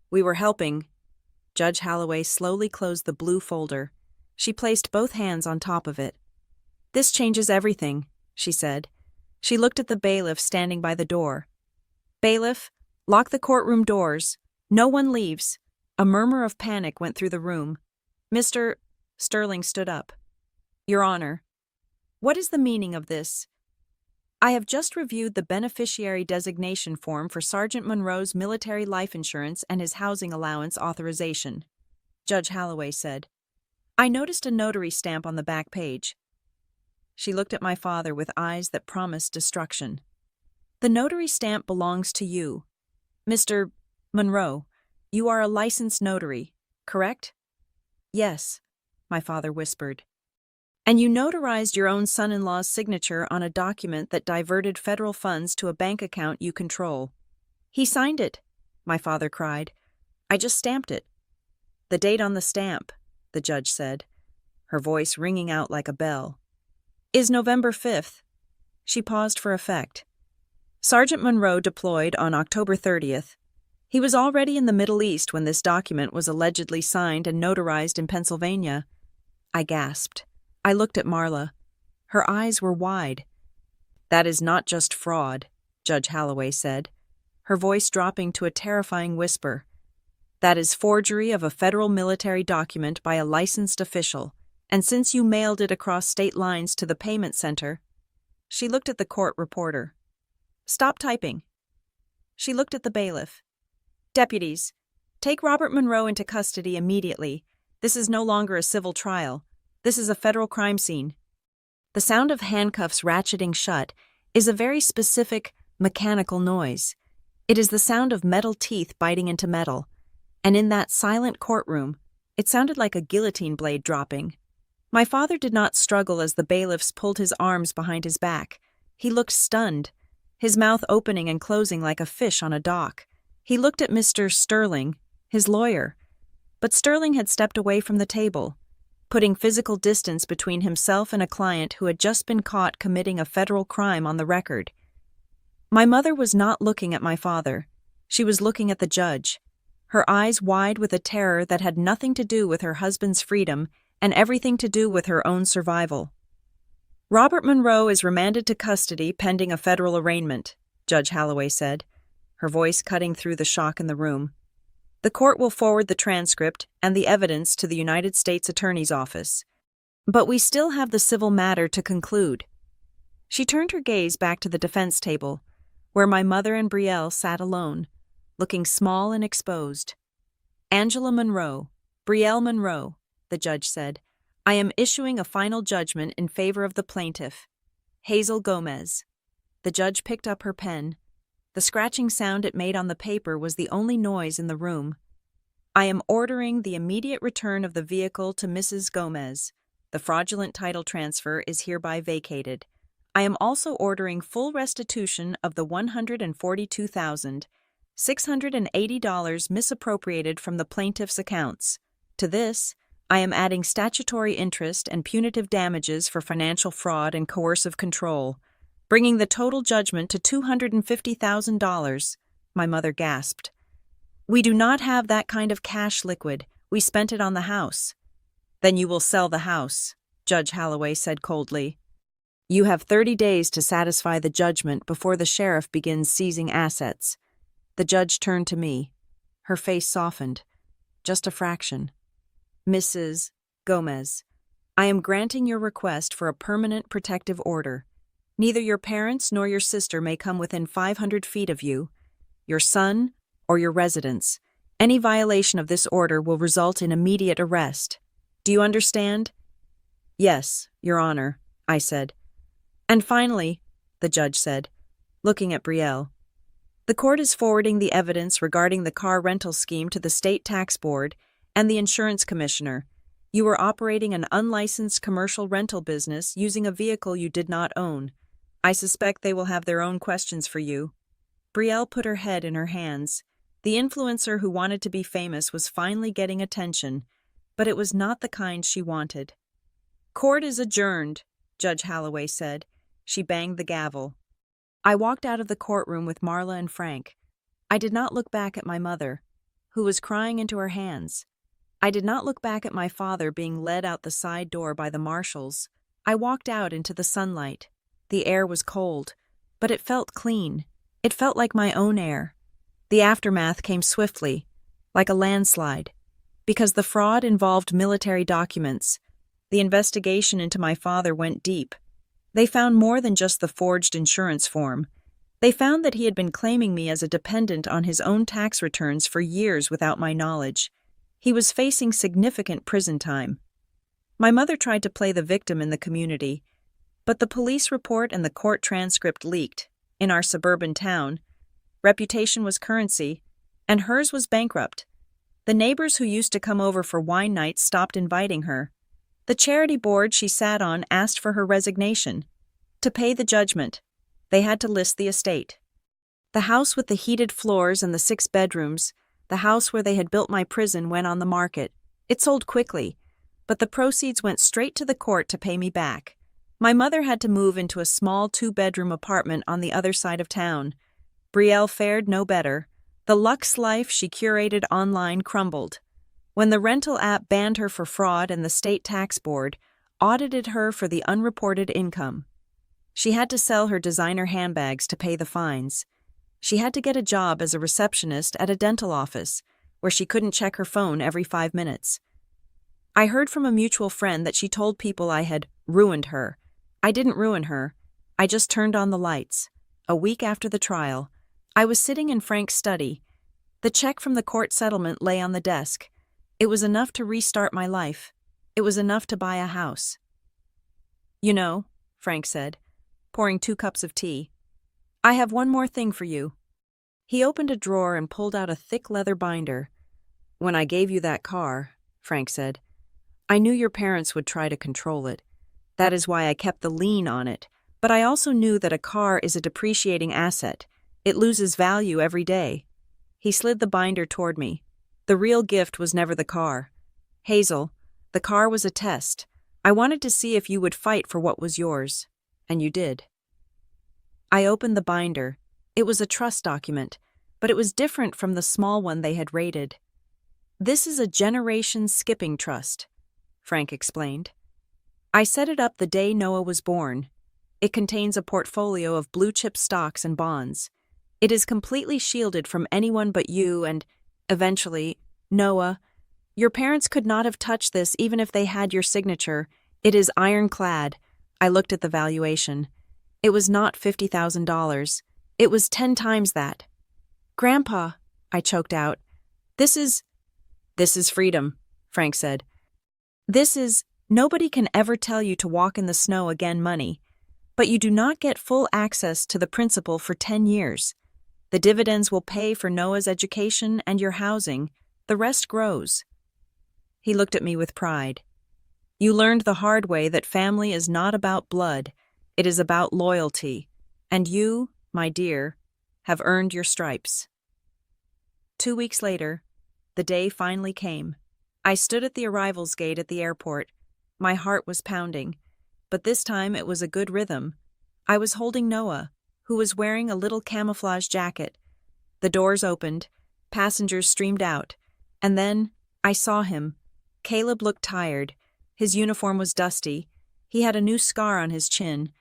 we were helping. Judge Holloway slowly closed the blue folder. She placed both hands on top of it. This changes everything, she said. She looked at the bailiff standing by the door. Bailiff, lock the courtroom doors. No one leaves. A murmur of panic went through the room. Mr. Sterling stood up. Your Honor, what is the meaning of this? I have just reviewed the beneficiary designation form for Sergeant Monroe's military life insurance and his housing allowance authorization, Judge Holloway said. I noticed a notary stamp on the back page. She looked at my father with eyes that promised destruction. The notary stamp belongs to you. Mr. Monroe, you are a licensed notary, correct? Yes, my father whispered. And you notarized your own son-in-law's signature on a document that diverted federal funds to a bank account you control. He signed it, my father cried. I just stamped it. The date on the stamp, the judge said, her voice ringing out like a bell, is November 5th. She paused for effect. Sergeant Monroe deployed on October 30th. He was already in the Middle East when this document was allegedly signed and notarized in Pennsylvania. I gasped. I looked at Marla. Her eyes were wide. That is not just fraud, Judge Holloway said, her voice dropping to a terrifying whisper. That is forgery of a federal military document by a licensed official, and since you mailed it across state lines to the payment center. She looked at the court reporter. Stop typing. She looked at the bailiff. Deputies, take Robert Monroe into custody immediately. This is no longer a civil trial. This is a federal crime scene. The sound of handcuffs ratcheting shut is a very specific, mechanical noise. It is the sound of metal teeth biting into metal, and in that silent courtroom, it sounded like a guillotine blade dropping. My father did not struggle as the bailiffs pulled his arms behind his back. He looked stunned, his mouth opening and closing like a fish on a dock. He looked at Mr. Sterling, his lawyer, but Sterling had stepped away from the table, putting physical distance between himself and a client who had just been caught committing a federal crime on the record. My mother was not looking at my father. She was looking at the judge, her eyes wide with a terror that had nothing to do with her husband's freedom and everything to do with her own survival. Robert Monroe is remanded to custody pending a federal arraignment, Judge Holloway said, her voice cutting through the shock in the room. The court will forward the transcript and the evidence to the United States Attorney's Office. But we still have the civil matter to conclude. She turned her gaze back to the defense table, where my mother and Brielle sat alone, looking small and exposed. Angela Monroe, Brielle Monroe, the judge said, I am issuing a final judgment in favor of the plaintiff, Hazel Gomez. The judge picked up her pen. The scratching sound it made on the paper was the only noise in the room. I am ordering the immediate return of the vehicle to Mrs. Gomez. The fraudulent title transfer is hereby vacated. I am also ordering full restitution of the $142,680 misappropriated from the plaintiff's accounts. To this, I am adding statutory interest and punitive damages for financial fraud and coercive control, bringing the total judgment to $250,000, my mother gasped. We do not have that kind of cash liquid. We spent it on the house. Then you will sell the house, Judge Holloway said coldly. You have 30 days to satisfy the judgment before the sheriff begins seizing assets. The judge turned to me. Her face softened. Just a fraction. Mrs. Gomez, I am granting your request for a permanent protective order. Neither your parents nor your sister may come within 500 feet of you, your son, or your residence. Any violation of this order will result in immediate arrest. Do you understand? Yes, Your Honor, I said. And finally, the judge said, looking at Brielle, the court is forwarding the evidence regarding the car rental scheme to the State Tax Board and the Insurance Commissioner. You were operating an unlicensed commercial rental business using a vehicle you did not own. I suspect they will have their own questions for you. Brielle put her head in her hands. The influencer who wanted to be famous was finally getting attention, but it was not the kind she wanted. Court is adjourned, Judge Holloway said. She banged the gavel. I walked out of the courtroom with Marla and Frank. I did not look back at my mother, who was crying into her hands. I did not look back at my father being led out the side door by the marshals. I walked out into the sunlight. The air was cold, but it felt clean. It felt like my own air. The aftermath came swiftly, like a landslide, because the fraud involved military documents. The investigation into my father went deep. They found more than just the forged insurance form. They found that he had been claiming me as a dependent on his own tax returns for years without my knowledge. He was facing significant prison time. My mother tried to play the victim in the community, but the police report and the court transcript leaked. In our suburban town, reputation was currency, and hers was bankrupt. The neighbors who used to come over for wine nights stopped inviting her. The charity board she sat on asked for her resignation. To pay the judgment, they had to list the estate. The house with the heated floors and the 6 bedrooms, the house where they had built my prison, went on the market. It sold quickly, but the proceeds went straight to the court to pay me back. My mother had to move into a small 2-bedroom apartment on the other side of town. Brielle fared no better. The luxe life she curated online crumbled. When the rental app banned her for fraud and the state tax board audited her for the unreported income, she had to sell her designer handbags to pay the fines. She had to get a job as a receptionist at a dental office, where she couldn't check her phone every 5 minutes. I heard from a mutual friend that she told people I had ruined her. I didn't ruin her. I just turned on the lights. A week after the trial, I was sitting in Frank's study. The check from the court settlement lay on the desk. It was enough to restart my life. It was enough to buy a house. "You know," Frank said, pouring 2 cups of tea, "I have one more thing for you." He opened a drawer and pulled out a thick leather binder. "When I gave you that car," Frank said, "I knew your parents would try to control it. That is why I kept the lien on it. But I also knew that a car is a depreciating asset. It loses value every day." He slid the binder toward me. "The real gift was never the car. Hazel, the car was a test. I wanted to see if you would fight for what was yours. And you did." I opened the binder. It was a trust document, but it was different from the small one they had raided. "This is a generation skipping trust," Frank explained. "I set it up the day Noah was born. It contains a portfolio of blue-chip stocks and bonds. It is completely shielded from anyone but you and, eventually, Noah. Your parents could not have touched this even if they had your signature. It is ironclad." I looked at the valuation. It was not $50,000. It was 10 times that. "Grandpa," I choked out, This is freedom," Frank said. "This is, nobody can ever tell you to walk in the snow again money. But you do not get full access to the principal for 10 years. The dividends will pay for Noah's education and your housing. The rest grows." He looked at me with pride. "You learned the hard way that family is not about blood. It is about loyalty. And you, my dear, have earned your stripes." 2 weeks later, the day finally came. I stood at the arrivals gate at the airport. My heart was pounding, but this time it was a good rhythm. I was holding Noah, who was wearing a little camouflage jacket. The doors opened, passengers streamed out, and then I saw him. Caleb looked tired. His uniform was dusty. He had a new scar on his chin.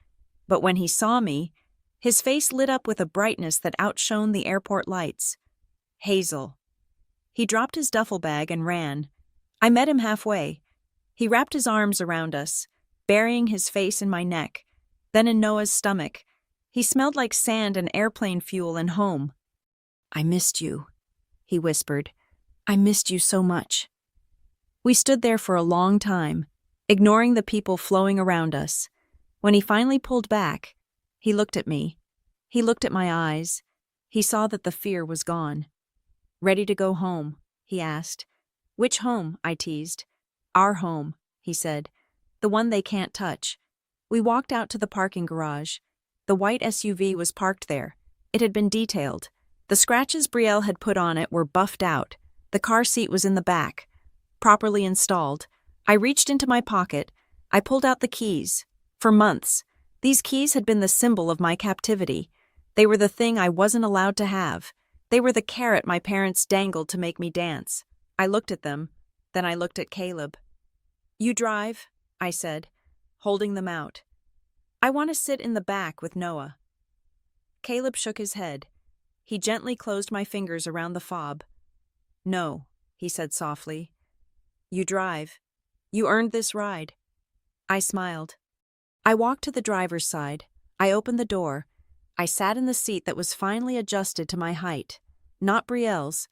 But when he saw me, his face lit up with a brightness that outshone the airport lights. "Hazel." He dropped his duffel bag and ran. I met him halfway. He wrapped his arms around us, burying his face in my neck, then in Noah's stomach. He smelled like sand and airplane fuel and home. "I missed you," he whispered. "I missed you so much." We stood there for a long time, ignoring the people flowing around us. When he finally pulled back, he looked at me. He looked at my eyes. He saw that the fear was gone. "Ready to go home?" he asked. "Which home?" I teased. "Our home," he said. "The one they can't touch." We walked out to the parking garage. The white SUV was parked there. It had been detailed. The scratches Brielle had put on it were buffed out. The car seat was in the back, properly installed. I reached into my pocket. I pulled out the keys. For months, these keys had been the symbol of my captivity. They were the thing I wasn't allowed to have. They were the carrot my parents dangled to make me dance. I looked at them. Then I looked at Caleb. "You drive," I said, holding them out. "I want to sit in the back with Noah." Caleb shook his head. He gently closed my fingers around the fob. "No," he said softly. "You drive. You earned this ride." I smiled. I walked to the driver's side. I opened the door. I sat in the seat that was finely adjusted to my height. Not Brielle's.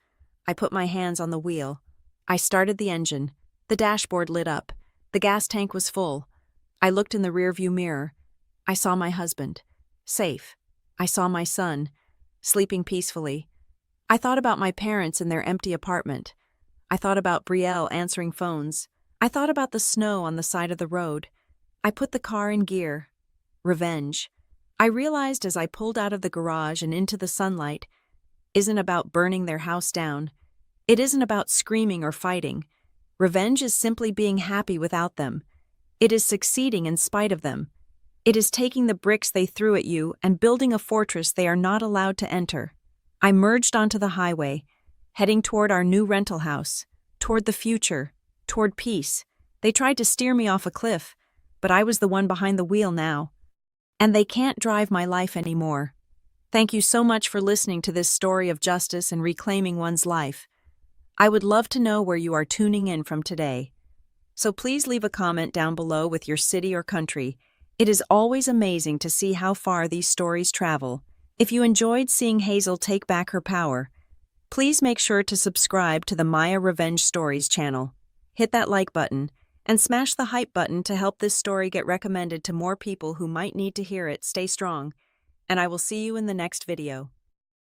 I put my hands on the wheel. I started the engine. The dashboard lit up. The gas tank was full. I looked in the rearview mirror. I saw my husband. Safe. I saw my son. Sleeping peacefully. I thought about my parents in their empty apartment. I thought about Brielle answering phones. I thought about the snow on the side of the road. I put the car in gear. Revenge. I realized as I pulled out of the garage and into the sunlight, isn't about burning their house down. It isn't about screaming or fighting. Revenge is simply being happy without them. It is succeeding in spite of them. It is taking the bricks they threw at you and building a fortress they are not allowed to enter. I merged onto the highway, heading toward our new rental house, toward the future, toward peace. They tried to steer me off a cliff, but I was the one behind the wheel now. And they can't drive my life anymore. Thank you so much for listening to this story of justice and reclaiming one's life. I would love to know where you are tuning in from today. So please leave a comment down below with your city or country. It is always amazing to see how far these stories travel. If you enjoyed seeing Hazel take back her power, please make sure to subscribe to the Maya Revenge Stories channel. Hit that like button and smash the hype button to help this story get recommended to more people who might need to hear it. Stay strong, and I will see you in the next video.